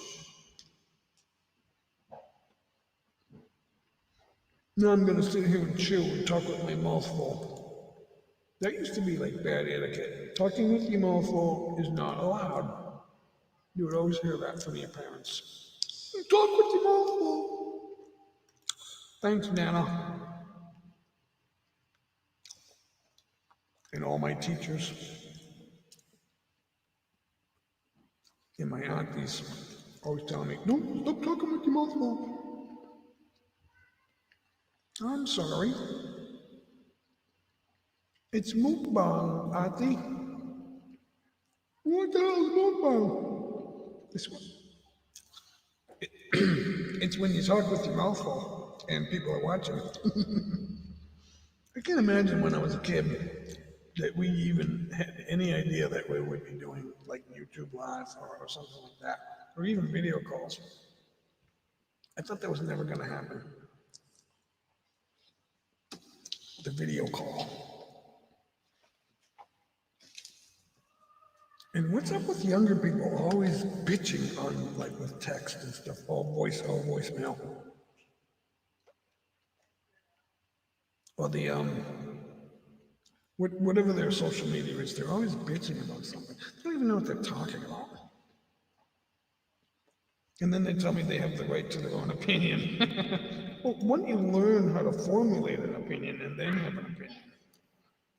Now I'm gonna sit here and chew and talk with my mouth full. That used to be like bad etiquette. Talking with your mouth full is not allowed. You would always hear that from your parents. Talk with your mouth full. Thanks, Nana. And all my teachers. And my aunties always telling me, don't stop talking with your mouth full. I'm sorry. It's mukbang, auntie. What the hell is mukbang? This one. It's when you talk with your mouth full and people are watching. I can't imagine when I was a kid that we even had any idea that we would be doing like YouTube Live or something like that, or even video calls. I thought that was never going to happen. The video call. And what's up with younger people always bitching on like with text and stuff, all voicemail. Or the whatever their social media is, they're always bitching about something. They don't even know what they're talking about. And then they tell me they have the right to their own opinion. Well, why don't you learn how to formulate an opinion and then have an opinion?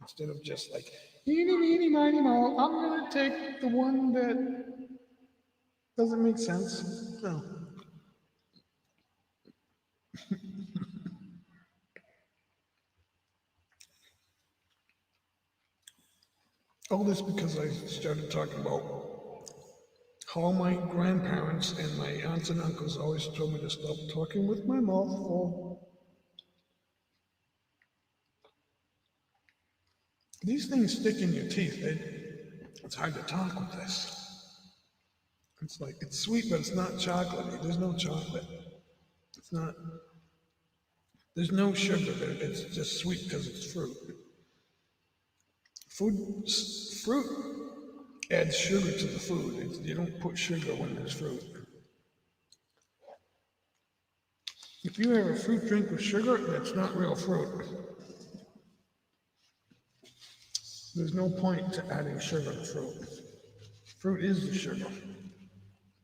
Instead of just like, eeny, meeny, miny, mo, I'm gonna take the one that doesn't make sense. No. All this because I started talking about how my grandparents and my aunts and uncles always told me to stop talking with my mouth full. These things stick in your teeth. It's hard to talk with this. It's like, it's sweet, but it's not chocolatey. There's no chocolate. It's not, there's no sugar there. It's just sweet because it's fruit. Fruit adds sugar to the food. You don't put sugar when there's fruit. If you have a fruit drink with sugar, that's not real fruit. There's no point to adding sugar to fruit. Fruit is the sugar.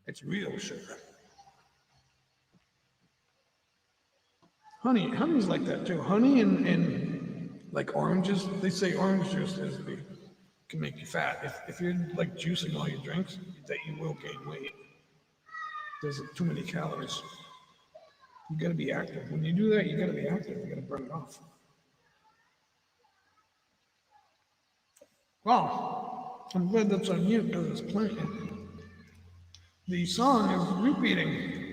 It's real sugar. Honey's like that too. Honey and like oranges, they say orange juice can make you fat. If you're like juicing all your drinks, that you will gain weight. There's too many calories. You gotta be active. When you do that, you gotta be active. You gotta burn it off. Wow, I'm glad that's on mute because it's playing. The song is repeating.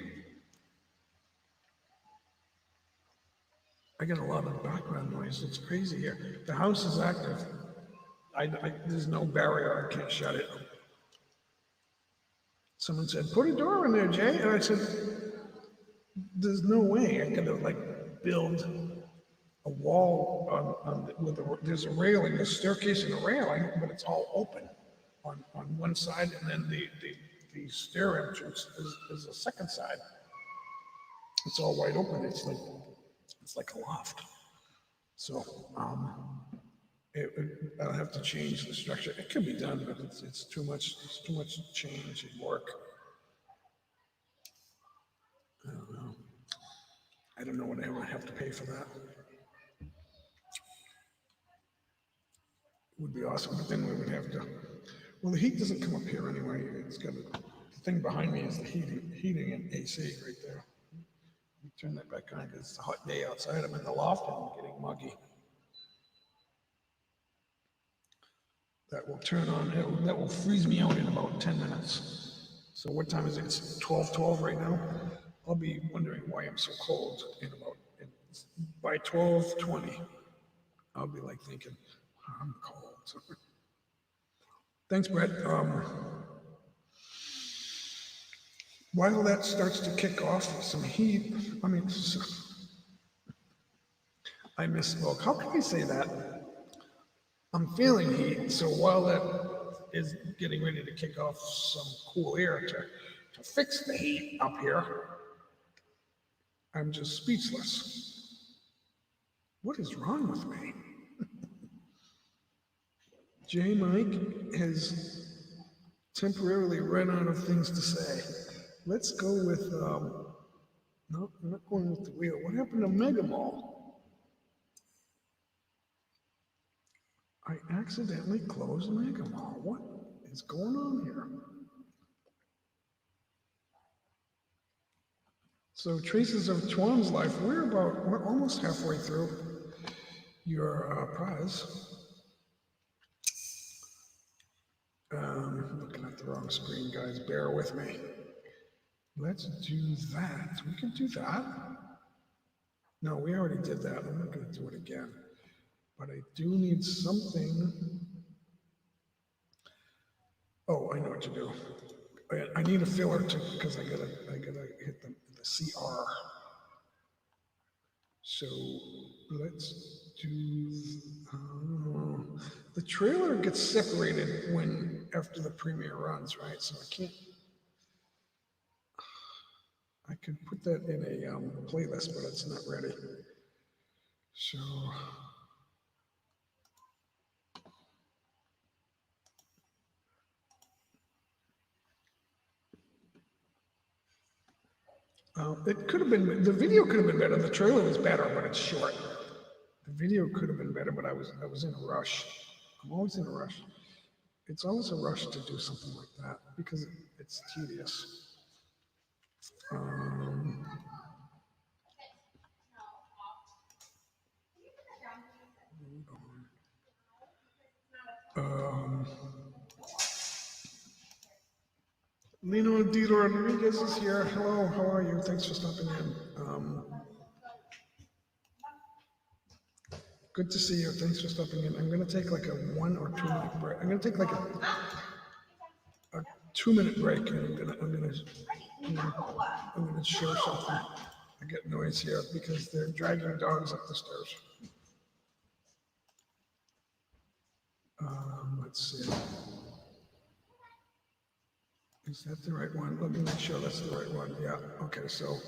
I get a lot of background noise. It's crazy here. The house is active. There's no barrier. I can't shut it. Someone said, "Put a door in there, Jay," and I said, "There's no way. I gotta like build a wall there's a railing, a staircase and a railing, but it's all open on one side, and then the stair entrance is the second side. It's all wide open. It's like a loft. So I'll have to change the structure. It can be done, but it's too much. It's too much change and work. I don't know. I don't know what I would have to pay for that. It would be awesome, but then we would have to. Well, the heat doesn't come up here anyway. It's got the thing behind me is the heating and AC right there. Let me turn that back on because it's a hot day outside. I'm in the loft and I'm getting muggy. That will turn on. That will freeze me out in about 10 minutes. So what time is it? It's 12:12 right now. I'll be wondering why I'm so cold by 12:20. I'll be like thinking, I'm cold. Thanks, Brett. While that starts to kick off some heat, I misspoke. How can I say that? I'm feeling heat, so while that is getting ready to kick off some cool air to fix the heat up here, I'm just speechless. What is wrong with me? J. Mike has temporarily run out of things to say. Let's go with, no, I'm not going with the wheel. What happened to Mega Mall? I accidentally closed Mega Mall. What is going on here? So Traces of Tuan's Life, we're almost halfway through your prize. Looking at the wrong screen, guys, bear with me. Let's do that. We can do that. No, we already did that. I'm not going to do it again. But I do need something. Oh, I know what to do. I need a filler because I gotta hit the CR. So let's do. The trailer gets separated after the premiere runs, right? So I can't. I could put that in a playlist, but it's not ready. So. It could have been, the video could have been better. The trailer was better, but it's short. The video could have been better, but I was in a rush. I'm always in a rush. It's always a rush to do something like that because it's tedious. Lino Di Rodriguez is here. Hello, how are you? Thanks for stopping in. Good to see you. Thanks for stopping in. I'm going to take like a 1 or 2 minute break. I'm going to take like a 2-minute break, and I'm going to share something. I get noise here because they're dragging dogs up the stairs. Let's see. Is that the right one? Let me make sure that's the right one. Yeah. Okay. So.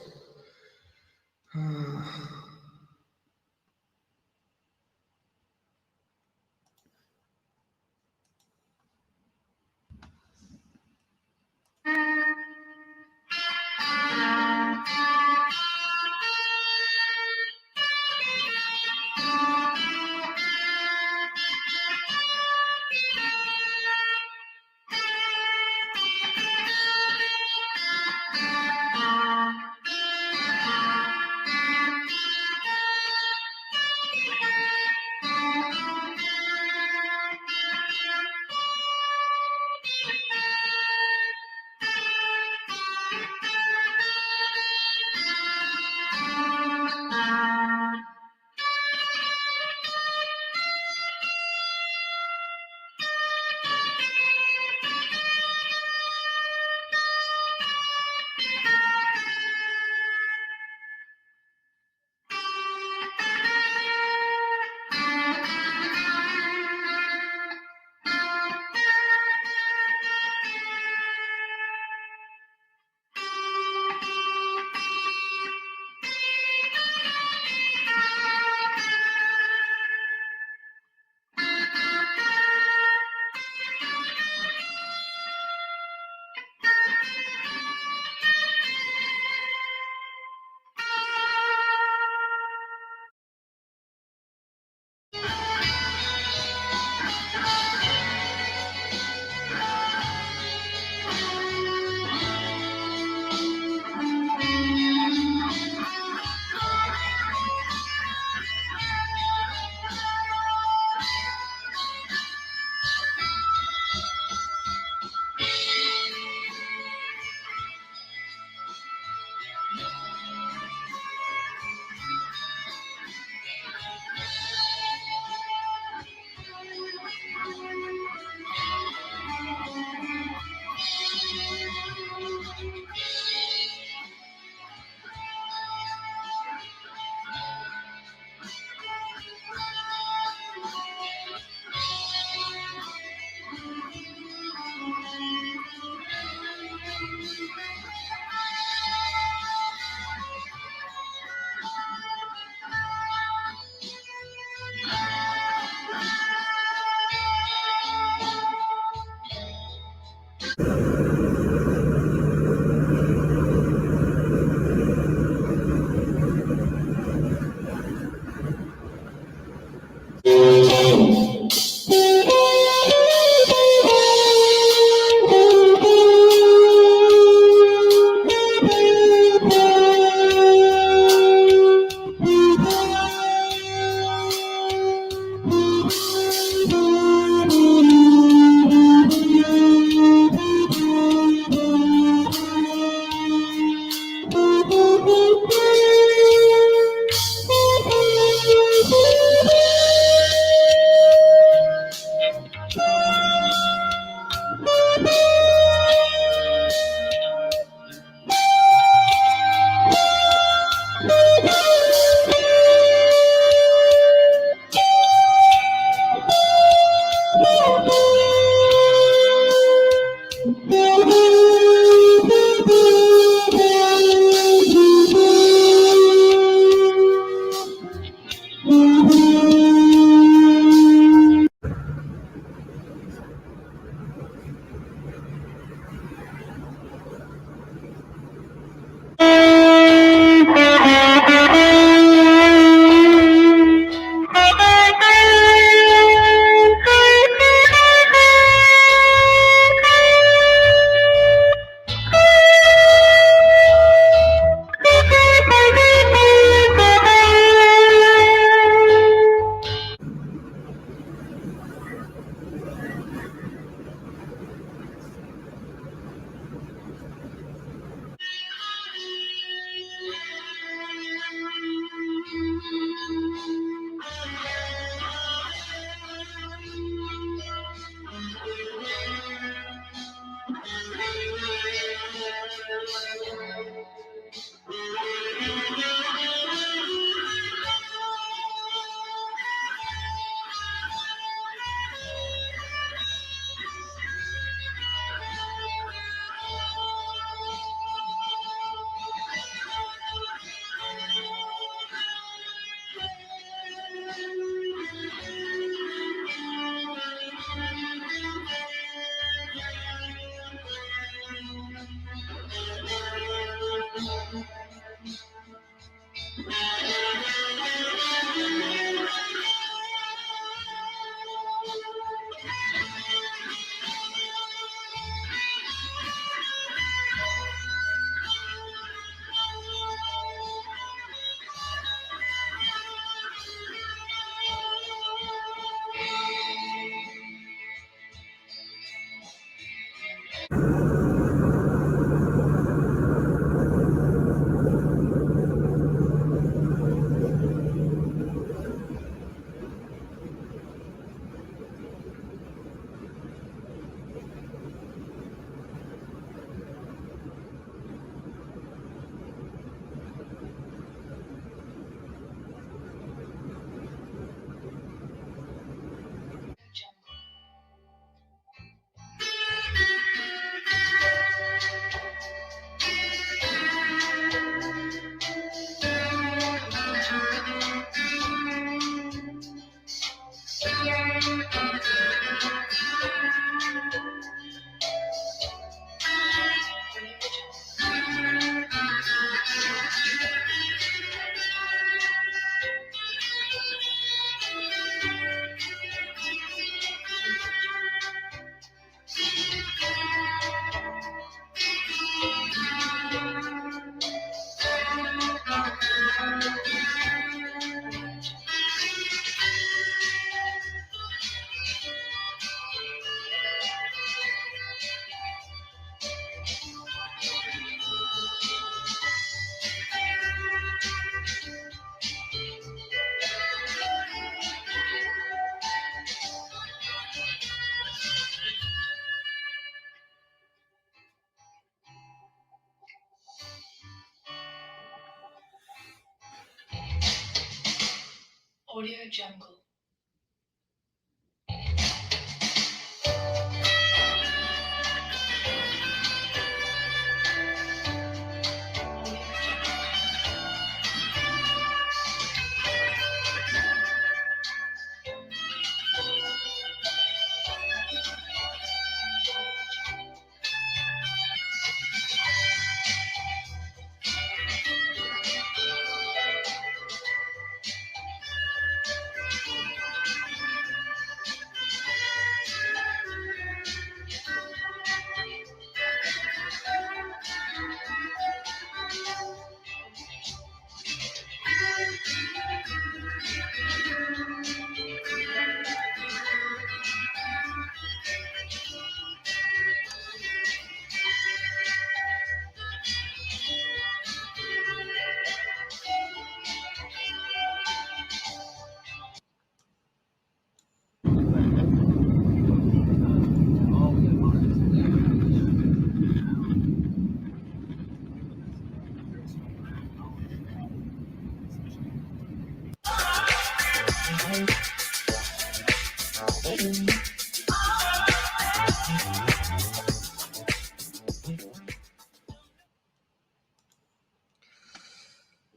Audio Jungle.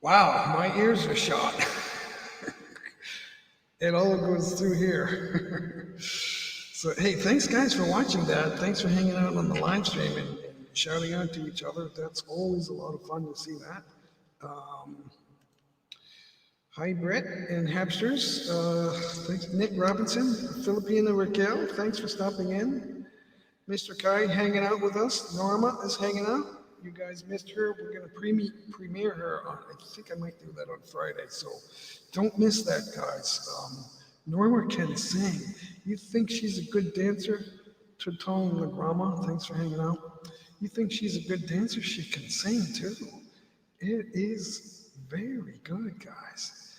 Wow, my ears are shot. It all goes through here. So, hey, thanks guys for watching that. Thanks for hanging out on the live stream and shouting out to each other. That's always a lot of fun to see that. Hi, Brett and Hapsters. Thanks, Nick Robinson, Filipina Raquel. Thanks for stopping in. Mr. Kai hanging out with us. Norma is hanging out. You guys missed her. We're going to premiere her on, I think I might do that on Friday. So don't miss that, guys. Norma can sing. You think she's a good dancer? Triton Lagrama, thanks for hanging out. You think she's a good dancer? She can sing too. It is very good, guys.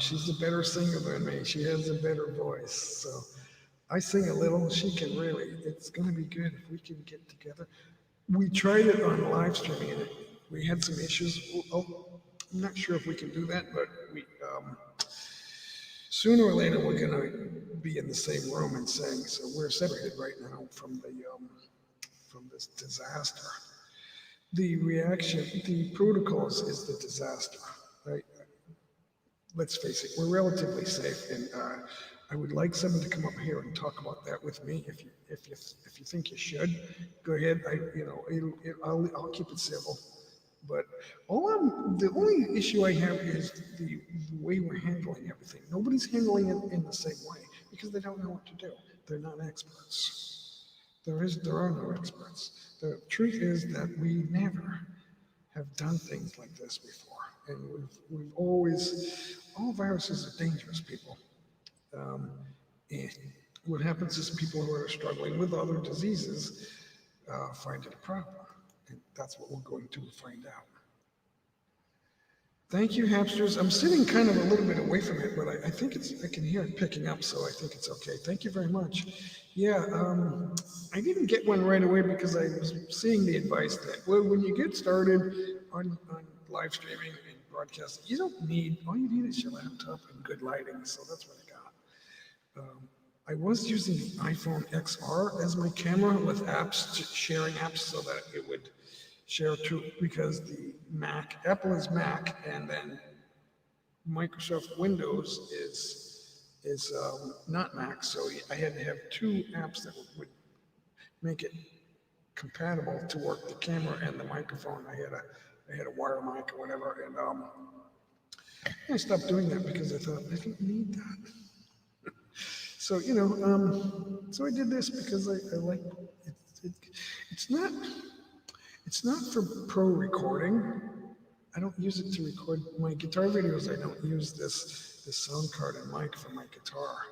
She's a better singer than me. She has a better voice. So I sing a little. She can really. It's going to be good if we can get together. We tried it on live streaming and we had some issues. Oh, I'm not sure if we can do that, but we sooner or later we're going to be in the same room and sing. So we're separated right now from this disaster. The reaction, the protocols is the disaster, right? Let's face it, we're relatively safe, and I would like someone to come up here and talk about that with me. If you think you should, go ahead. I'll keep it civil. But the only issue I have is the way we're handling everything. Nobody's handling it in the same way because they don't know what to do. They're not experts. There are no experts. The truth is that we never have done things like this before, and we've always, all viruses are dangerous, people. And what happens is people who are struggling with other diseases find it a problem, and that's what we're going to find out. Thank you, Hapsters. I'm sitting kind of a little bit away from it, but I think I can hear it picking up, so I think it's okay. Thank you very much. Yeah, I didn't get one right away because I was seeing the advice that, well, when you get started on live streaming and broadcasting, you don't need, all you need is your laptop and good lighting, so that's what I got. I was using the iPhone XR as my camera with apps, sharing apps, so that it would share to, because the Mac, Apple is Mac, and then Microsoft Windows is not Mac, so I had to have two apps that would make it compatible to work the camera and the microphone. I had a wire mic or whatever, and I stopped doing that because I thought I don't need that. So so I did this because I like it. It's not for pro recording. I don't use it to record my guitar videos. I don't use this sound card and mic for my guitar.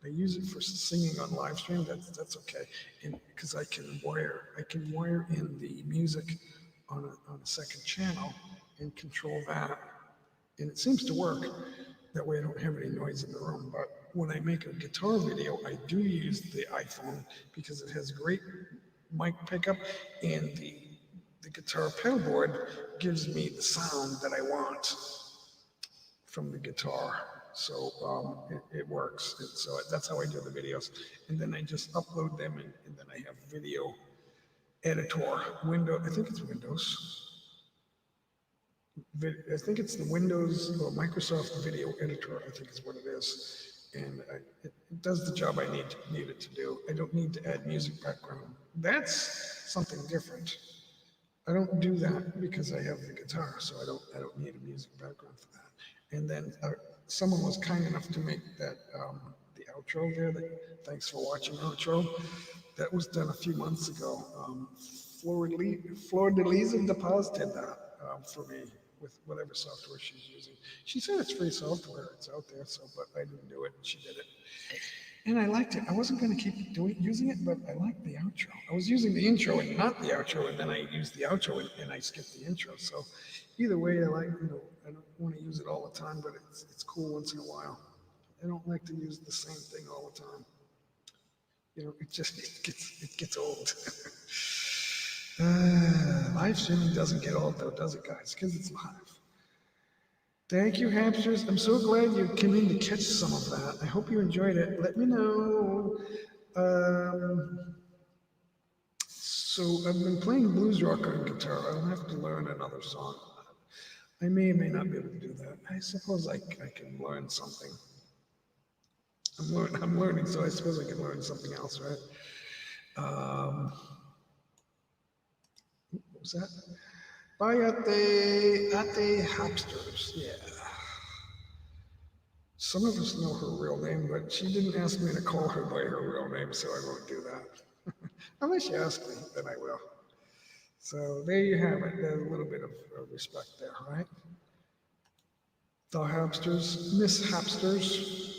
I use it for singing on live stream. That's okay, and because I can wire in the music on a second channel and control that, and it seems to work. That way I don't have any noise in the room. But when I make a guitar video, I do use the iPhone because it has great mic pickup, and the guitar pedal board gives me the sound that I want from the guitar. So it works. And so that's how I do the videos. And then I just upload them, and then I have video editor window. I think it's Windows. I think it's the Windows or Microsoft Video Editor, I think is what it is. And it does the job I need it to do. I don't need to add music background. That's something different. I don't do that because I have the guitar, so I don't need a music background for that. And then someone was kind enough to make that the outro there. Thanks for watching outro. That was done a few months ago. Flor-de-Lisa de Paz did that for me with whatever software she's using. She said it's free software, it's out there, so, but I didn't do it, and she did it. And I liked it. I wasn't going to keep using it, but I liked the outro. I was using the intro and not the outro, and then I used the outro and I skipped the intro. So either way, I don't want to use it all the time, but it's cool once in a while. I don't like to use the same thing all the time. It gets old. Live streaming doesn't get old though, does it, guys? Because it's live. Thank you, hamsters. I'm so glad you came in to catch some of that. I hope you enjoyed it. Let me know. So I've been playing blues rock on guitar. I'll have to learn another song. I may or may not be able to do that. I suppose I can learn something. I'm learning, so I suppose I can learn something else, right? What was that? Bye, Ate Hopsters. Yeah. Some of us know her real name, but she didn't ask me to call her by her real name, so I won't do that. Unless you ask me, then I will. So there you have it. There's a little bit of respect there, right? The Hopsters, Miss Hopsters.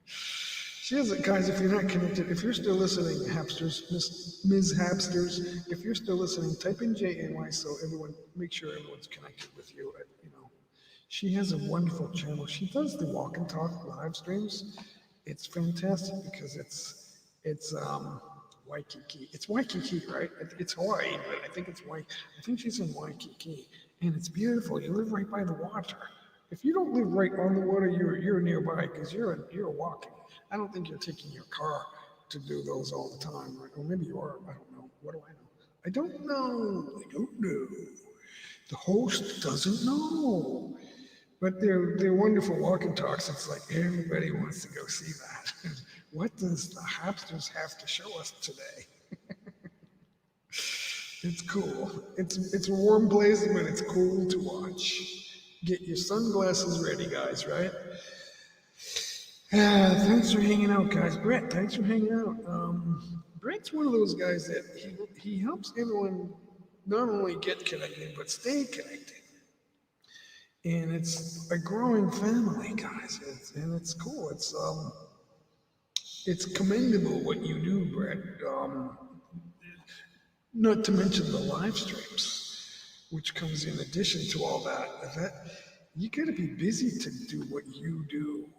She has it, guys, if you're not connected, if you're still listening, Hapsters, Ms. Hapsters, if you're still listening, type in JNY so make sure everyone's connected with you. She has a wonderful channel. She does the walk and talk live streams. It's fantastic because it's Waikiki. It's Waikiki, right? It's Hawaii, but I think I think she's in Waikiki, and it's beautiful. You live right by the water. If you don't live right on the water, you're nearby because you're walking. I don't think you're taking your car to do those all the time, right? Or maybe you are. I don't know. What do I know? I don't know. The host doesn't know. But they're wonderful walk and talks. It's like everybody wants to go see that. What does the Hopsters have to show us today? It's cool. It's a warm place, but it's cool to watch. Get your sunglasses ready, guys, right? Thanks for hanging out, guys. Brett, thanks for hanging out. Brett's one of those guys that he helps everyone not only get connected, but stay connected. And it's a growing family, guys. And it's cool. It's commendable what you do, Brett. Not to mention the live streams, which comes in addition to all that. You got to be busy to do what you do.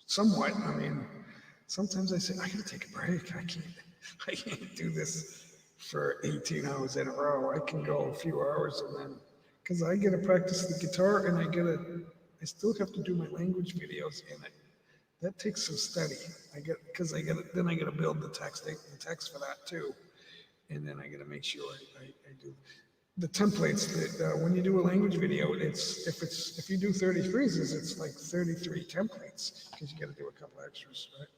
Somewhat. I mean, sometimes I say, I gotta take a break. I can't do this for 18 hours in a row. I can go a few hours and then, because I gotta practice the guitar and I still have to do my language videos in it. That takes some study. Then I gotta build the text for that too. And then I gotta make sure I do the templates that when you do a language video, if you do 30 phrases, it's like 33 templates because you got to do a couple extras, right?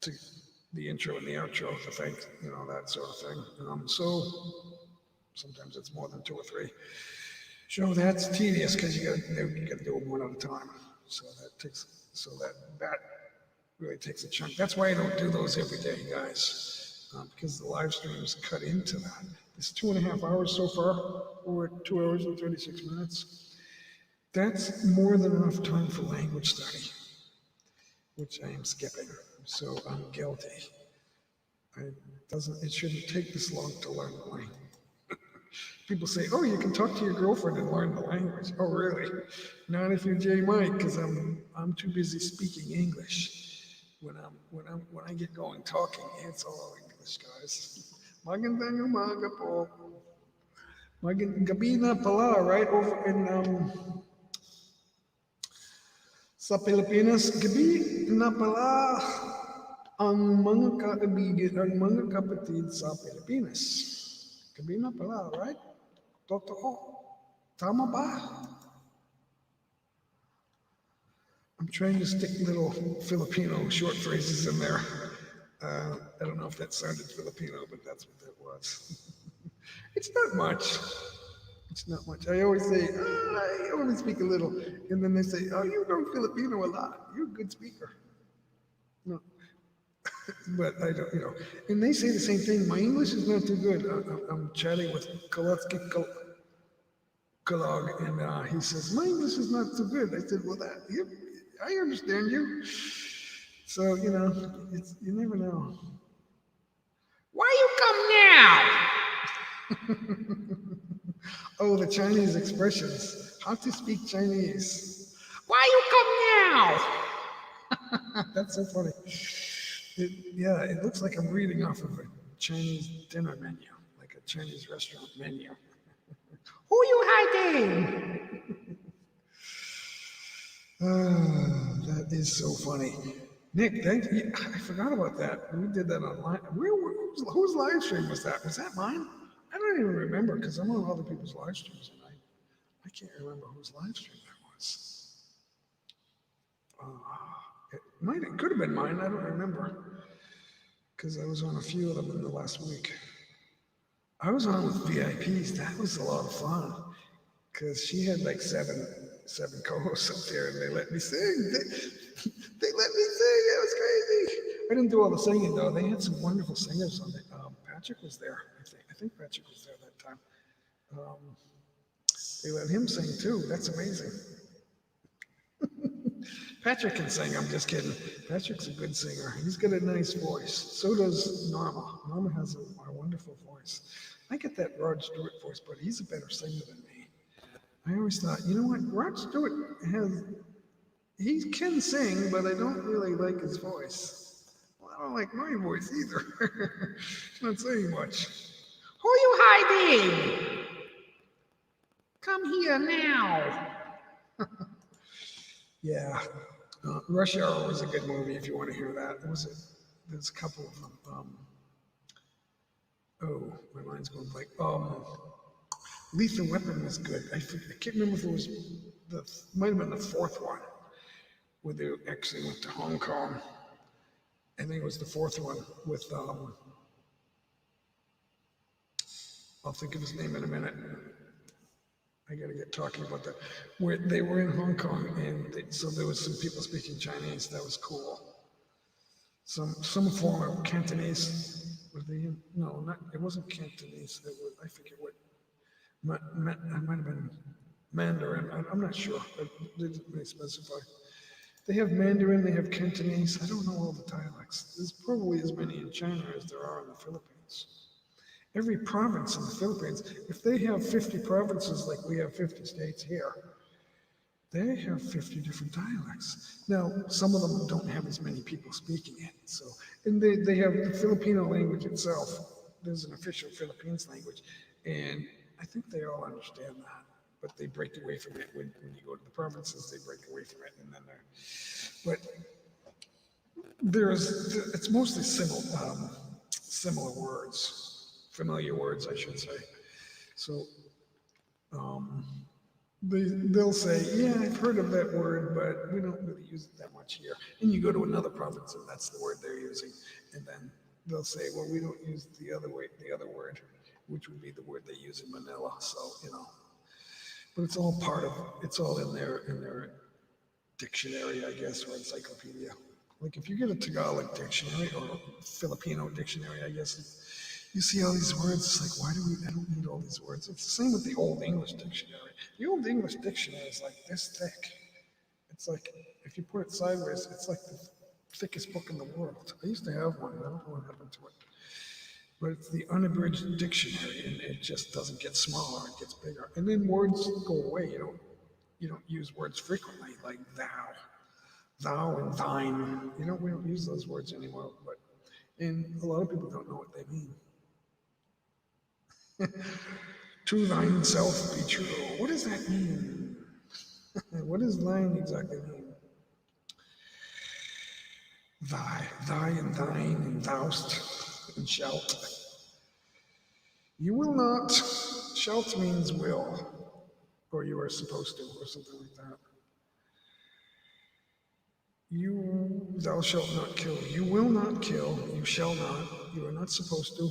To the intro and the outro, the thanks, that sort of thing. So sometimes it's more than 2 or 3. So that's tedious because you got to do them one at a time. So that really takes a chunk. That's why I don't do those every day, guys, because the live streams cut into that. It's 2.5 hours so far. We're at 2 hours and 36 minutes. That's more than enough time for language study, which I am skipping. So I'm guilty. It shouldn't take this long to learn the language. People say, "Oh, you can talk to your girlfriend and learn the language." Oh, really? Not if you're J. Mike, because I'm too busy speaking English. When I get going talking, it's all English, guys. Magandang umaga po. Gabi na pala, right? Over in Sa Pilipinas, gabi na pala ang mga kaibigan, ang mga kapatid sa Pilipinas. Gabi na pala, right? Totoo. Tama ba? I'm trying to stick little Filipino short phrases in there. I don't know if that sounded Filipino, but that's what that was. It's not much. It's not much. I always say, I only speak a little. And then they say, oh, you know Filipino a lot. You're a good speaker. No. But I don't, And they say the same thing. My English is not too good. I'm chatting with Kolotsky Kalog, and he says, my English is not too good. I said, well, I understand you. So, you never know. Why you come now? Oh, the Chinese expressions. How to speak Chinese. Why you come now? That's so funny. It looks like I'm reading off of a Chinese dinner menu, like a Chinese restaurant menu. Who you hiding? That is so funny. Nick, I forgot about that. We did that online. Whose live stream was that? Was that mine? I don't even remember because I'm on other people's live streams and I can't remember whose live stream that was. It could have been mine. I don't remember because I was on a few of them in the last week. I was on with VIPs. That was a lot of fun because she had like seven co-hosts up there, and they let me sing. They let me sing. It was crazy. I didn't do all the singing though. They had some wonderful singers on it. Patrick was there. I think Patrick was there that time. They let him sing too. That's amazing. Patrick can sing. I'm just kidding. Patrick's a good singer. He's got a nice voice. So does Norma. Norma has a wonderful voice. I get that Rod Stewart voice, but he's a better singer than me. I always thought, you know what? Rod Stewart he can sing, but I don't really like his voice. Well, I don't like my voice either. It's not saying much. Who are you hiding? Come here now. Yeah. Rush Hour was a good movie if you want to hear that. There's a couple of them. My mind's going blank. Lethal Weapon was good. I can't remember if it was might have been the fourth one, where they actually went to Hong Kong. I think it was the fourth one with, I'll think of his name in a minute. I gotta get talking about that. Where they were in Hong Kong, and so there was some people speaking Chinese. That was cool. Some form of Cantonese. Were they in? No, it wasn't Cantonese. It was, I forget what. It might have been Mandarin. I'm not sure. They didn't really specify. They have Mandarin. They have Cantonese. I don't know all the dialects. There's probably as many in China as there are in the Philippines. Every province in the Philippines, if they have 50 provinces like we have 50 states here, they have 50 different dialects. Now, some of them don't have as many people speaking it. So, and they have the Filipino language itself. There's an official Philippines language, and I think they all understand that. But they break away from it when you go to the provinces. They break away from it, and then it's mostly similar words. Familiar words, I should say. So they'll say, yeah, I've heard of that word, but we don't really use it that much here. And you go to another province and that's the word they're using. And then they'll say, well, we don't use the other word, which would be the word they use in Manila. So, but it's all it's all in their dictionary, I guess, or encyclopedia. Like if you get a Tagalog dictionary or a Filipino dictionary, I guess, you see all these words, it's like, I don't need all these words. It's the same with the Old English Dictionary. The Old English Dictionary is like this thick. It's like, if you put it sideways, it's like the thickest book in the world. I used to have one, I don't know what happened to it. But it's the unabridged dictionary, and it just doesn't get smaller, it gets bigger. And then words go away. You don't use words frequently, like thou and thine. We don't use those words anymore, and a lot of people don't know what they mean. To thine self be true. What does that mean? What does thine exactly mean? thy and thine and thou'st and shalt. You will not. Shalt means will, or you are supposed to, or something like that. Thou shalt not kill. You will not kill. You shall not. You are not supposed to.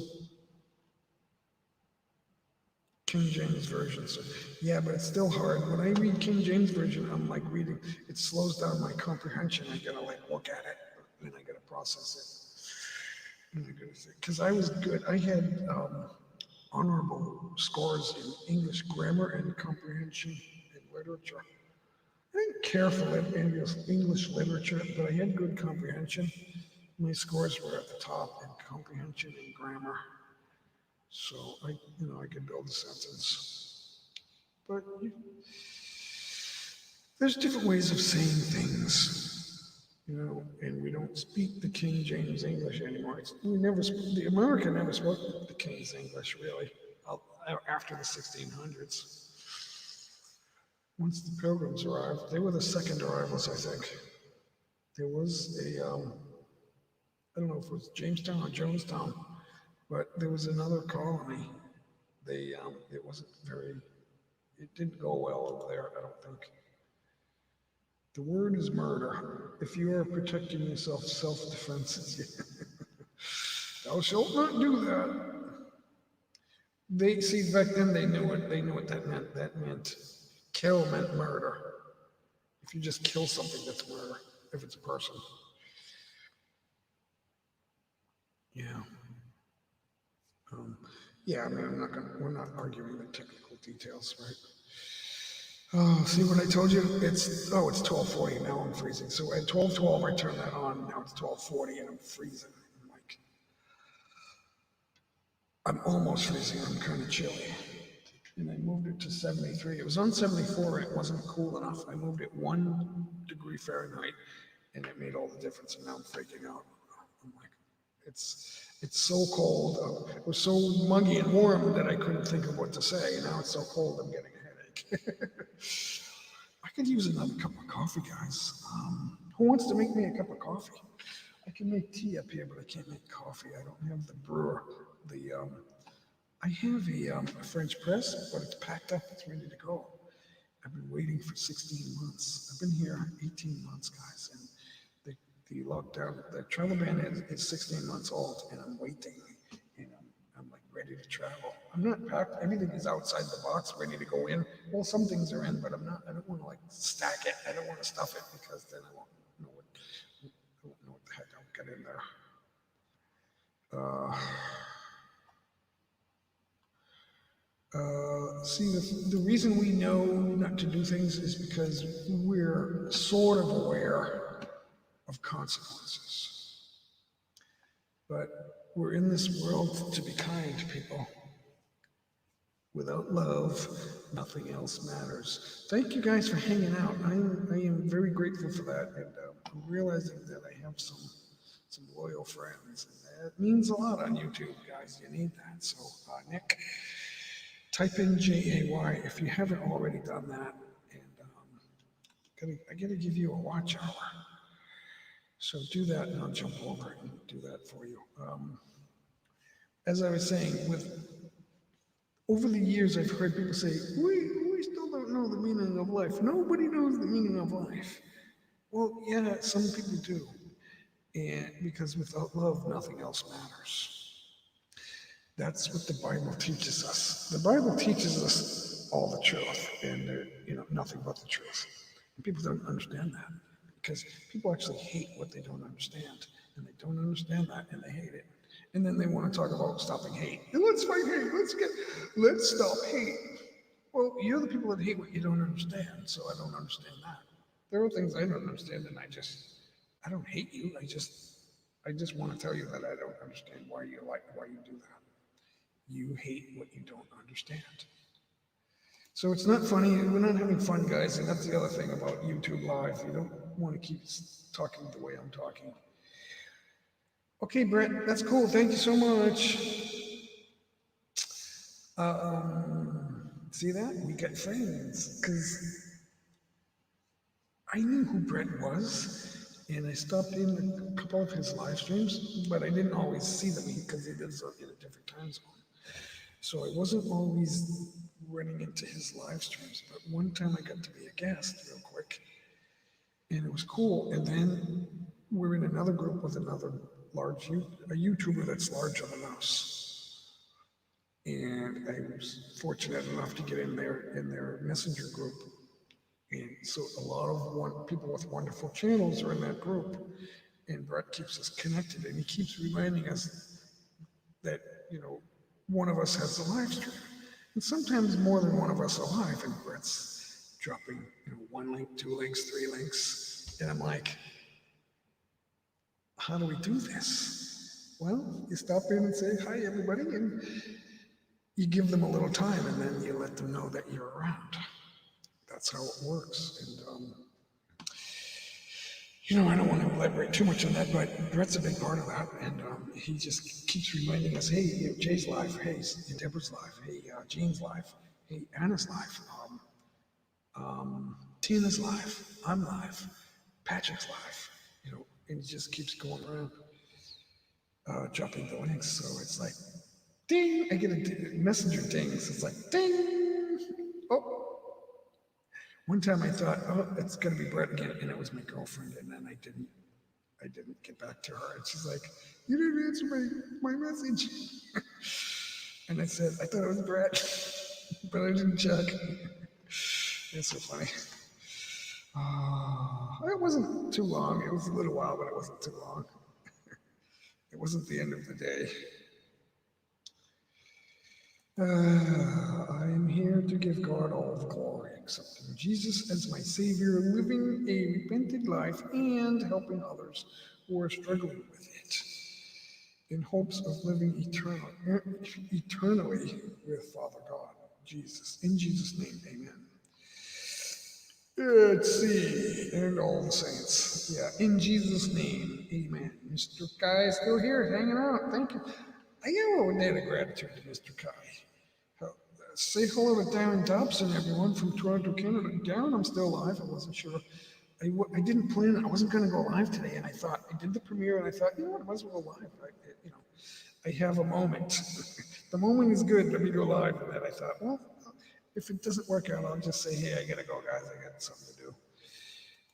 King James Version. So, yeah, but it's still hard. When I read King James Version, I'm like reading, it slows down my comprehension. I gotta like look at it, and I gotta process it. Because I was good. I had honorable scores in English grammar and comprehension and literature. I didn't care for English literature, but I had good comprehension. My scores were at the top in comprehension and grammar. So I could build a sentence. But there's different ways of saying things, and we don't speak the King James English anymore. The America never spoke the King's English, really, after the 1600s. Once the Pilgrims arrived, they were the second arrivals, I think. There was I don't know if it was Jamestown or Jonestown, but there was another colony. It didn't go well over there, I don't think. The word is murder. If you are protecting yourself, self-defense is thou shalt not do that. See, back then they knew what that meant. That meant kill meant murder. If you just kill something, that's murder, if it's a person. Yeah. We're not arguing the technical details, right? Oh, see what I told you? It's 12:40, now I'm freezing. So at 12:12, I turned that on, now it's 12:40 and I'm freezing. I'm almost freezing, I'm kind of chilly. And I moved it to 73. It was on 74 and it wasn't cool enough. I moved it 1 degree Fahrenheit and it made all the difference. And now I'm freaking out. I'm like, it's so cold. It was so muggy and warm that I couldn't think of what to say. Now it's so cold, I'm getting a headache. I could use another cup of coffee, guys. Who wants to make me a cup of coffee? I can make tea up here, but I can't make coffee. I don't have the brewer. I have a French press, but it's packed up. It's ready to go. I've been waiting for 16 months. I've been here 18 months, guys, and the lockdown, the travel ban is 16 months old, and I'm waiting, and I'm like ready to travel. I'm not packed. Everything is outside the box, ready to go in. Well, some things are in, but I don't want to like stack it. I don't want to stuff it because then I won't know what the heck I'll get in there. See, the reason we know not to do things is because we're sort of aware of consequences. But we're in this world to be kind to people. Without love, nothing else matters. Thank you guys for hanging out. I am very grateful for that, and I'm realizing that I have some loyal friends, and that means a lot on YouTube, guys. You need that. So, Nick, type in JAY if you haven't already done that, and I gotta give you a watch hour. So do that, and I'll jump over and do that for you. As I was saying, over the years, I've heard people say, we still don't know the meaning of life. Nobody knows the meaning of life. Well, yeah, some people do. And because without love, nothing else matters. That's what the Bible teaches us. The Bible teaches us all the truth and nothing but the truth. And people don't understand that because people actually hate what they don't understand. And they don't understand that and they hate it. And then they want to talk about stopping hate. And let's fight hate. Let's stop hate. Well, you're the people that hate what you don't understand, so I don't understand that. There are things I don't understand, and I don't hate you. I just want to tell you that I don't understand why you do that. You hate what you don't understand. So it's not funny. We're not having fun, guys, and that's the other thing about YouTube Live. You don't want to keep talking the way I'm talking. Okay, Brett, that's cool. Thank you so much. See that? We get friends because I knew who Brett was, And I stopped in a couple of his live streams, but I didn't always see them because he lives in a different time zone. So I wasn't always running into his live streams. But one time I got to be a guest real quick, and it was cool. And then we're in another group with another a YouTuber that's larger than us. And I was fortunate enough to get in their messenger group. And so a lot of people with wonderful channels are in that group. And Brett keeps us connected, and he keeps reminding us that, one of us has a live stream. And sometimes more than one of us are live, and Brett's dropping, 1 link, 2 links, 3 links. And I'm like, how do we do this? Well, you stop in and say, hi, everybody, and you give them a little time, and then you let them know that you're around. That's how it works. And, I don't want to elaborate too much on that, but Brett's a big part of that. And he just keeps reminding us, hey, Jay's live, hey, Deborah's live, hey, Jean's live, hey, Anna's live, Tina's live, I'm live, Patrick's live, and it just keeps going around, dropping the links. So it's like, ding, I get a messenger dings. It's like, ding, oh. One time I thought, oh, it's gonna be Brett again, and it was my girlfriend, and then I didn't get back to her, and she's like, you didn't answer my message. And I said, I thought it was Brett, but I didn't check. It's so funny. It wasn't too long. It was a little while, but it wasn't too long. It wasn't the end of the day. I am here to give God all the glory, accepting Jesus as my Savior, living a repented life, and helping others who are struggling with it, in hopes of living eternally with Father God, Jesus. In Jesus' name, amen. Let's see, and all the saints. Yeah, in Jesus' name, amen. Mr. Kai is still here, hanging out. Thank you. I give a little bit of gratitude to Mr. Kai. Say hello to Darren Dobson, everyone, from Toronto, Canada. Darren, I'm still alive. I wasn't sure. I didn't plan it. I wasn't going to go live today, and I thought, I did the premiere, and I thought, I might as well go live. I have a moment. The moment is good. Let me go live. And then I thought, well, if it doesn't work out, I'll just say, hey, I got to go, guys. I got something to do.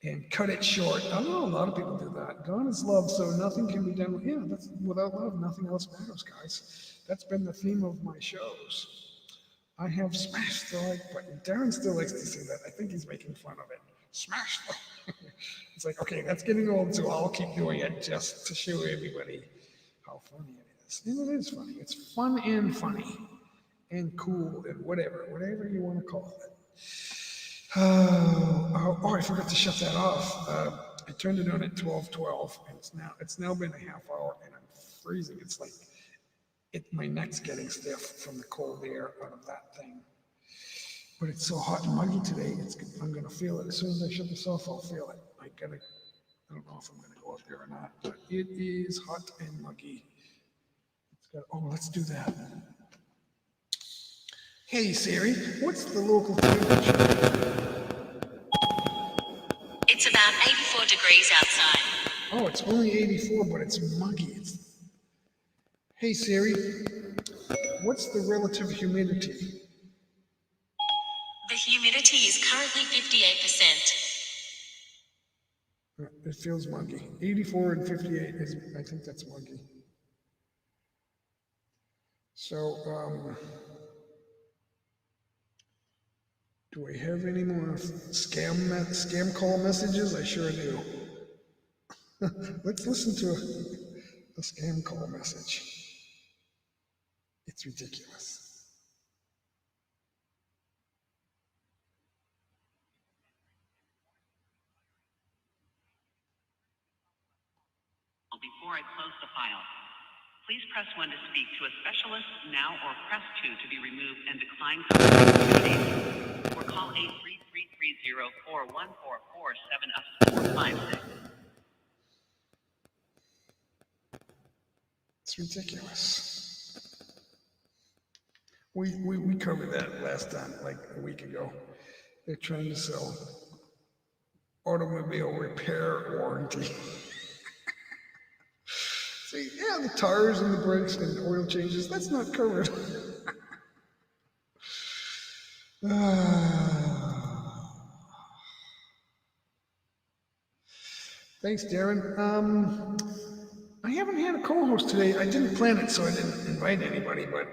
And cut it short. I know a lot of people do that. God is love, so nothing can be done. Yeah, that's, without love, nothing else matters, guys. That's been the theme of my shows. I have smashed the like button. Darren still likes to say that. I think he's making fun of it. Smash the. It's like, okay, that's getting old, so I'll keep doing it just to show everybody how funny it is. And it is funny. It's fun and cool and whatever you want to call it. Oh, I forgot to shut that off. I turned it on at 12:12, and it's now been a half hour, and I'm freezing. It's like my neck's getting stiff from the cold air out of that thing. But it's so hot and muggy today. I'm gonna feel it as soon as I shut this off. I'll feel it. I don't know if I'm gonna go up there or not, but it is hot and muggy. Let's do that. Hey Siri, what's the local temperature? It's about 84 degrees outside. Oh, it's only 84, but it's muggy. Hey Siri, what's the relative humidity? The humidity is currently 58%. It feels muggy. 84 and 58 is, I think that's muggy. So, do I have any more scam call messages? I sure do. Let's listen to a scam call message. It's ridiculous. Before I close the file, please press 1 to speak to a specialist now, or press 2 to be removed and decline communication, or call 833-304-1444-7 It's ridiculous. We covered that last time, like a week ago. They're trying to sell automobile repair warranty. See, yeah, the tires and the brakes and oil changes, that's not covered. Thanks, Darren. I haven't had a co-host today. I didn't plan it, so I didn't invite anybody, but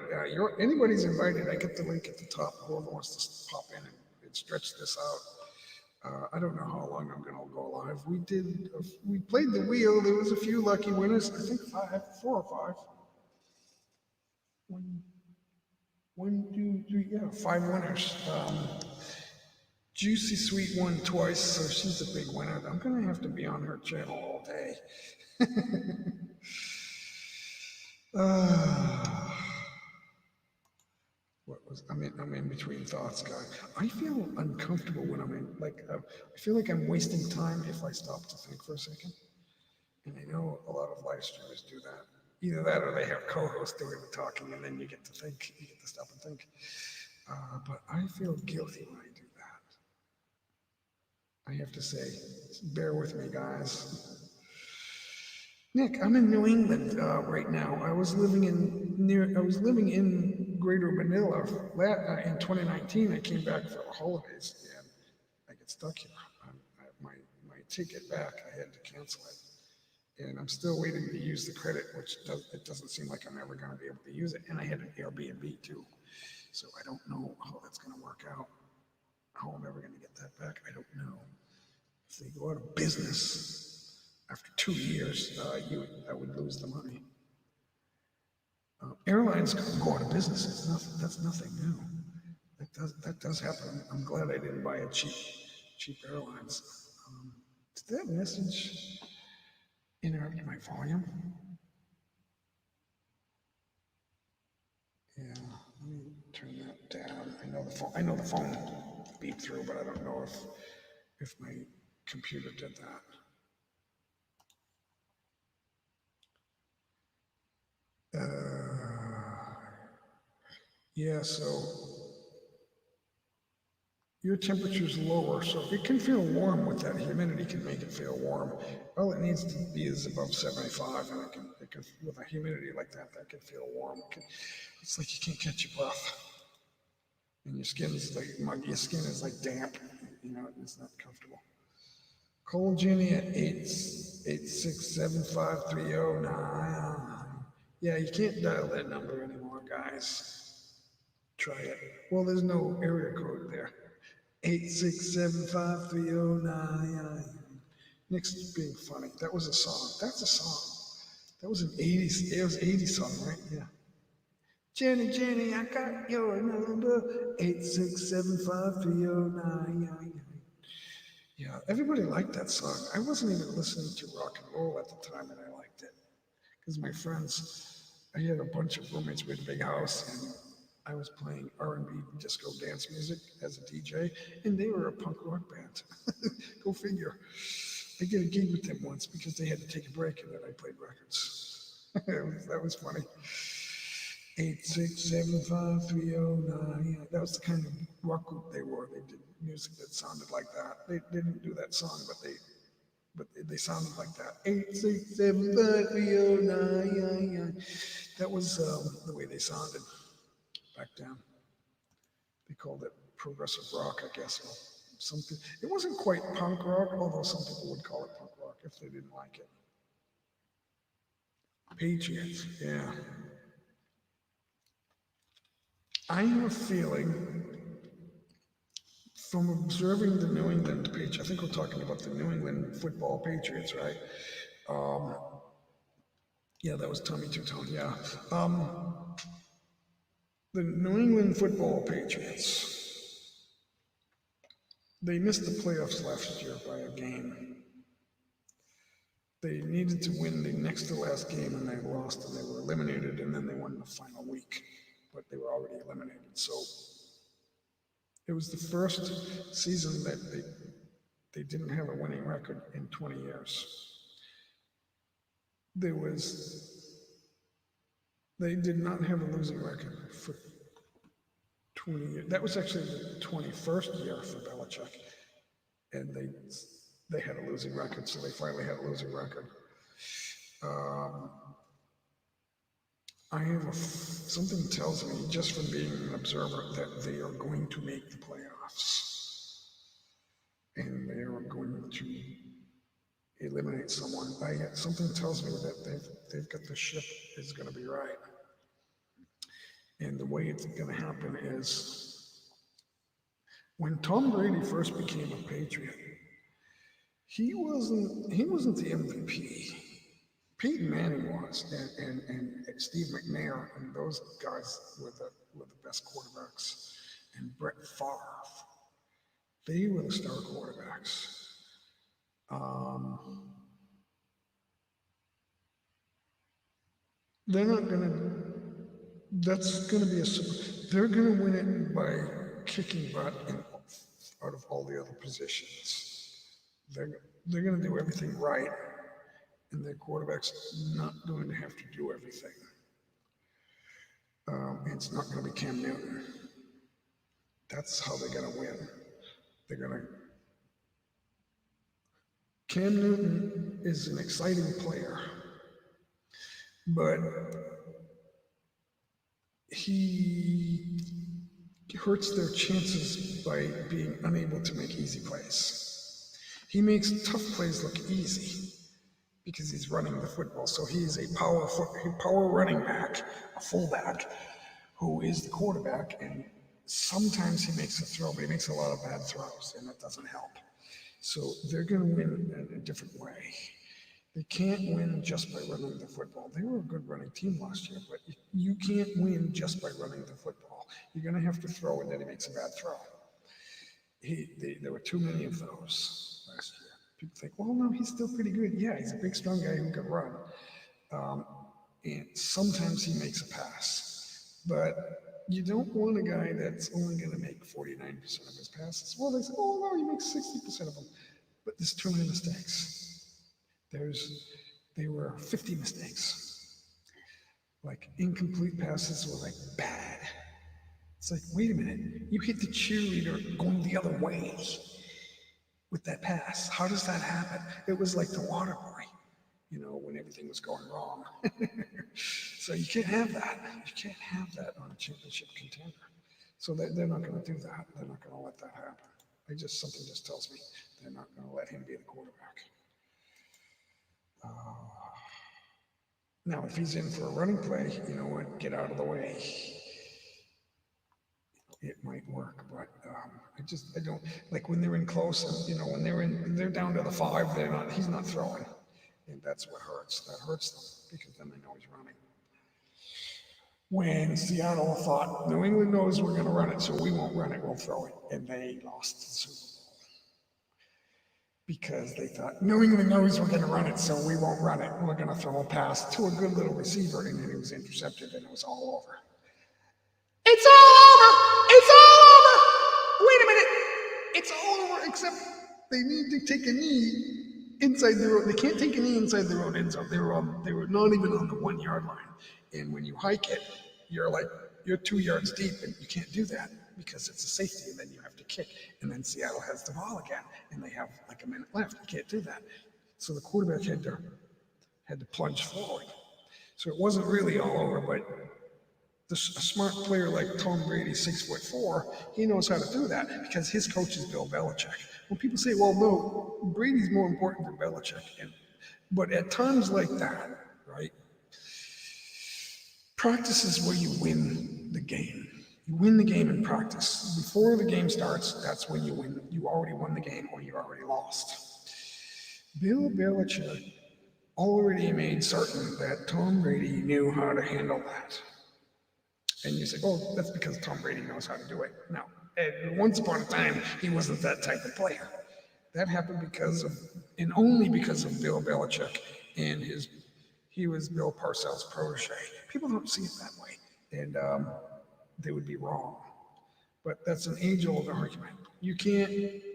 anybody's invited. I get the link at the top. Whoever wants to pop in and stretch this out. I don't know how long I'm gonna go live. We played the wheel. There was a few lucky winners. I think 4 or 5. 1, 2, 3, yeah, 5 winners. Juicy Sweet won twice, so she's a big winner. I'm gonna have to be on her channel all day. I'm in between thoughts, guy. I feel uncomfortable when I'm in, I feel like I'm wasting time if I stop to think for a second. And I know a lot of live streamers do that. Either that or they have co-hosts doing the talking and then you get to think, you get to stop and think. But I feel guilty when I do that. I have to say, bear with me, guys. Nick, I'm in New England right now. I was living in Greater Manila in 2019. I came back for the holidays and I get stuck here. My ticket back, I had to cancel it. And I'm still waiting to use the credit, which it doesn't seem like I'm ever going to be able to use it. And I had an Airbnb too. So I don't know how that's going to work out. How I'm ever going to get that back, I don't know. If they go out of business after 2 years, I would lose the money. Airlines go out of business. That's nothing new. That does happen. I'm glad I didn't buy a cheap airlines. Did that message interrupt my volume? Yeah, let me turn that down. I know the phone beeped through, but I don't know if my computer did that. Yeah, so your temperature's lower, so it can feel warm with that. Humidity can make it feel warm. All it needs to be is above 75, and it can with a humidity like that can feel warm. It's like you can't catch your breath. And your skin is like muggy, your skin is like damp, it's not comfortable. Cole Jenny at 8675309. Yeah, you can't dial that number anymore, guys. Try it. Well, there's no area code there. 8675309. Nick's being funny. That was a song. That's a song. That was an 80s. It was an 80s song, right? Yeah. Jenny, I got your number. 8675309. Yeah, everybody liked that song. I wasn't even listening to rock and roll at the time, and I liked it. Because my friends, I had a bunch of roommates with a big house, and I was playing R&B disco dance music as a DJ, and they were a punk rock band. Go figure. I did a gig with them once because they had to take a break, and then I played records. That was funny. 8675309. That was the kind of rock group they were. They did music that sounded like that. They didn't do that song, but they sounded like that. 8675309. That was the way they sounded back then. They called it progressive rock, I guess. Something. It wasn't quite punk rock, although some people would call it punk rock if they didn't like it. Patriots, yeah. I have a feeling from observing the New England Patriots, I think we're talking about the New England football Patriots, right? Yeah, that was Tommy Two-Tone, yeah. The New England football Patriots, they missed the playoffs last year by a game. They needed to win the next to last game and they lost and they were eliminated, and then they won the final week, but they were already eliminated. So it was the first season that they didn't have a winning record in 20 years. They did not have a losing record for 20 years. That was actually the 21st year for Belichick. And they had a losing record, so they finally had a losing record. Something tells me, just from being an observer, that they are going to make the playoffs. And they are going to eliminate someone. Something tells me that they've got the ship is going to be right. And the way it's going to happen is, when Tom Brady first became a Patriot, he wasn't the MVP. Peyton Manning was, and Steve McNair, and those guys were the best quarterbacks. And Brett Favre, they were the star quarterbacks. They're not gonna. That's gonna be they're gonna win it by kicking butt out of all the other positions. They're gonna do everything right. And their quarterback's not going to have to do everything. It's not going to be Cam Newton. That's how they're going to win. Cam Newton is an exciting player, but he hurts their chances by being unable to make easy plays. He makes tough plays look easy, because he's running the football. So he's a power running back, a fullback, who is the quarterback, and sometimes he makes a throw, but he makes a lot of bad throws, and that doesn't help. So they're going to win in a different way. They can't win just by running the football. They were a good running team last year, but you can't win just by running the football. You're going to have to throw, and then he makes a bad throw. There were too many of those last year. People think, well, no, he's still pretty good. Yeah, he's a big, strong guy who can run. And sometimes he makes a pass. But you don't want a guy that's only going to make 49% of his passes. Well, they say, oh, no, he makes 60% of them. But there's too many mistakes. There were 50 mistakes. Like, incomplete passes were like bad. It's like, wait a minute, you hit the cheerleader going the other way with that pass. How does that happen? It was like the water boy, when everything was going wrong. So you can't have that. You can't have that on a championship contender. So they're not going to do that. They're not going to let that happen. Something just tells me they're not going to let him be the quarterback. Now, if he's in for a running play, you know what? Get out of the way. It might work, but I don't like when they're in close, and when they're down to the 5, he's not throwing, and that's what hurts. That hurts them because then they know he's running. When Seattle thought New England knows we're going to run it, so we won't run it, we'll throw it, and they lost the Super Bowl because they thought New England knows we're going to run it, so we won't run it. We're going to throw a pass to a good little receiver, and then it was intercepted, and it was all over. It's all over! It's all over! Wait a minute! It's all over, except they need to take a knee inside the road. They can't take a knee inside the road end zone. They were not even on the 1 yard line. And when you hike it, you're 2 yards deep, and you can't do that because it's a safety, and then you have to kick. And then Seattle has the ball again, and they have like a minute left. You can't do that. So the quarterback had to plunge forward. So it wasn't really all over, but a smart player like Tom Brady, 6'4", he knows how to do that because his coach is Bill Belichick. When people say, well, no, Brady's more important than Belichick. But at times like that, right, practice is where you win the game. You win the game in practice. Before the game starts, that's when you win. You already won the game or you already lost. Bill Belichick already made certain that Tom Brady knew how to handle that. And you say, oh, that's because Tom Brady knows how to do it. No, once upon a time, he wasn't that type of player. That happened and only because of Bill Belichick and he was Bill Parcells' protege. People don't see it that way, and they would be wrong. But that's an age-old argument.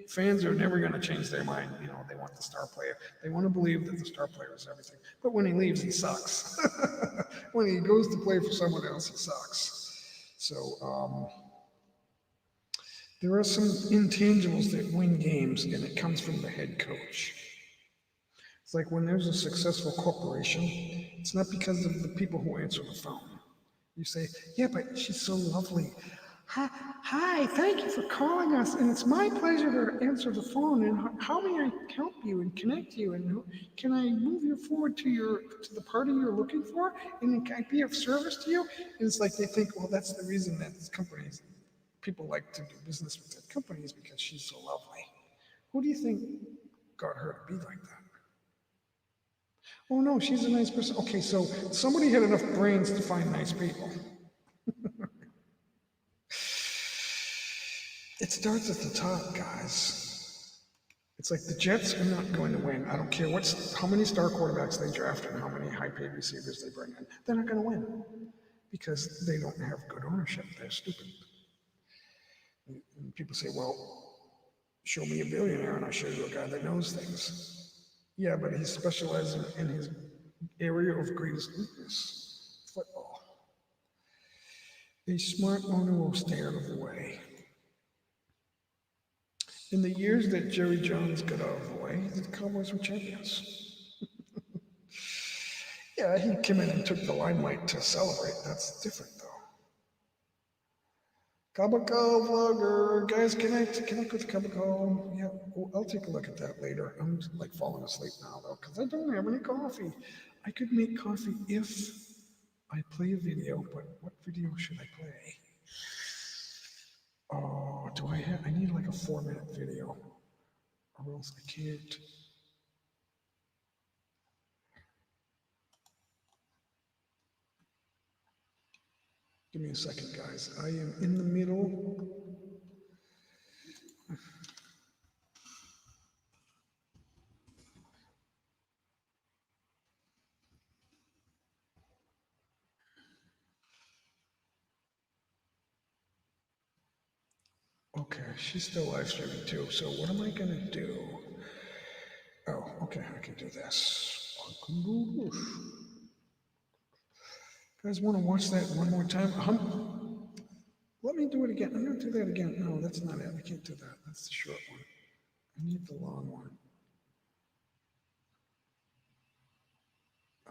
Fans are never going to change their mind. They want the star player. They want to believe that the star player is everything. But when he leaves, he sucks. When he goes to play for someone else, he sucks. So There are some intangibles that win games, and it comes from the head coach. It's like when there's a successful corporation, it's not because of the people who answer the phone. You say, yeah, but she's so lovely. Hi, thank you for calling us, and it's my pleasure to answer the phone. And how may I help you and connect you? And can I move you forward to the party you're looking for? And can I be of service to you? And it's like they think, well, that's the reason that people like to do business with that companies because she's so lovely. Who do you think got her to be like that? Oh no, she's a nice person. Okay, so somebody had enough brains to find nice people. It starts at the top, guys. It's like the Jets are not going to win. I don't care how many star quarterbacks they draft and how many high-paid receivers they bring in. They're not going to win because they don't have good ownership. They're stupid. And people say, well, show me a billionaire and I'll show you a guy that knows things. Yeah, but he's specializing in his area of greatest weakness, football. A smart owner will stay out of the way. In the years that Jerry Jones got out of the way, the Cowboys were champions. Yeah, he came in and took the limelight to celebrate. That's different, though. Kabako vlogger, guys, connect with Kabako. Yeah, well, I'll take a look at that later. I'm like falling asleep now, though, because I don't have any coffee. I could make coffee if I play a video, but what video should I play? Oh, I need like a 4-minute video, or else I can't. Give me a second, guys. I am in the middle. Okay, she's still live streaming too, so what am I gonna do? Oh, okay, I can do this. You guys want to watch that one more time? Let me do it again. I'm gonna do that again. No, that's not it. I can't do that. That's the short one. I need the long one.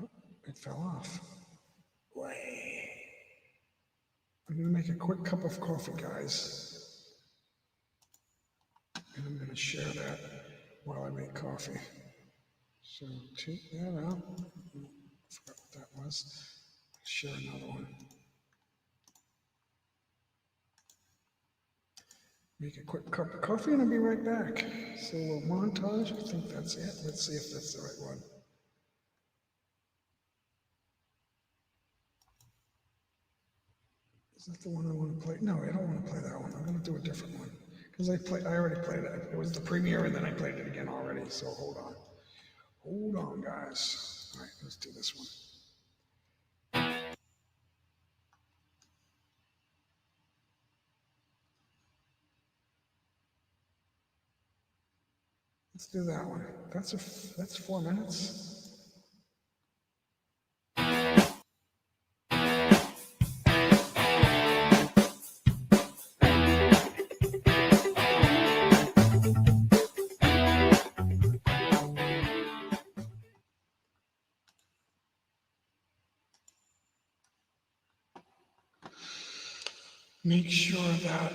Oh, it fell off. Way. I'm gonna make a quick cup of coffee, guys. And I'm going to share that while I make coffee. So take that out. I forgot what that was. Share another one. Make a quick cup of coffee and I'll be right back. So a little montage. I think that's it. Let's see if that's the right one. Is that the one I want to play? No, I don't want to play that one. I'm going to do a different one. Because I already played it. It was the premiere and then I played it again already. So hold on. Hold on, guys. All right, let's do this one. Let's do that one. That's 4 minutes. Make sure that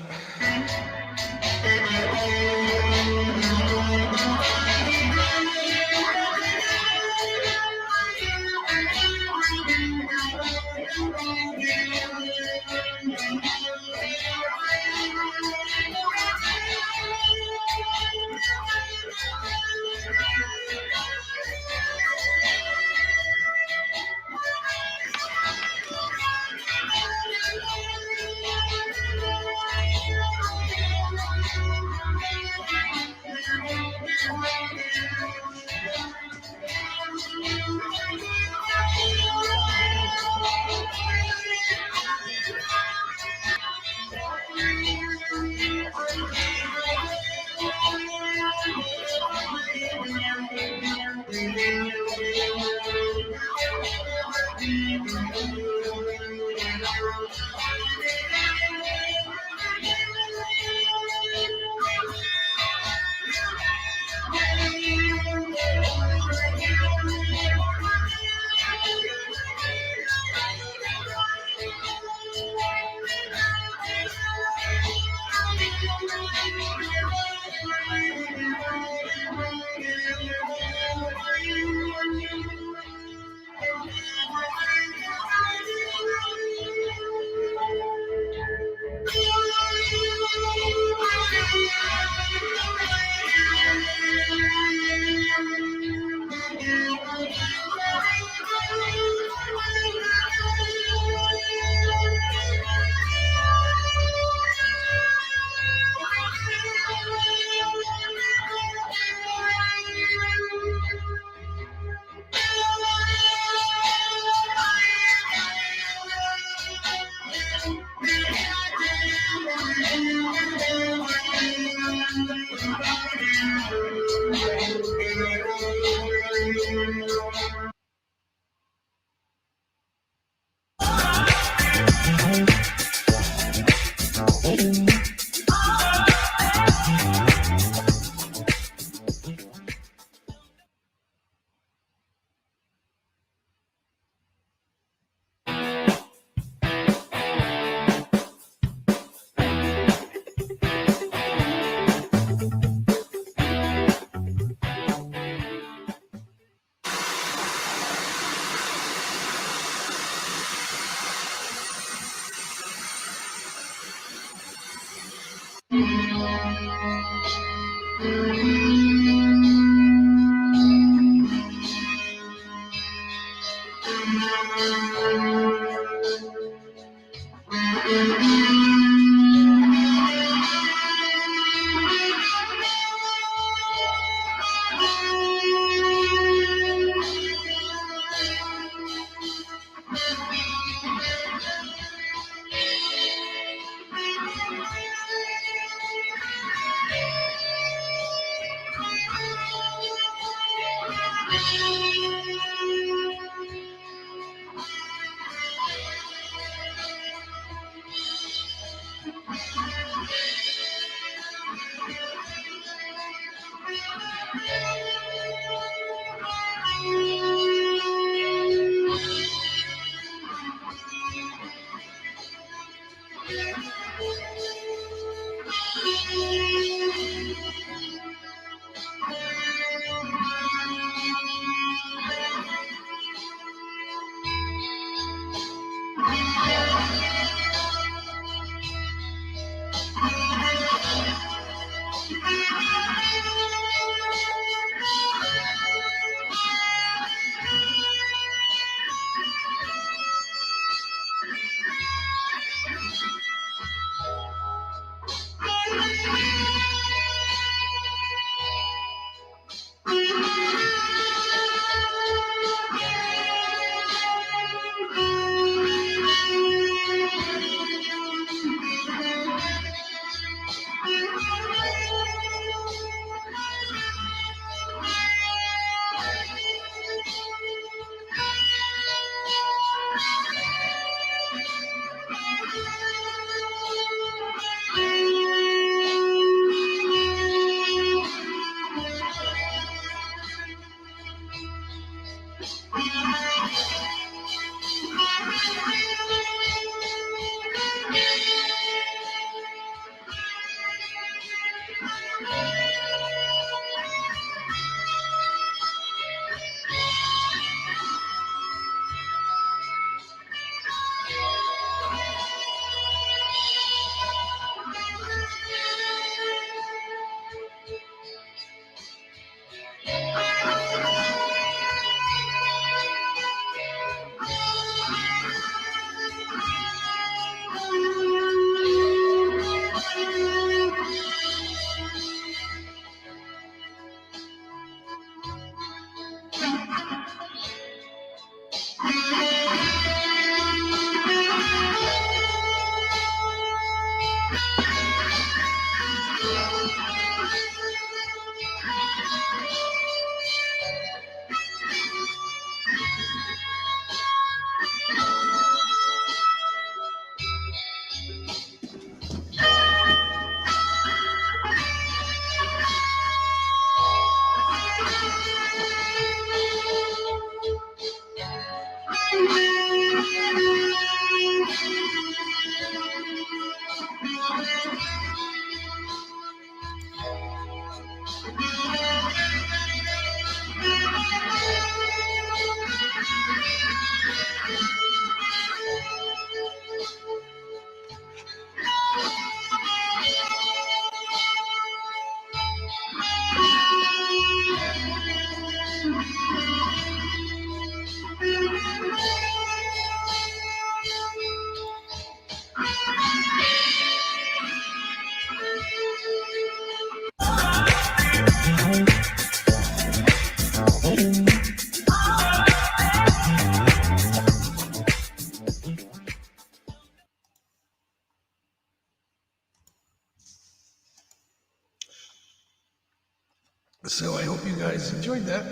So I hope you guys enjoyed that.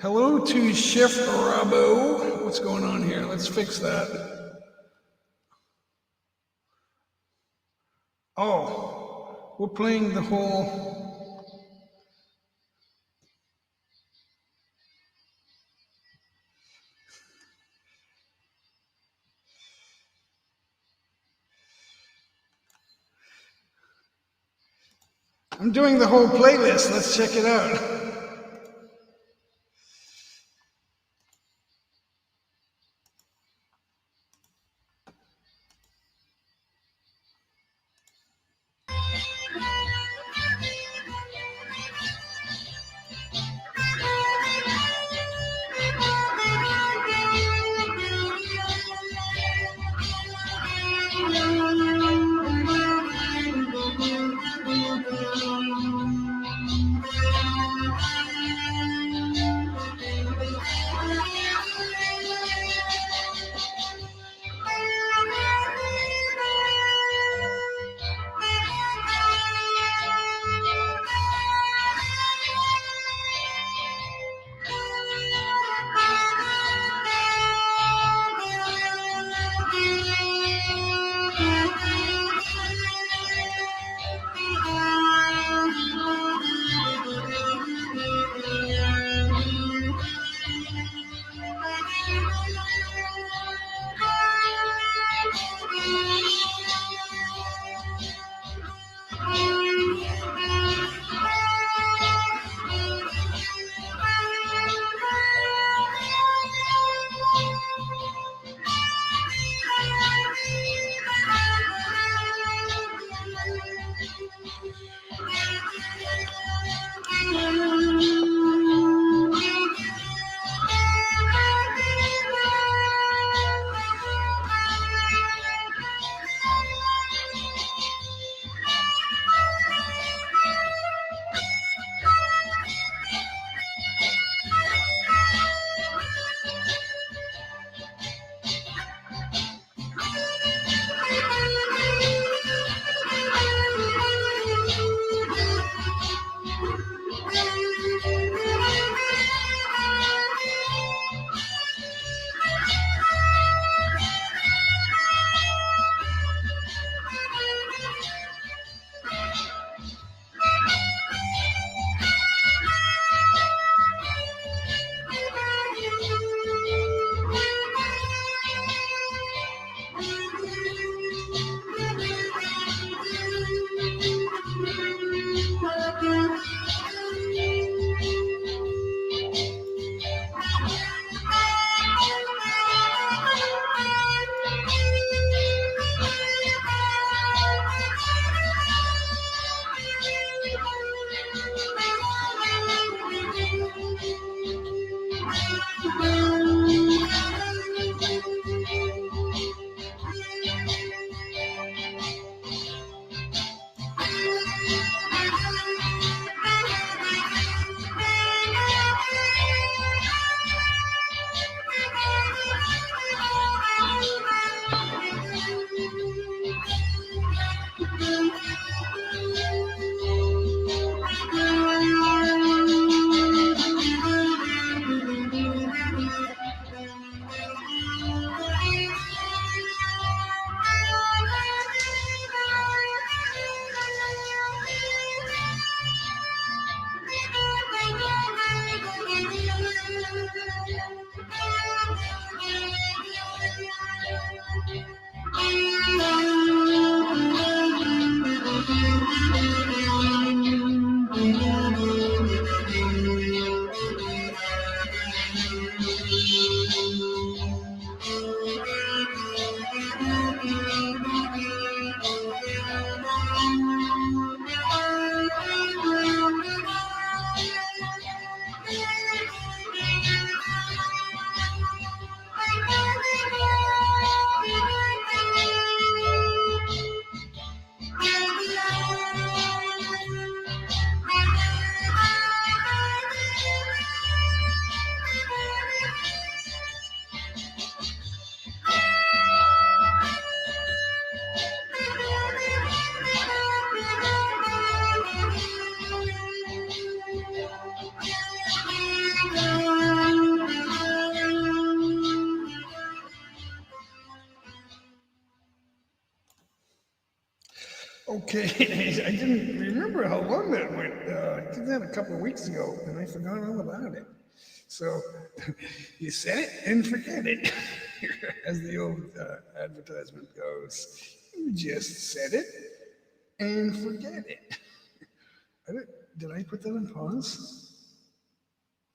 Hello to Chef Rabo. What's going on here? Let's fix that. Oh, we're playing the whole... I'm doing the whole playlist. Let's check it out. Okay, I didn't remember how long that went. I did that a couple of weeks ago, and I forgot all about it. So you set it and forget it, as the old advertisement goes. You just set it and forget it. Did I put that on pause?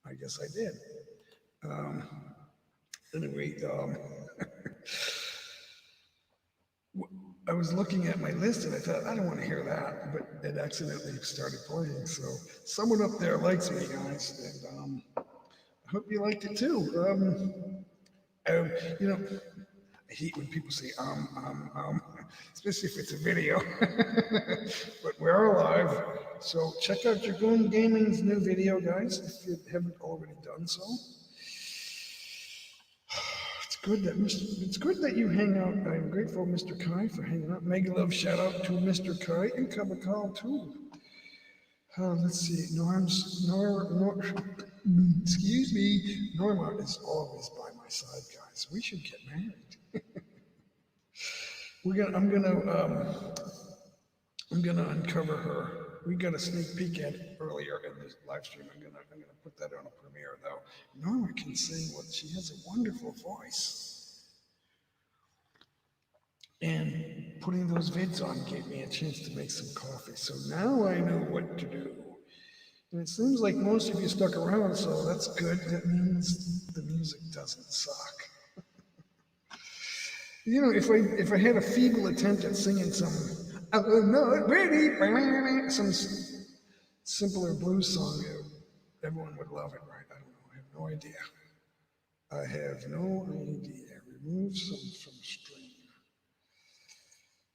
I guess I did. Anyway, I was looking at my list and I thought, I don't want to hear that, but it accidentally started playing. So someone up there likes me, guys, and I hope you liked it too. You know, I hate when people say, especially if it's a video, but we're live. So check out Dragoon Gaming's new video, guys, if you haven't already done so. It's good that you hang out. I'm grateful, Mr. Kai, for hanging out. Mega love shout out to Mr. Kai and Kabakal too. Let's see, excuse me, Norma is always by my side, guys. We should get married. I'm gonna uncover her. We got a sneak peek at it earlier in this live stream. I'm gonna put that on a premiere though. Norma can sing. She has a wonderful voice. And putting those vids on gave me a chance to make some coffee. So now I know what to do. And it seems like most of you stuck around, so that's good. That means the music doesn't suck. You know, if I had a feeble attempt at singing some simpler blues song, everyone would love it, right? I don't know. I have no idea. I have no idea. Remove some from stream.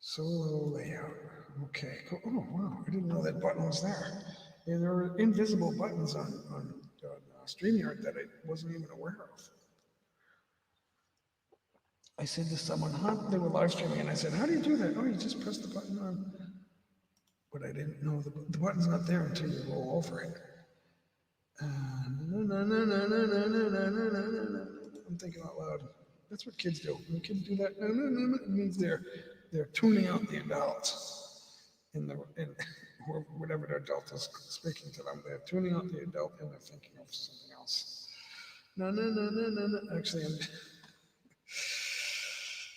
Solo layout. Okay. Cool. Oh wow! I didn't know that button was there. Yeah, there are invisible buttons on StreamYard that I wasn't even aware of. I said to someone, they were live streaming, and I said, how do you do that? Oh, you just press the button on. But I didn't know the button's not there until you roll over it. I'm thinking out loud. That's what kids do. When kids do that, it means they're tuning out the adults. Or whatever the adult is speaking to them. They're tuning out the adult and they're thinking of something else. No. Actually,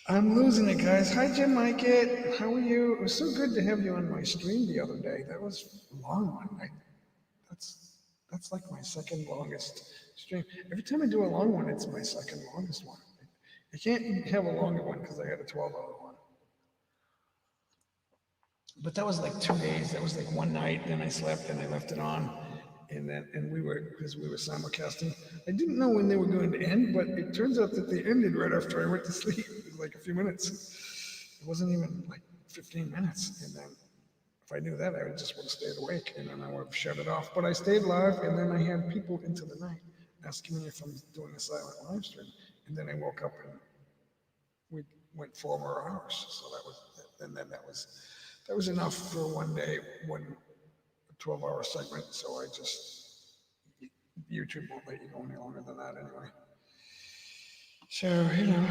I'm losing it, guys. Hi, Jim Mikett. How are you? It was so good to have you on my stream the other day. That was a long one. That's like my second longest stream. Every time I do a long one, it's my second longest one. I can't have a longer one because I had a 12-hour one. But that was like 2 days. That was like one night. Then I slept and I left it on. and we were, because we were simulcasting. I didn't know when they were going to end, but it turns out that they ended right after I went to sleep. It was like a few minutes. It wasn't even like 15 minutes. And then if I knew that, I would just would have stayed awake, and then I would have shut it off. But I stayed live, and then I had people into the night asking me if I'm doing a silent live stream. And then I woke up and we went 4 more hours. So that was, and then that was enough for one day, one 12-hour segment. So I just, YouTube won't let you go any longer than that anyway. So, you know,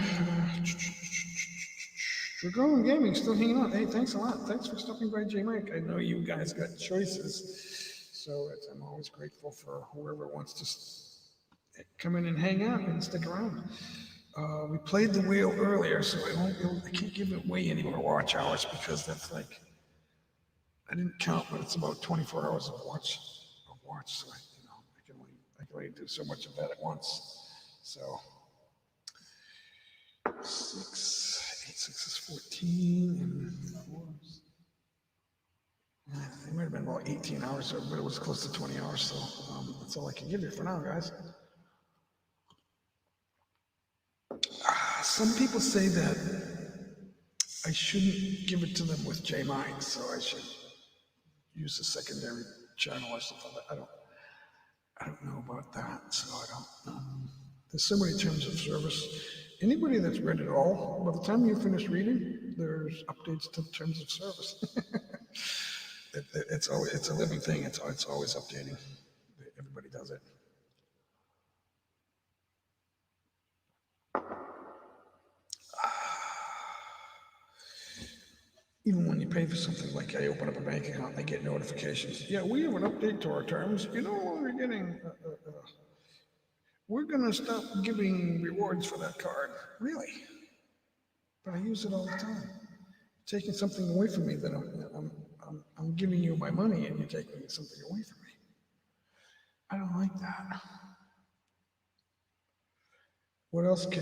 Dragon Gaming still hanging out. Hey, thanks a lot. Thanks for stopping by, J Mike. I know you guys got choices, so I'm always grateful for whoever wants to come in and hang out and stick around. We played the wheel earlier, so I can't give away any more watch hours because that's like, I didn't count, but it's about 24 hours of watch. So I can only do so much of that at once. So 6 is 14 and 4. It might have been about 18 hours, but it was close to 20 hours. So that's all I can give you for now, guys. Some people say that I shouldn't give it to them with JMind, so I should use a secondary channel or something. I don't know about that, so I don't know. There's so many terms of service. Anybody that's read it all, by the time you finish reading, there's updates to the terms of service. It's a living thing. It's always updating. Everybody does it. Even when you pay for something, like I open up a bank account, I get notifications. Yeah, we have an update to our terms. You know what we're getting? We're gonna stop giving rewards for that card. Really? But I use it all the time. Taking something away from me that I'm giving you my money and you're taking something away from me. I don't like that. What else are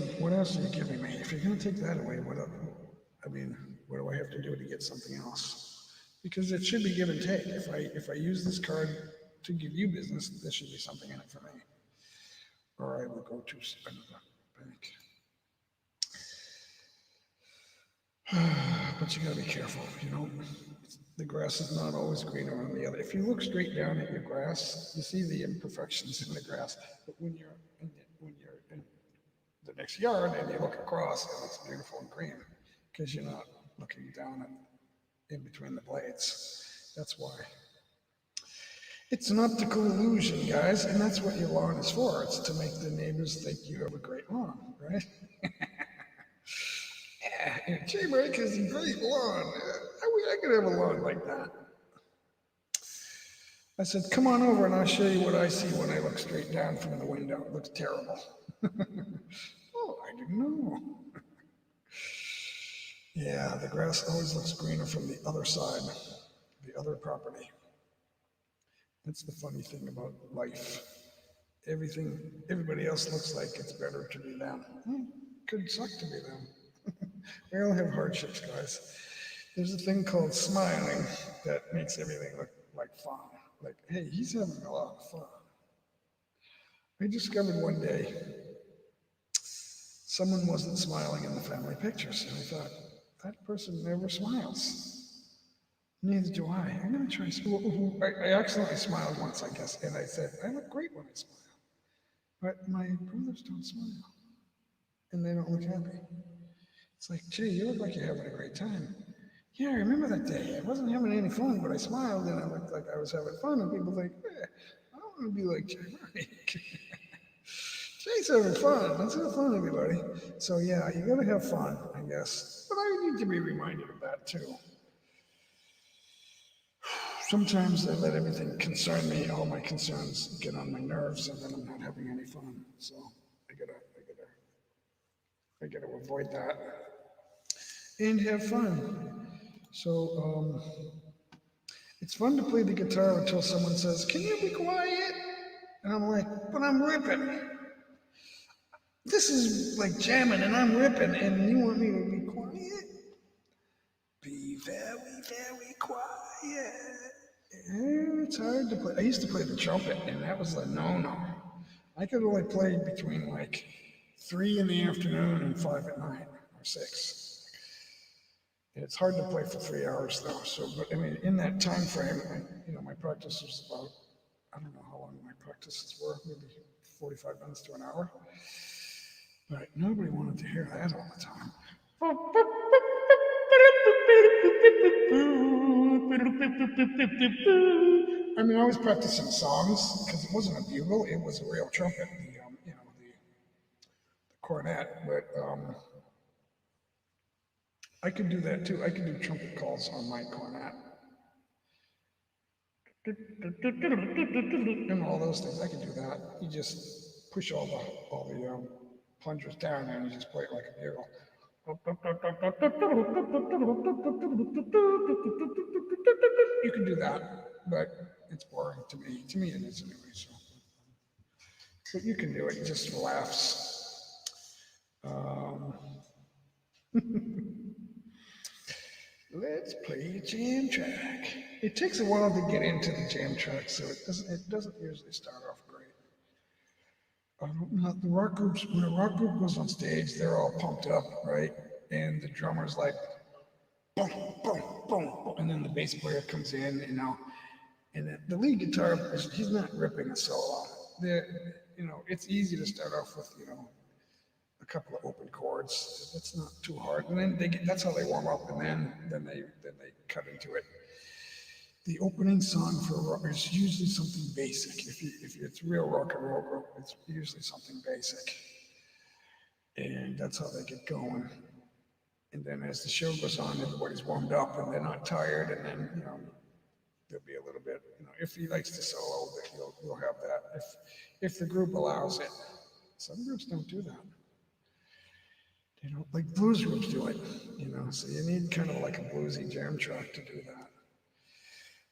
you giving me? If you're gonna take that away, what do I have to do to get something else? Because it should be give and take. If I use this card to give you business, there should be something in it for me. Or I will go to another bank. But you gotta be careful, you know? The grass is not always greener on the other. If you look straight down at your grass, you see the imperfections in the grass. But when you're in the next yard and you look across, it looks beautiful and green because you're not looking down in between the blades. That's why. It's an optical illusion, guys, and that's what your lawn is for. It's to make the neighbors think you have a great lawn, right? Yeah, J Mike has a great lawn. I could have a lawn like that. I said, come on over and I'll show you what I see when I look straight down from the window. It looks terrible. Oh, I didn't know. Yeah, the grass always looks greener from the other side, the other property. That's the funny thing about life. Everybody else looks like it's better to be them. Could suck to be them. We all have hardships, guys. There's a thing called smiling that makes everything look like fun. Like, hey, he's having a lot of fun. I discovered one day someone wasn't smiling in the family pictures, and I thought, that person never smiles. Neither do I. I'm going to try. I accidentally smiled once, I guess, and I said, I look great when I smile. But my brothers don't smile, and they don't look happy. It's like, gee, you look like you're having a great time. Yeah, I remember that day. I wasn't having any fun, but I smiled, and I looked like I was having fun, and people think, I don't want to be like J Mike. Jay's having fun. Let's have fun, everybody. So yeah, you gotta have fun, I guess. But I need to be reminded of that too. Sometimes I let everything concern me. All my concerns get on my nerves, and then I'm not having any fun. So I gotta avoid that and have fun. So it's fun to play the guitar until someone says, "Can you be quiet?" And I'm like, "But I'm ripping. This is like jamming and I'm ripping and you want me to be quiet? Be very, very quiet." It's hard to play. I used to play the trumpet, and that was a no-no. I could only play between like 3 in the afternoon and 5 at night, or 6. It's hard to play for 3 hours though. So, but I mean, in that time frame, my practice was about, I don't know how long my practices were, maybe 45 minutes to an hour. But nobody wanted to hear that all the time. I mean, I was practicing songs because it wasn't a bugle; it was a real trumpet, the cornet. But I could do that too. I could do trumpet calls on my cornet, and all those things. I could do that. You just push all the plungers down, and you just play it like a bugle. You can do that, but it's boring to me. To me, it is anyway. So, but you can do it just for laughs. Let's play a jam track. It takes a while to get into the jam track, so it doesn't usually start off great. The rock groups, when a rock group goes on stage, they're all pumped up, right? And the drummer's like, boom, boom, boom, boom, and then the bass player comes in, and the lead guitar, he's not ripping a solo. It's easy to start off with, a couple of open chords. That's not too hard, and then that's how they warm up, and then they cut into it. The opening song for rock is usually something basic. If it's real rock and roll group, it's usually something basic, and that's how they get going. And then as the show goes on, everybody's warmed up and they're not tired, and then there'll be a little bit. If he likes to solo, you'll have that. If the group allows it. Some groups don't do that. They don't, like blues groups do it. So you need kind of like a bluesy jam track to do that.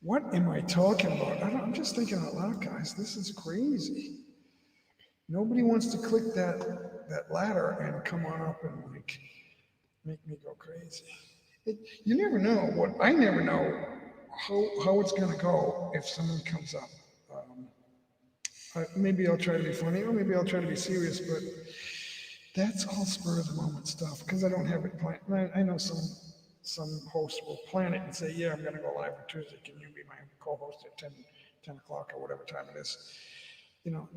What am I talking about? I'm just thinking out loud, guys. This is crazy. Nobody wants to click that ladder and come on up and like make me go crazy. You never know I never know how it's gonna go if someone comes up. Maybe I'll try to be funny, or maybe I'll try to be serious, but that's all spur of the moment stuff because I don't have it planned. I know some hosts will plan it and say, yeah, I'm going to go live on Tuesday. Can you be my co-host at 10 o'clock or whatever time it is? And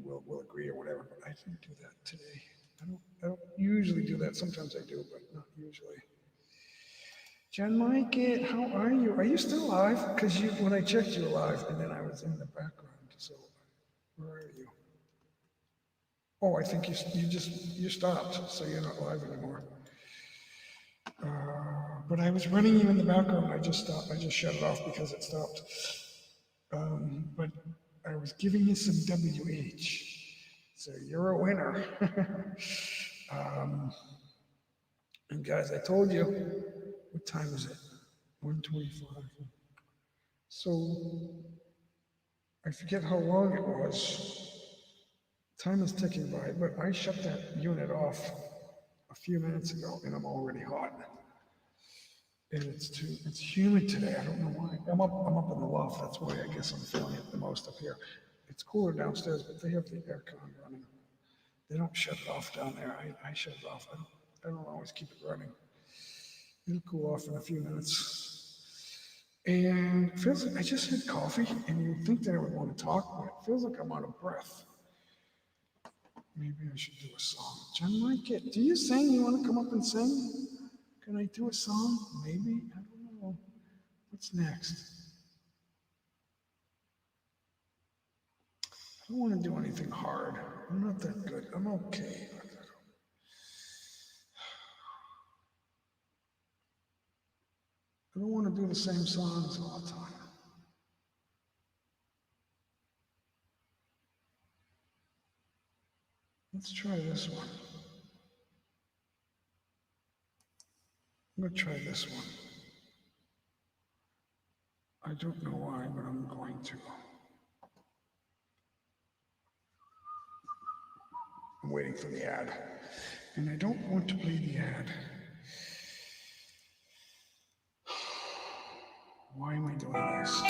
we'll agree or whatever, but I didn't do that today. I don't usually do that. Sometimes I do, but not usually. John Mike, how are you? Are you still live? Because when I checked, you were live, and then I was in the background. So where are you? Oh, I think you stopped, so you're not live anymore. But I was running you in the background. I just stopped. I just shut it off because it stopped. But I was giving you some WH. So you're a winner. And guys, I told you, what time is it? 1:25. So I forget how long it was. Time is ticking by, but I shut that unit off a few minutes ago, and I'm already hot. And it's humid today. I don't know why. I'm up in the loft. That's why I guess I'm feeling it the most up here. It's cooler downstairs, but they have the aircon running. They don't shut it off down there. I shut it off. I don't always keep it running. It'll cool off in a few minutes. And it feels like I just had coffee, and you'd think that I would want to talk, but it feels like I'm out of breath. Maybe I should do a song. John Mike, do you sing? You want to come up and sing? Can I do a song? Maybe? I don't know. What's next? I don't want to do anything hard. I'm not that good. I'm okay. I don't want to do the same songs all the time. Let's try this one. I'm going to try this one. I don't know why, but I'm going to. I'm waiting for the ad. And I don't want to play the ad. Why am I doing this?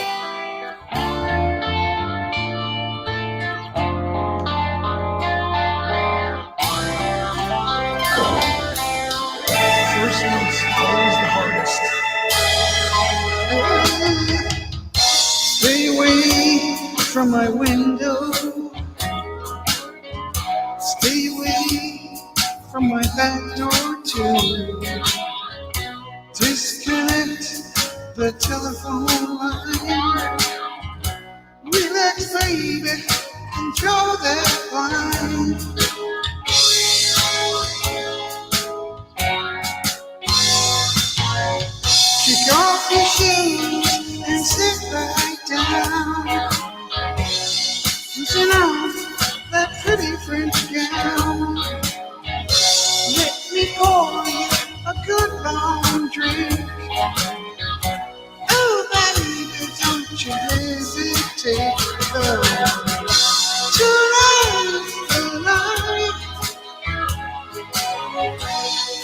from my window. Stay away from my back door too. Disconnect the telephone line. Relax, baby, and draw that line. Kick off your shoes and sit right down. Loosen off that pretty French gown. Let me pour you a good long drink. Oh, baby, don't you hesitate. Tonight's the night.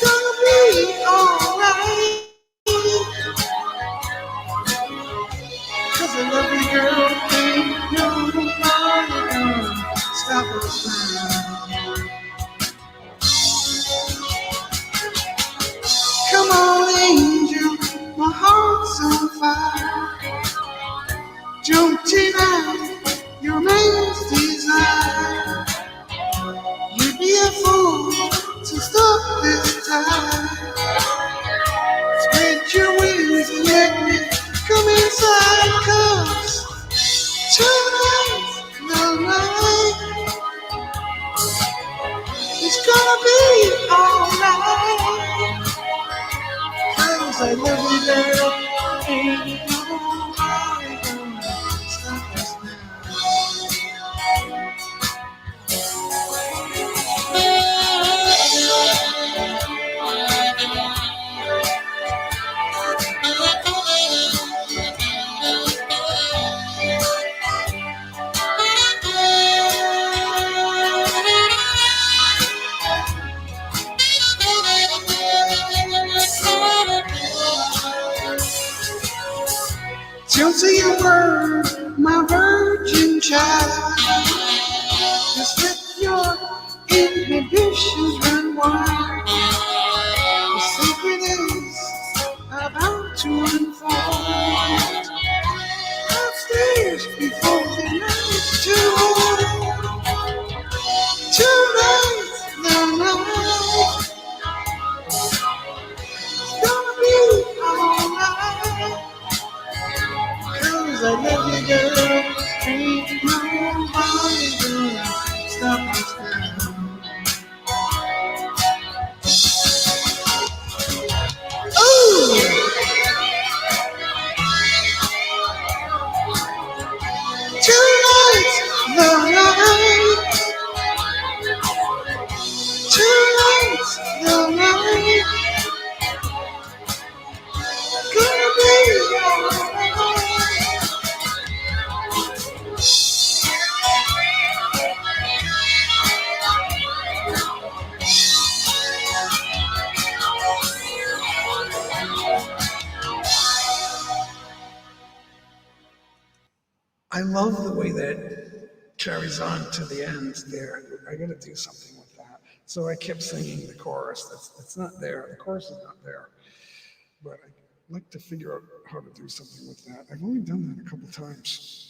Gonna be alright. 'Cause I love you, girl. Ain't nobody gonna stop us now. Come on, angel, my heart's on fire. Jump tonight, your man's desire. You'd be a fool to stop this time. Spread your wings and let me come inside, 'cause tonight's the night. It's gonna be alright. 'Cause I love you, girl. Ain't nobody gonna stop us Don't say a word, my virgin child. Just let your inhibitions run wild. The secret is about to unfold. Upstairs before the night's too old. Tonight's the night. It's gonna be alright. 'Cause I love you, girl. Ain't nobody gonna stop us now. Ooh! Tonight's the night. Tonight's the night. Gonna be alright. I love the way that carries on to the end there. I gotta do something with that. So I kept singing the chorus. It's not there. The chorus is not there. But I'd like to figure out how to do something with that. I've only done that a couple times.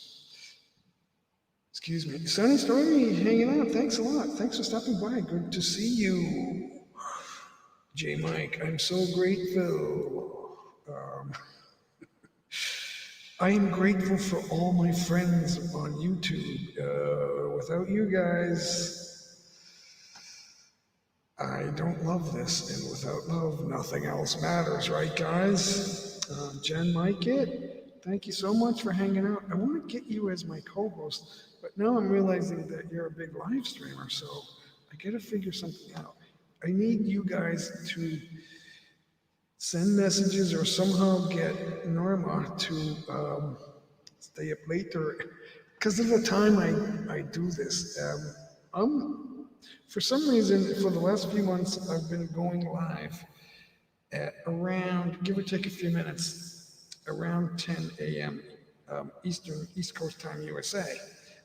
Excuse me. Sunny Stormy hanging out. Thanks a lot. Thanks for stopping by. Good to see you. J. Mike, I'm so grateful. I am grateful for all my friends on YouTube. Without you guys, I don't love this, and without love, nothing else matters, right, guys? Jen Mike It, thank you so much for hanging out. I want to get you as my co-host, but now I'm realizing that you're a big live streamer, so I got to figure something out. I need you guys to send messages or somehow get Norma to stay up later because of the time I do this. For some reason, for the last few months, I've been going live at around, give or take a few minutes, around 10 a.m. East Coast time, USA,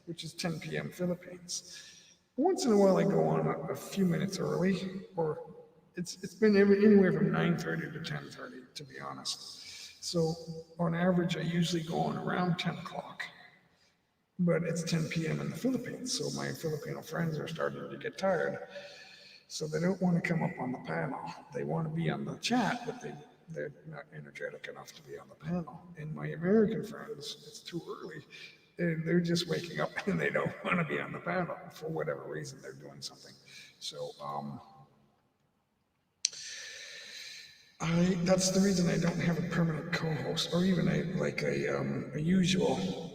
which is 10 p.m. Philippines. Once in a while, I go on a few minutes early, or it's been anywhere from 9:30 to 10:30, to be honest. So on average, I usually go on around 10 o'clock. but it's 10 p.m. in the Philippines, so my Filipino friends are starting to get tired. So they don't want to come up on the panel. They want to be on the chat, but they're not energetic enough to be on the panel. And my American friends, it's too early, and they're just waking up and they don't want to be on the panel for whatever reason. They're doing something. So that's the reason I don't have a permanent co-host or even a usual.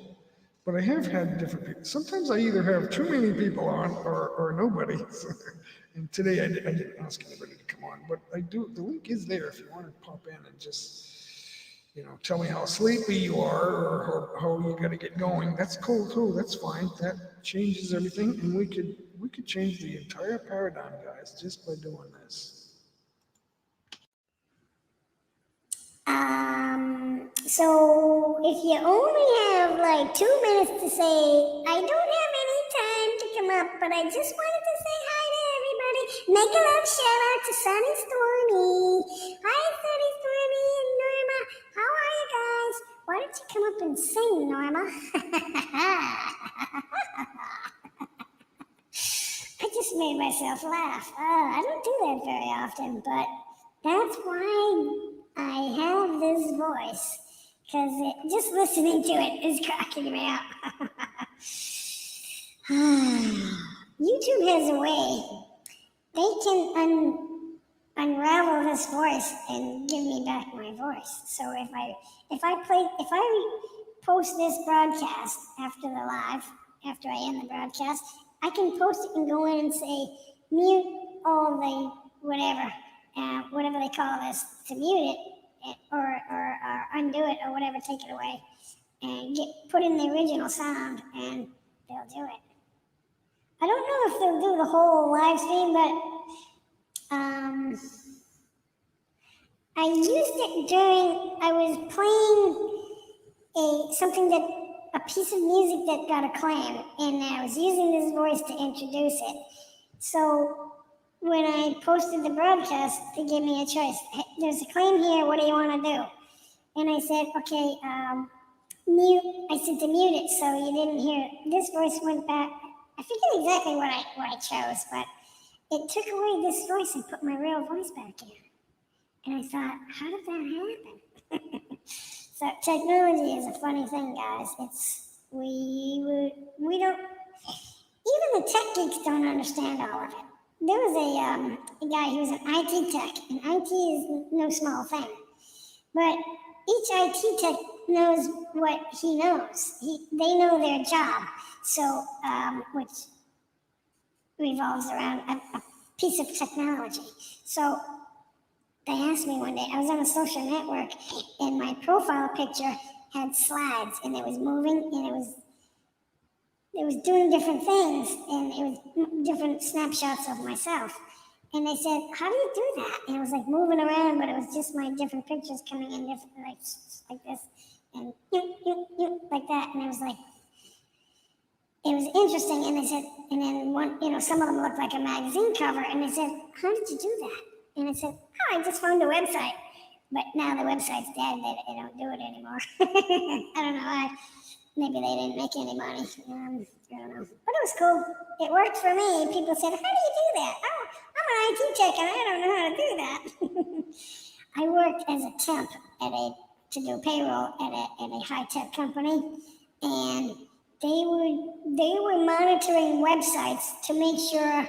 But I have had different people. Sometimes I either have too many people on or nobody. And today I didn't ask anybody to come on, but I do. The link is there if you want to pop in and just, tell me how sleepy you are or how you got to get going. That's cool too. That's fine. That changes everything, and we could change the entire paradigm, guys, just by doing this. So if you only have like 2 minutes to say, I don't have any time to come up, but I just wanted to say hi to everybody. Make a love shout out to Sunny Stormy. Hi, Sunny Stormy and Norma. How are you guys? Why don't you come up and sing, Norma? I just made myself laugh. I don't do that very often, but that's why I have this voice, because just listening to it is cracking me up. YouTube has a way. They can unravel this voice and give me back my voice. So if I post this broadcast after the live, after I end the broadcast, I can post it and go in and say, mute all the whatever they call this, to mute it or undo it or whatever, take it away, and put in the original sound, and they'll do it. I don't know if they'll do the whole live stream, but I used it during, I was playing a piece of music that got acclaim, and I was using this voice to introduce it. So when I posted the broadcast, they gave me a choice. Hey, there's a claim here, what do you want to do? And I said, okay, mute. I said to mute it so you didn't hear it. This voice went back. I forget exactly what I chose, but it took away this voice and put my real voice back in. And I thought, how did that happen? So technology is a funny thing, guys. We don't, even the tech geeks don't understand all of it. There was a guy who was an IT tech, and IT is no small thing. But each IT tech knows what he knows. They know their job, so which revolves around a piece of technology. So they asked me one day, I was on a social network, and my profile picture had slides, and it was moving, and it was doing different things, and it was different snapshots of myself. And they said, how do you do that? And it was like moving around, but it was just my different pictures coming in different, like this, and like that. And it was like, it was interesting. And they said, and then one, some of them looked like a magazine cover. And they said, how did you do that? And I said, oh, I just found a website. But now the website's dead. They don't do it anymore. I don't know why. Maybe they didn't make any money. I don't know. But it was cool. It worked for me. People said, how do you do that? Oh, I'm an IT tech and I don't know how to do that. I worked as a temp to do payroll at a high-tech company. And they were monitoring websites to make sure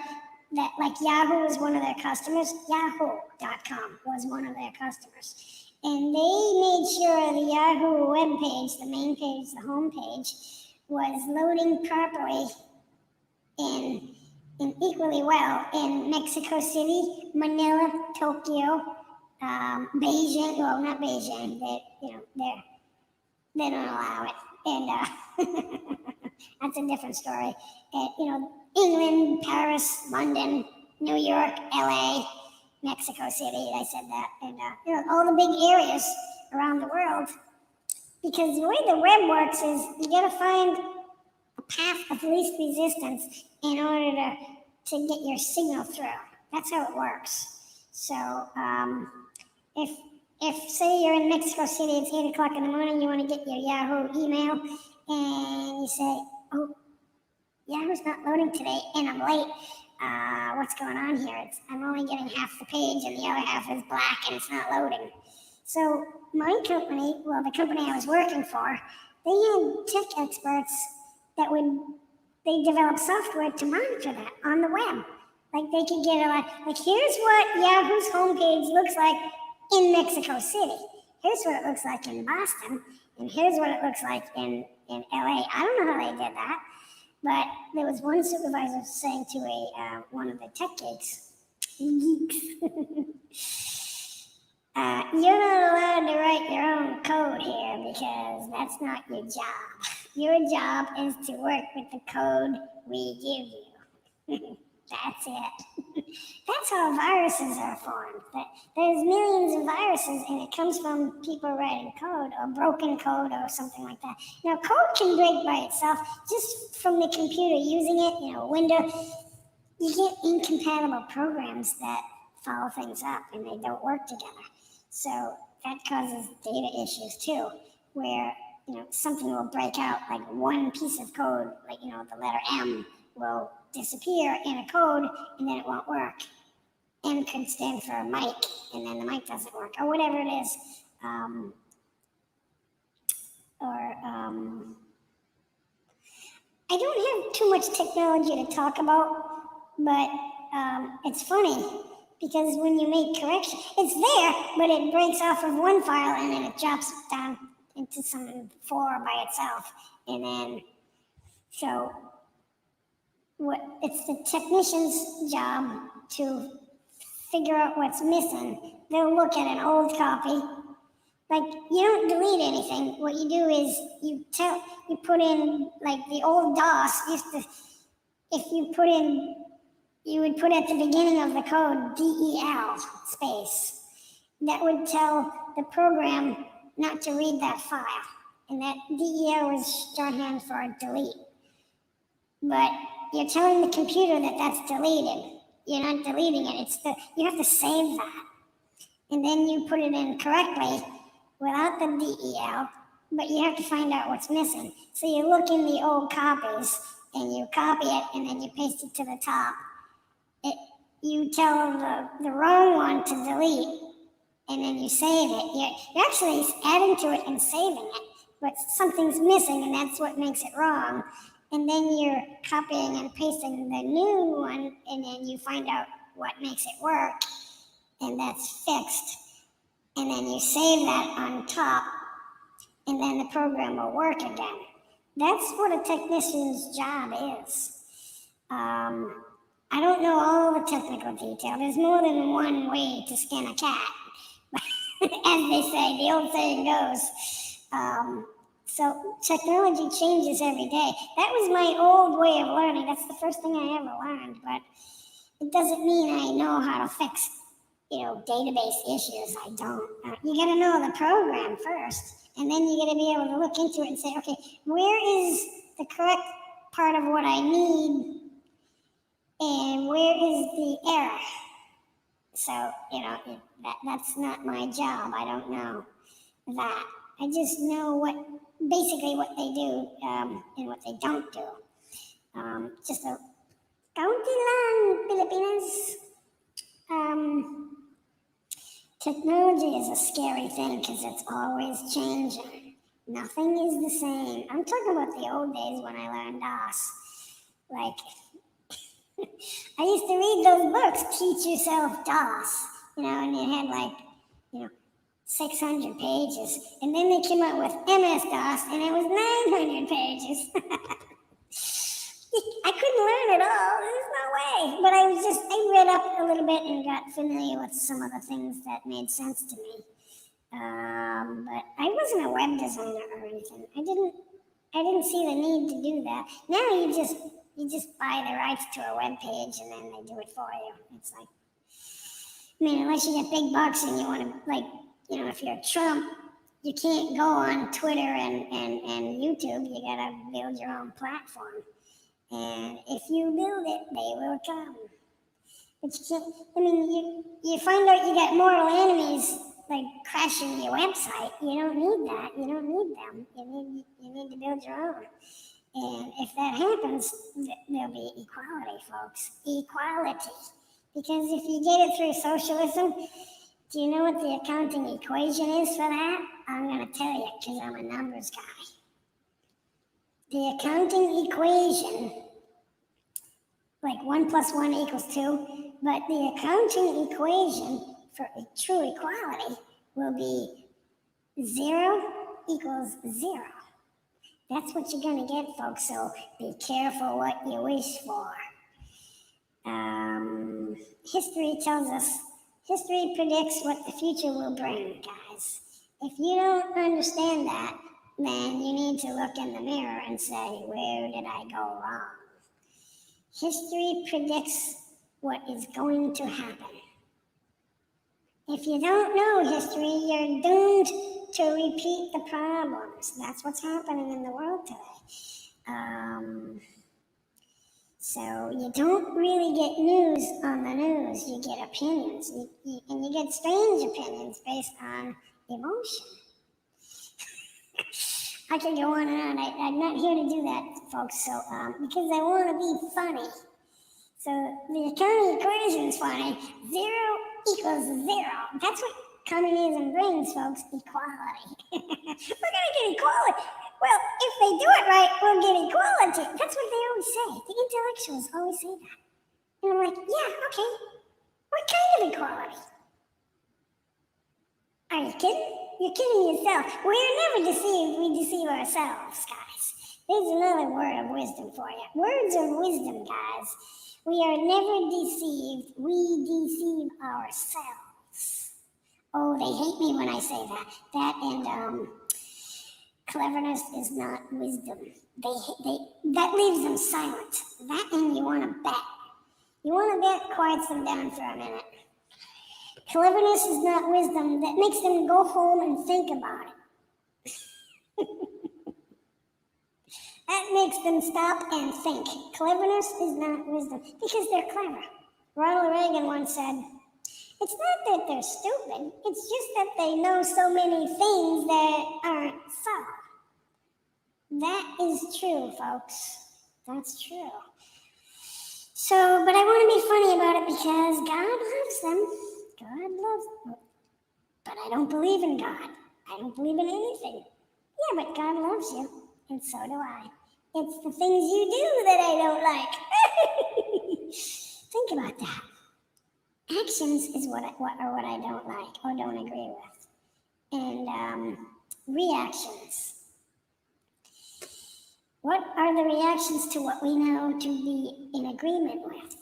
that, like, Yahoo was one of their customers. Yahoo.com was one of their customers. And they made sure the Yahoo webpage, the main page, the home page, was loading properly and equally well in Mexico City, Manila, Tokyo, Beijing. Well, not Beijing. They don't allow it, and that's a different story. England, Paris, London, New York, LA, Mexico City. I said that, and all the big areas around the world. Because the way the web works is you got to find a path of least resistance in order to get your signal through. That's how it works. So if say you're in Mexico City, it's 8 o'clock in the morning, you want to get your Yahoo email, and you say, oh, Yahoo's not loading today and I'm late. What's going on here? I'm only getting half the page and the other half is black and it's not loading. So my company, well, the company I was working for, they had tech experts that they developed software to monitor that on the web. Like they could get like here's what Yahoo's homepage looks like in Mexico City. Here's what it looks like in Boston, and here's what it looks like in LA. I don't know how they did that, but there was one supervisor saying to one of the tech geeks, you're not allowed to write your own code here because that's not your job. Your job is to work with the code we give you. That's it. That's how viruses are formed. There's millions of viruses, and it comes from people writing code or broken code or something like that. Now, code can break by itself just from the computer using it, Windows. You get incompatible programs that follow things up, and they don't work together. So that causes data issues too, where something will break out, like one piece of code, like the letter M will disappear in a code and then it won't work. M could stand for mic and then the mic doesn't work or whatever it is. I don't have too much technology to talk about, but it's funny because when you make correction, it's there, but it breaks off of one file and then it drops down into some 4 by itself. And then, so it's the technician's job to figure out what's missing. They'll look at an old copy. Like, you don't delete anything. What you do is you put in, like the old DOS if you put in, you would put at the beginning of the code DEL space. That would tell the program not to read that file. And that DEL was shorthand for delete. But you're telling the computer that that's deleted. You're not deleting it. You have to save that. And then you put it in correctly without the DEL, but you have to find out what's missing. So you look in the old copies and you copy it and then you paste it to the top. You tell the wrong one to delete and then you save it. You're actually adding to it and saving it, but something's missing and that's what makes it wrong. And then you're copying and pasting the new one and then you find out what makes it work and that's fixed. And then you save that on top and then the program will work again. That's what a technician's job is. I don't know all the technical detail. There's more than one way to skin a cat, as they say, the old saying goes. So technology changes every day. That was my old way of learning. That's the first thing I ever learned, but it doesn't mean I know how to fix, database issues. I don't. You got to know the program first, and then you got to be able to look into it and say, okay, where is the correct part of what I need, and where is the error? So, that's not my job. I don't know that. I just know basically what they do and what they don't do. Just a kaunti lang, Pilipinas. Technology is a scary thing because it's always changing. Nothing is the same. I'm talking about the old days when I learned DOS. Like, I used to read those books, Teach Yourself DOS, and it had 600 pages. And then they came out with MS-DOS and it was 900 pages. I couldn't learn it all. There's no way. But I read up a little bit and got familiar with some of the things that made sense to me. But I wasn't a web designer or anything. I didn't see the need to do that. Now you just buy the rights to a web page and then they do it for you. It's like, unless you get big bucks and you want to, if you're Trump, you can't go on Twitter and YouTube. You gotta build your own platform. And if you build it, they will come. But you can't, you find out you got mortal enemies like crashing your website. You don't need that. You don't need them. You need to build your own. And if that happens, there'll be equality, folks. Equality. Because if you get it through socialism, do you know what the accounting equation is for that? I'm going to tell you because I'm a numbers guy. The accounting equation, like 1 + 1 = 2, but the accounting equation for true equality will be 0 = 0. That's what you're going to get, folks, so be careful what you wish for. History tells us, history predicts what the future will bring, guys. If you don't understand that, then you need to look in the mirror and say, where did I go wrong? History predicts what is going to happen. If you don't know history, you're doomed to repeat the problems. That's what's happening in the world today. So you don't really get news on the news. You get opinions, and you get strange opinions based on emotion. I could go on and on. I'm not here to do that, folks. So because I want to be funny. So the accounting equation is funny. 0 = 0. That's what communism brings, folks. Equality. We're gonna get equality. Well, if they do it right, we'll get equality. That's what they always say. The intellectuals always say that. And I'm like, yeah, okay. What kind of equality? Are you kidding? You're kidding yourself. We are never deceived. We deceive ourselves, guys. Here's another word of wisdom for you. Words of wisdom, guys. We are never deceived. We deceive ourselves. Oh, they hate me when I say that. That and cleverness is not wisdom. That leaves them silent. That and you want to bet. You want to bet quiets them down for a minute. Cleverness is not wisdom. That makes them go home and think about it. That makes them stop and think. Cleverness is not wisdom because they're clever. Ronald Reagan once said, it's not that they're stupid, it's just that they know so many things that aren't so. That is true, folks. That's true. So, but I want to be funny about it because God loves them. God loves them. But I don't believe in God. I don't believe in anything. Yeah, but God loves you, and so do I. It's the things you do that I don't like. Think about that. Actions is what I don't like or don't agree with. And reactions. What are the reactions to what we know to be in agreement with?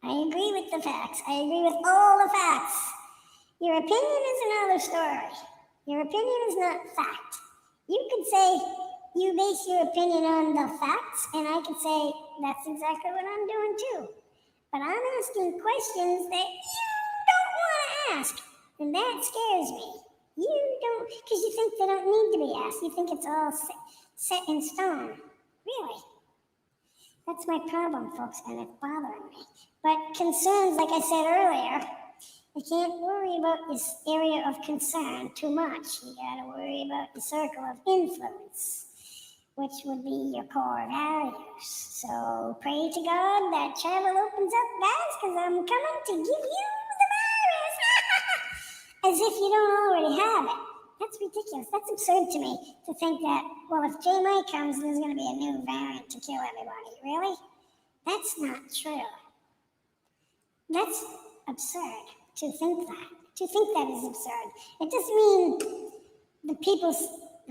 I agree with the facts. I agree with all the facts. Your opinion is another story. Your opinion is not fact. You could say you base your opinion on the facts, and I could say that's exactly what I'm doing too. But I'm asking questions that you don't want to ask, and that scares me. You don't, because you think they don't need to be asked. You think it's all set in stone. Really? That's my problem, folks, and it's bothering me. But concerns, like I said earlier, you can't worry about this area of concern too much. You gotta worry about the circle of influence, which would be your core values. So pray to God that travel opens up, guys, because I'm coming to give you the virus. As if you don't already have it. That's ridiculous. That's absurd to me to think that, well, if J. Mike comes, there's going to be a new variant to kill everybody. Really? That's not true. That's absurd to think that. To think that is absurd. It doesn't mean the people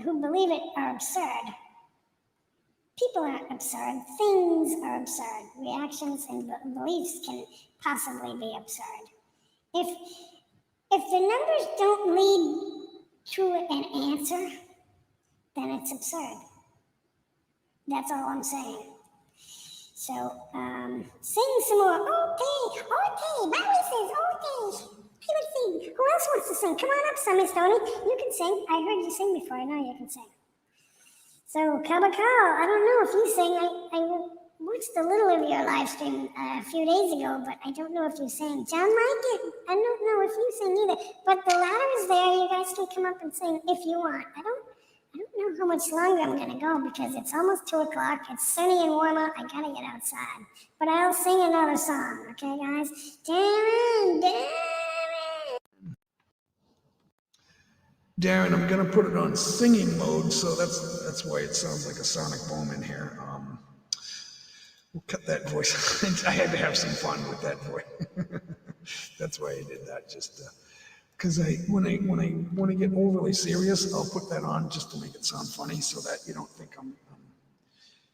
who believe it are absurd. People aren't absurd. Things are absurd. Reactions and beliefs can possibly be absurd. If the numbers don't lead to an answer, then it's absurd. That's all I'm saying. So, sing some more. Okay, Bowie says, okay. Hey, let's see. Who else wants to sing? Come on up, Sammy Stoney. You can sing. I heard you sing before. I know you can sing. So, Kaba Carl, I don't know if you sing. I watched a little of your live stream a few days ago, but I don't know if you sang. John Mike, I don't know if you sing either. But the ladder is there. You guys can come up and sing if you want. I I don't know how much longer I'm gonna go because it's almost 2 o'clock. It's sunny and warm out. I gotta get outside. But I'll sing another song, okay, guys? Darren, Darren, I'm gonna put it on singing mode, so that's why it sounds like a sonic boom in here. We'll cut that voice. I had to have some fun with that voice. That's why I did that, just because when I get overly serious, I'll put that on just to make it sound funny, so that you don't think I'm.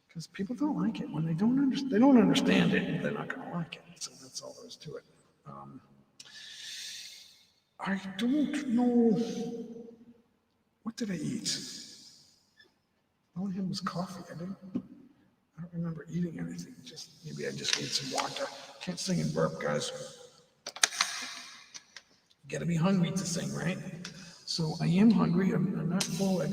Because people don't like it when they don't understand it. They're not gonna like it. So that's all there is to it. I don't know. What did I eat? All I had was coffee. I don't remember eating anything. Maybe I just ate some water. Can't sing and burp, guys. You gotta be hungry to sing, right? So I am hungry. I'm not full. I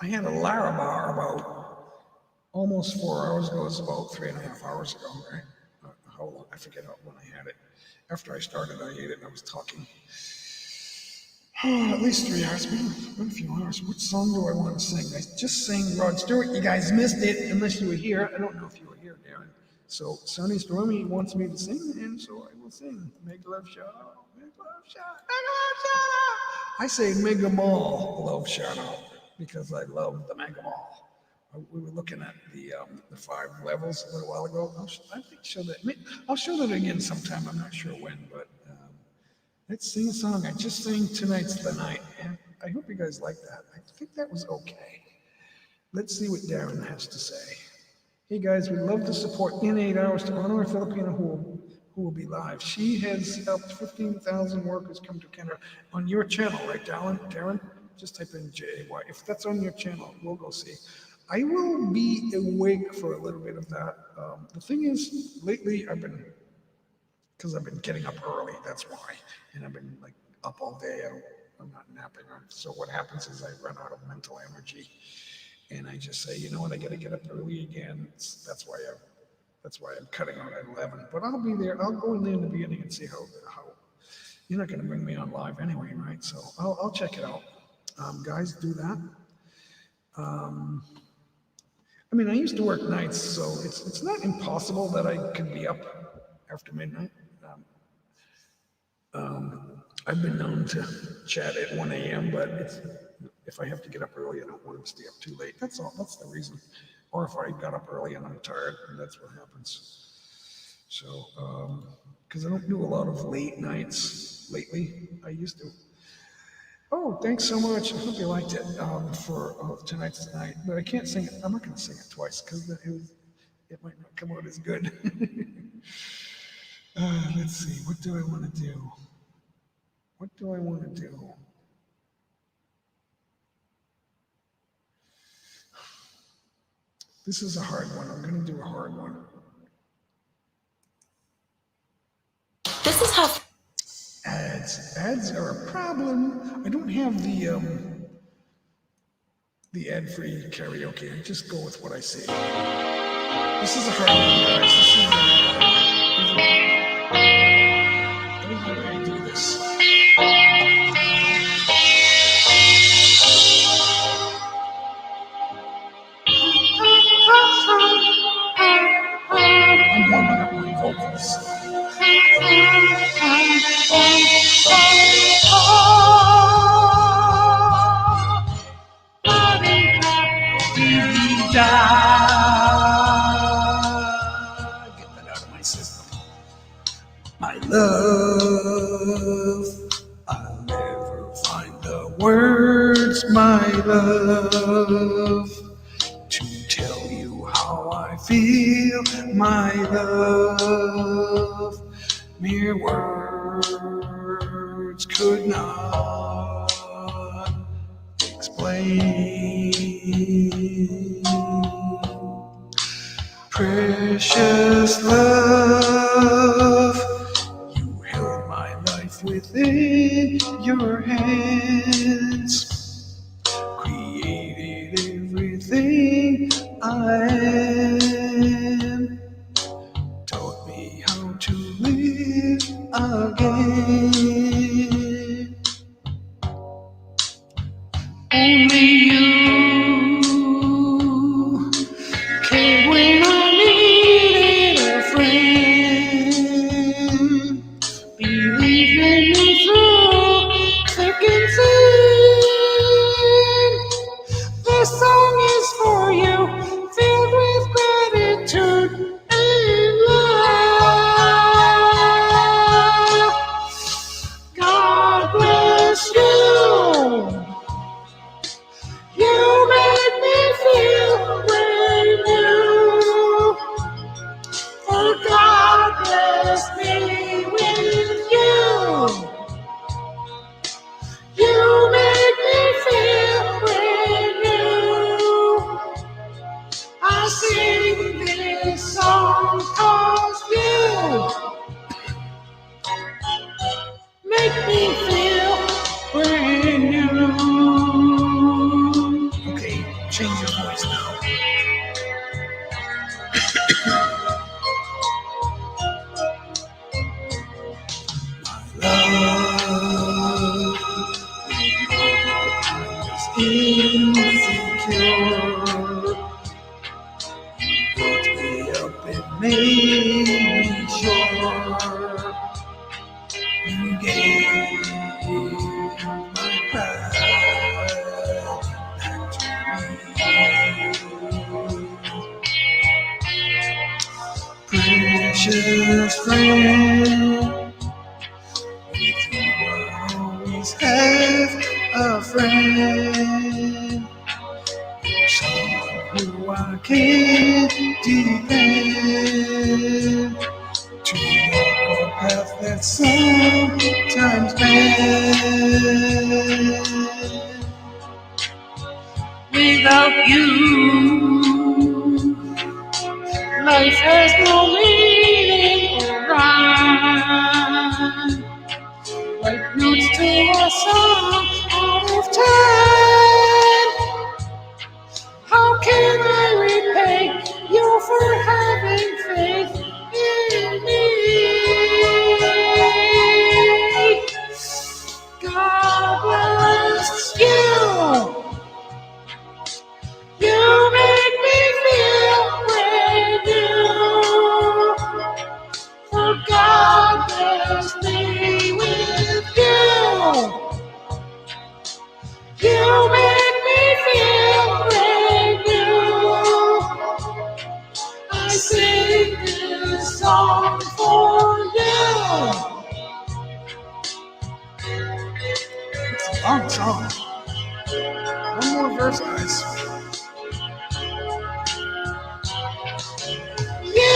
had a Larabar about almost 4 hours ago. It was about 3.5 hours ago, right? How long? I forget when I had it. After I started, I ate it and I was talking. At least 3 hours, been a few hours. Which song do I want to sing? I just sang Rod Stewart. You guys missed it unless you were here. I don't know if you were here, Darren. So Sonny Stormy wants me to sing, and so I will sing. Make love shout out, make love shout out, make love shout out. I say Mega Mall love shout out because I love the Mega Mall. We were looking at the 5 levels a little while ago. I'll show that again sometime. I'm not sure when, but. Let's sing a song. I just sang Tonight's the Night, and I hope you guys like that. I think that was okay. Let's see what Darren has to say. Hey guys, we'd love to support In 8 Hours to honor a Filipino who will be live. She has helped 15,000 workers come to Canada on your channel, right, Darren? Just type in JY. If that's on your channel, we'll go see. I will be awake for a little bit of that. The thing is, lately because I've been getting up early, that's why. And I've been like up all day. I'm not napping. So what happens is I run out of mental energy, and I just say, you know what, I got to get up early again. That's why I'm cutting out at 11. But I'll be there. I'll go in there in the beginning and see how. You're not going to bring me on live anyway, right? So I'll check it out. Guys, do that. I mean, I used to work nights, so it's not impossible that I could be up after midnight. I've been known to chat at 1 a.m., but if I have to get up early, I don't want to stay up too late. That's all. That's the reason. Or if I got up early and I'm tired, that's what happens. So, because I don't do a lot of late nights lately. I used to. Oh, thanks so much. I hope you liked it for tonight's night. But I can't sing it. I'm not going to sing it twice because it might not come out as good. Let's see. What do I want to do? What do I want to do? This is a hard one. I'm going to do a hard one. This is how. Ads. Ads are a problem. I don't have the ad-free karaoke. I just go with what I say. This is a hard one, guys. This is I don't know how to do this. I'm warming up my vocals. Get that out of my system. My love, I'll never find the words, my love, to tell you how I feel, my love. Mere words could not explain. Precious love, you held my life within your hands, created everything I am, taught me how to live again. stay with you. You make me feel brand new. I sing this song 'cause you make me feel brand new. Okay, change your voice now. Love is insecure. Built me up and made me sure. You gave my pride back to me. Precious friend, with you I always have a friend. Someone who I can depend to walk a path that's sometimes bad. Without you, life has no meaning or rhyme. Like notes to a song out of time. How can I repay you for having faith in me? God bless you. You make me feel brand new. For God bless me with you. You make me feel brand new. I sing this song for you. It's a long song. One more verse, guys. You!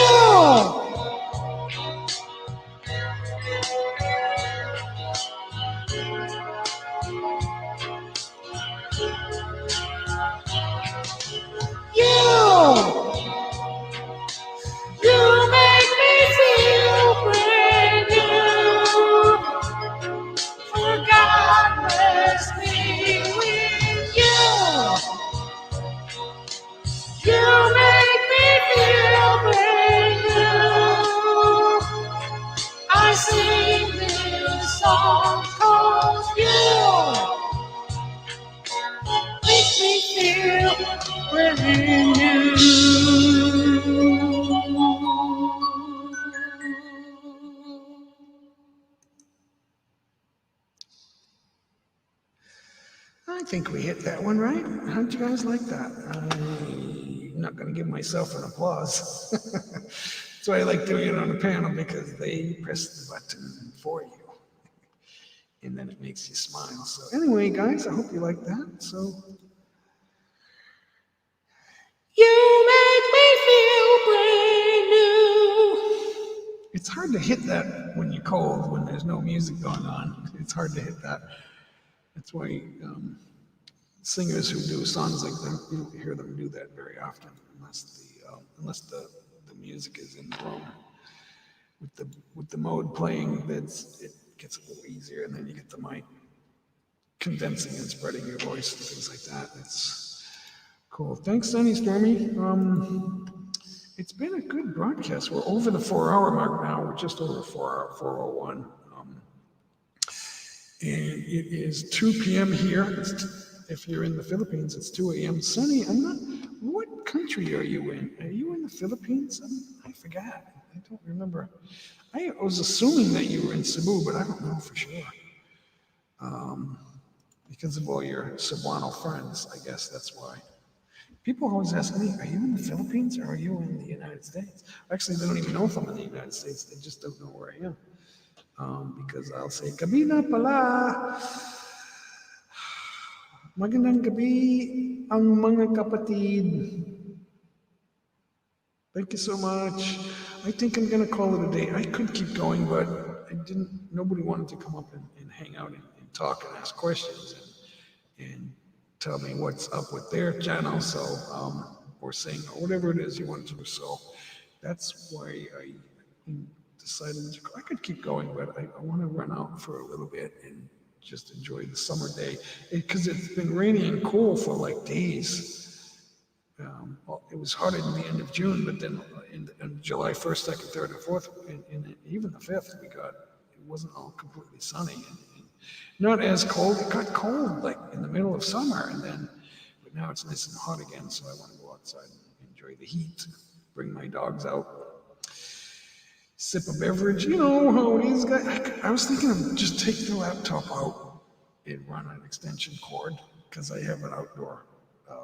You make me feel brand new. For God bless me with you. You make me feel brand new. I sing this song 'cause you make me feel brand new. I think we hit that one right. How'd you guys like that? I'm not going to give myself an applause. That's why I like doing it on a panel, because they press the button for you. And then it makes you smile. So anyway, guys, I hope you like that. So you make me feel brand new. It's hard to hit that when you're cold, when there's no music going on. It's hard to hit that. That's why singers who do songs like them, you don't hear them do that very often, unless the music is in the room. With the mode playing, it gets a little easier, and then you get the mic condensing and spreading your voice and things like that. It's cool. Thanks, Sunny Stormy. It's been a good broadcast. We're over the 4-hour mark now. We're just over 4:01. And it is 2 p.m. here. If you're in the Philippines, it's 2 a.m. Sunny, what country are you in? Are you in the Philippines? I forgot. I don't remember. I was assuming that you were in Cebu, but I don't know for sure. Because of all your Cebuano friends, I guess that's why. People always ask me, are you in the Philippines or are you in the United States? Actually, they don't even know if I'm in the United States. They just don't know where I am. Because I'll say, gabi na pala. Magandang gabi ang mga kapatid. Thank you so much. I think I'm gonna call it a day. I could keep going, but nobody wanted to come up and hang out and talk and ask questions and tell me what's up with their channel, so, or saying, whatever it is you want to do. So that's why I decided I could keep going, but I want to run out for a little bit and just enjoy the summer day. Because it's been rainy and cool for like days. Well, it was hot in the end of June, but then in July 1st, 2nd, 3rd, and 4th, and even the 5th, it wasn't all completely sunny. And not as cold. It got cold like in the middle of summer, but now it's nice and hot again, so I want to go outside and enjoy the heat, bring my dogs out, sip a beverage. You know how it is, guys. I was thinking of just take the laptop out and run an extension cord, because I have an outdoor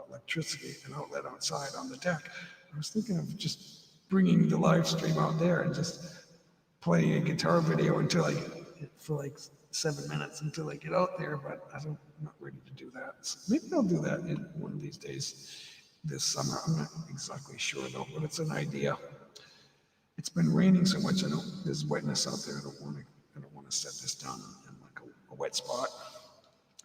electricity and outlet outside on the deck. I was thinking of just bringing the live stream out there and just play a guitar video for like 7 minutes until I get out there, but I'm not ready to do that. So maybe I'll do that in one of these days this summer. I'm not exactly sure though, but it's an idea. It's been raining so much, I know there's wetness out there. I don't want to set this down in like a wet spot.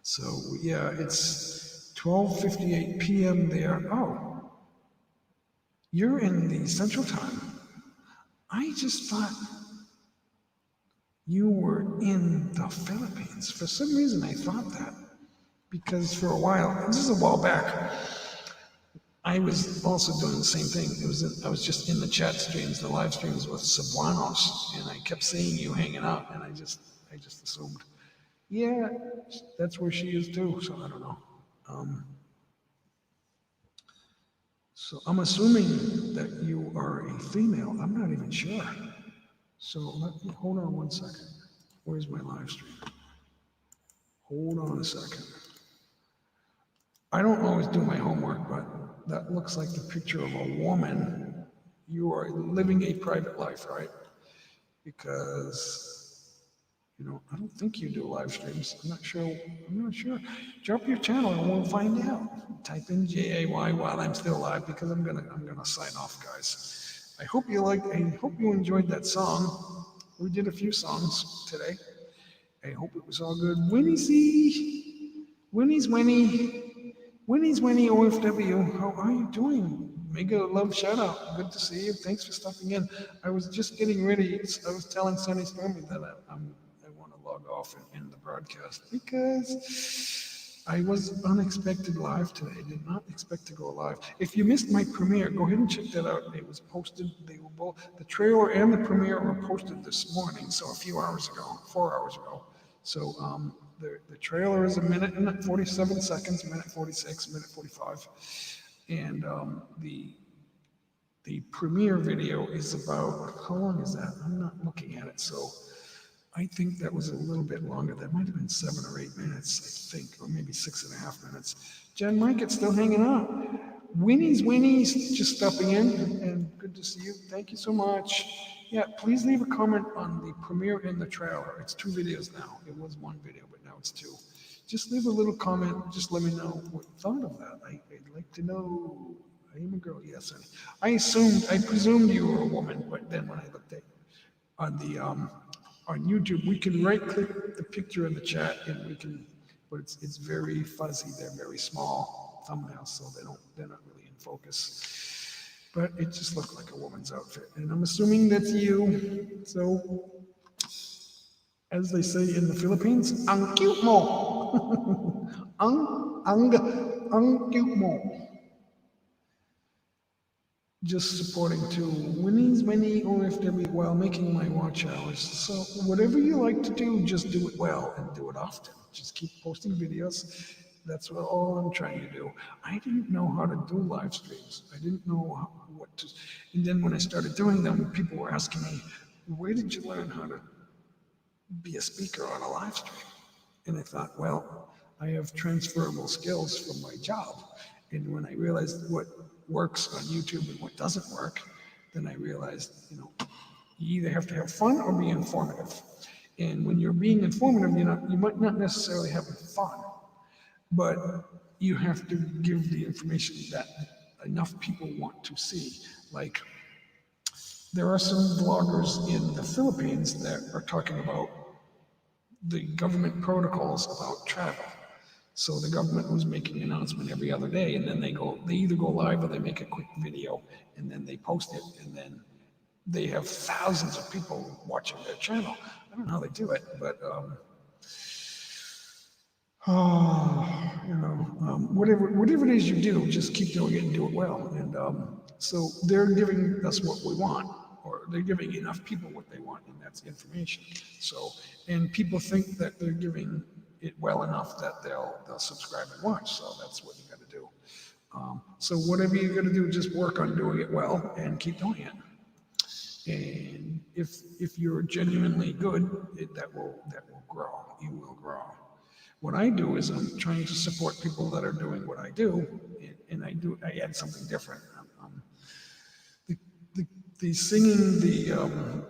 So yeah, it's 12:58 p.m. there. Oh, you're in the Central Time. I just thought you were in the Philippines. For some reason, I thought that, because for a while, this is a while back, I was also doing the same thing. I was just in the chat streams, the live streams with Cebuanos, and I kept seeing you hanging out, and I just assumed, yeah, that's where she is too. So I don't know. So I'm assuming that you are a female. I'm not even sure. So let me, hold on one second. Where's my live stream? Hold on a second. I don't always do my homework, but that looks like the picture of a woman. You are living a private life, right? Because, I don't think you do live streams. I'm not sure. Drop your channel and we'll find out. Type in JAY while I'm still live, because I'm gonna sign off, guys. I hope you enjoyed that song. We did a few songs today. I hope it was all good. Winnie's Winnie OFW. How are you doing? Mega love shout out. Good to see you. Thanks for stopping in. I was just getting ready. I was telling Sunny Stormy that I want to log off and end the broadcast, because I was unexpected live today. I did not expect to go live. If you missed my premiere, go ahead and check that out. It was posted. They were both, the trailer and the premiere were posted this morning, so a few hours ago, 4 hours ago. So the trailer is 1 minute and 47 seconds, 1 minute 46, 1 minute 45, and the premiere video is about, how long is that? I'm not looking at it, so I think that was a little bit longer. That might have been 7 or 8 minutes, I think, or maybe 6.5 minutes. Jen Mike, it's still hanging out. Winnie's just stopping in, and good to see you. Thank you so much. Yeah, please leave a comment on the premiere and the trailer. It's 2 videos now. It was 1 video, but now it's 2. Just leave a little comment. Just let me know what you thought of that. I'd like to know. I am a girl. Yes, honey. I presumed you were a woman, but then when I looked at on YouTube, we can right-click the picture in the chat, and we can, but it's very fuzzy. They're very small thumbnails, so they're not really in focus. But it just looked like a woman's outfit, and I'm assuming that's you. So, as they say in the Philippines, ang cute mo. ang cute mo. Just supporting too. Winnie OFW while making my watch hours. So whatever you like to do, just do it well and do it often. Just keep posting videos. That's all I'm trying to do. I didn't know how to do live streams. I didn't know what to. And then when I started doing them, people were asking me, where did you learn how to be a speaker on a live stream? And I thought, well, I have transferable skills from my job. And when I realized what works on YouTube and what doesn't work, then I realized, you either have to have fun or be informative. And when you're being informative, you might not necessarily have fun, but you have to give the information that enough people want to see. Like there are some vloggers in the Philippines that are talking about the government protocols about travel. So the government was making an announcement every other day, and then they either go live or they make a quick video, and then they post it, and then they have thousands of people watching their channel. I don't know how they do it, but whatever it is you do, just keep doing it and do it well. And so they're giving us what we want, or they're giving enough people what they want, and that's information. So, and people think that they're giving it well enough that they'll subscribe and watch. So that's what you got to do. So whatever you're going to do, just work on doing it well and keep doing it. And if you're genuinely good, that will grow. You will grow. What I do is I'm trying to support people that are doing what I do, and I add something different. The singing the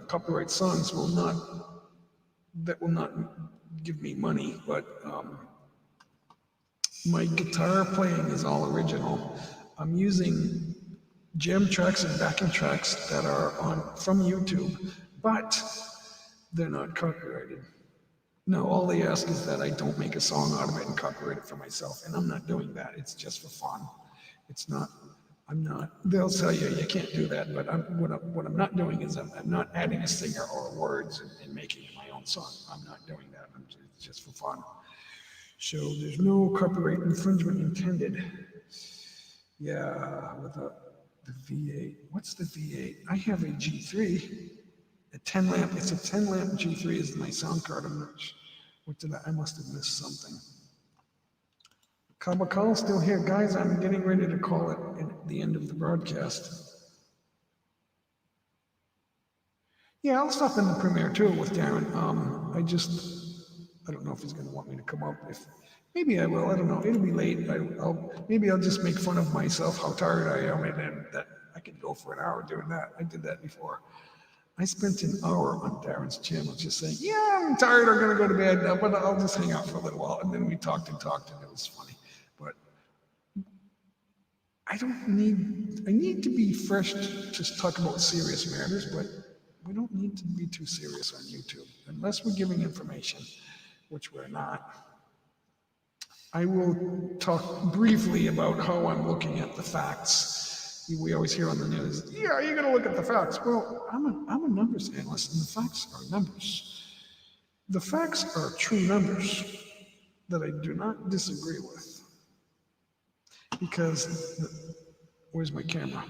copyright songs will not give me money, but my guitar playing is all original. I'm using jam tracks and backing tracks that are from YouTube, but they're not copyrighted. No, all they ask is that I don't make a song out of it and copyright it for myself, and I'm not doing that. It's just for fun. It's not. I'm not. They'll tell you you can't do that, but what I'm not doing is I'm not adding a singer or words and making it my own song. I'm not doing that. It's just for fun. So there's no copyright infringement intended. Yeah, with the V8. What's the V8? I have a G3, a 10 lamp. It's a 10 lamp G3 is my sound card. I'm not sure. What did I must have missed something. Kabakal still here. Guys, I'm getting ready to call it at the end of the broadcast. Yeah, I'll stop in the premiere too with Darren. I don't know if he's going to want me to come up. Maybe I will. I don't know. It'll be late. Maybe I'll just make fun of myself, how tired I am, and then that I can go for an hour doing that. I did that before. I spent an hour on Darren's channel just saying, yeah, I'm tired. I'm going to go to bed now, but I'll just hang out for a little while. And then we talked, and it was funny. But I need to be fresh to talk about serious matters, but we don't need to be too serious on YouTube unless we're giving information, which we're not. I will talk briefly about how I'm looking at the facts. We always hear on the news, yeah, you're going to look at the facts. Well, I'm a numbers analyst, and the facts are numbers. The facts are true numbers that I do not disagree with. Because, where's my camera?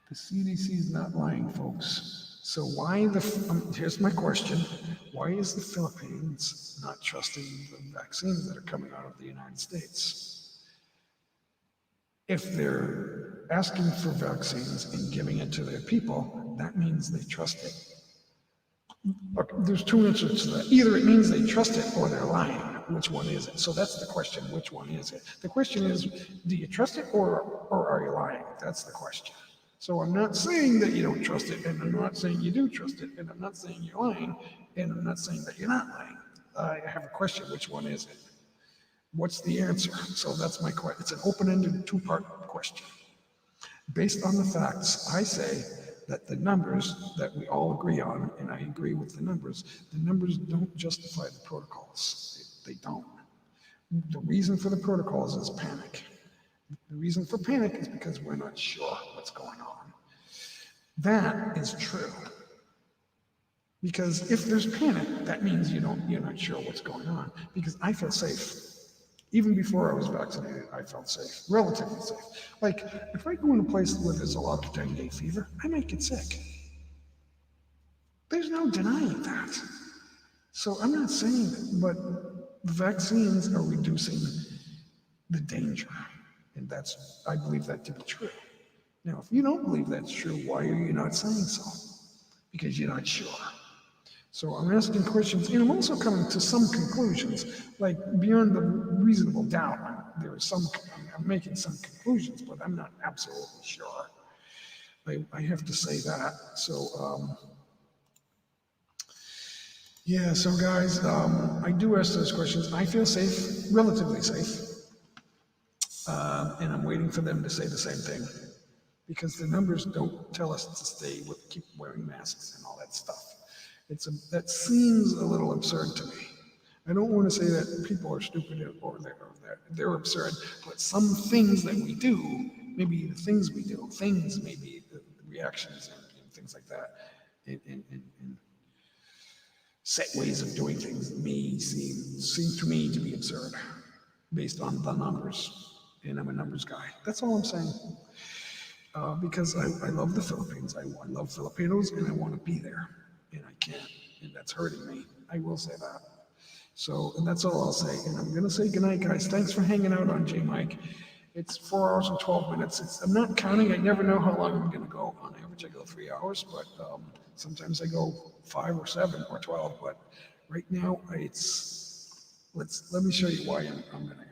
The CDC is not lying, folks. So why here's my question. Why is the Philippines not trusting the vaccines that are coming out of the United States? If they're asking for vaccines and giving it to their people, that means they trust it. Look, there's two answers to that. Either it means they trust it or they're lying. Which one is it? So that's the question. Which one is it? The question is, do you trust it or are you lying? That's the question. So I'm not saying that you don't trust it, and I'm not saying you do trust it, and I'm not saying you're lying, and I'm not saying that you're not lying. I have a question. Which one is it? What's the answer? So that's my question. It's an open-ended two-part question. Based on the facts, I say that the numbers that we all agree on, and I agree with the numbers don't justify the protocols. They don't. The reason for the protocols is panic. The reason for panic is because we're not sure what's going on. That is true. Because if there's panic, that means you're not sure what's going on. Because I feel safe. Even before I was vaccinated, I felt safe, relatively safe. Like, if I go in a place where there's a lot of dengue fever, I might get sick. There's no denying that. So I'm not saying that, but the vaccines are reducing the danger. And I believe that to be true. Now, if you don't believe that's true, why are you not saying so? Because you're not sure. So I'm asking questions, and I'm also coming to some conclusions, like beyond the reasonable doubt. I'm making some conclusions, but I'm not absolutely sure. I have to say that. So, yeah, so guys, I do ask those questions. I feel safe, relatively safe, and I'm waiting for them to say the same thing. because the numbers don't tell us to keep wearing masks and all that stuff. That seems a little absurd to me. I don't want to say that people are stupid or they're absurd, but some things that we do, maybe the things we do, maybe the reactions and things like that, and set ways of doing things may seem to me to be absurd based on the numbers, and I'm a numbers guy. That's all I'm saying. Because I love the Philippines. I love Filipinos, and I want to be there, and I can't, and that's hurting me. I will say that. So, and that's all I'll say. And I'm going to say goodnight, guys. Thanks for hanging out on J-Mike. It's 4 hours and 12 minutes. I'm not counting. I never know how long I'm going to go. On average, I go 3 hours, but sometimes I go 5 or 7 or 12. But right now, let me show you why I'm going to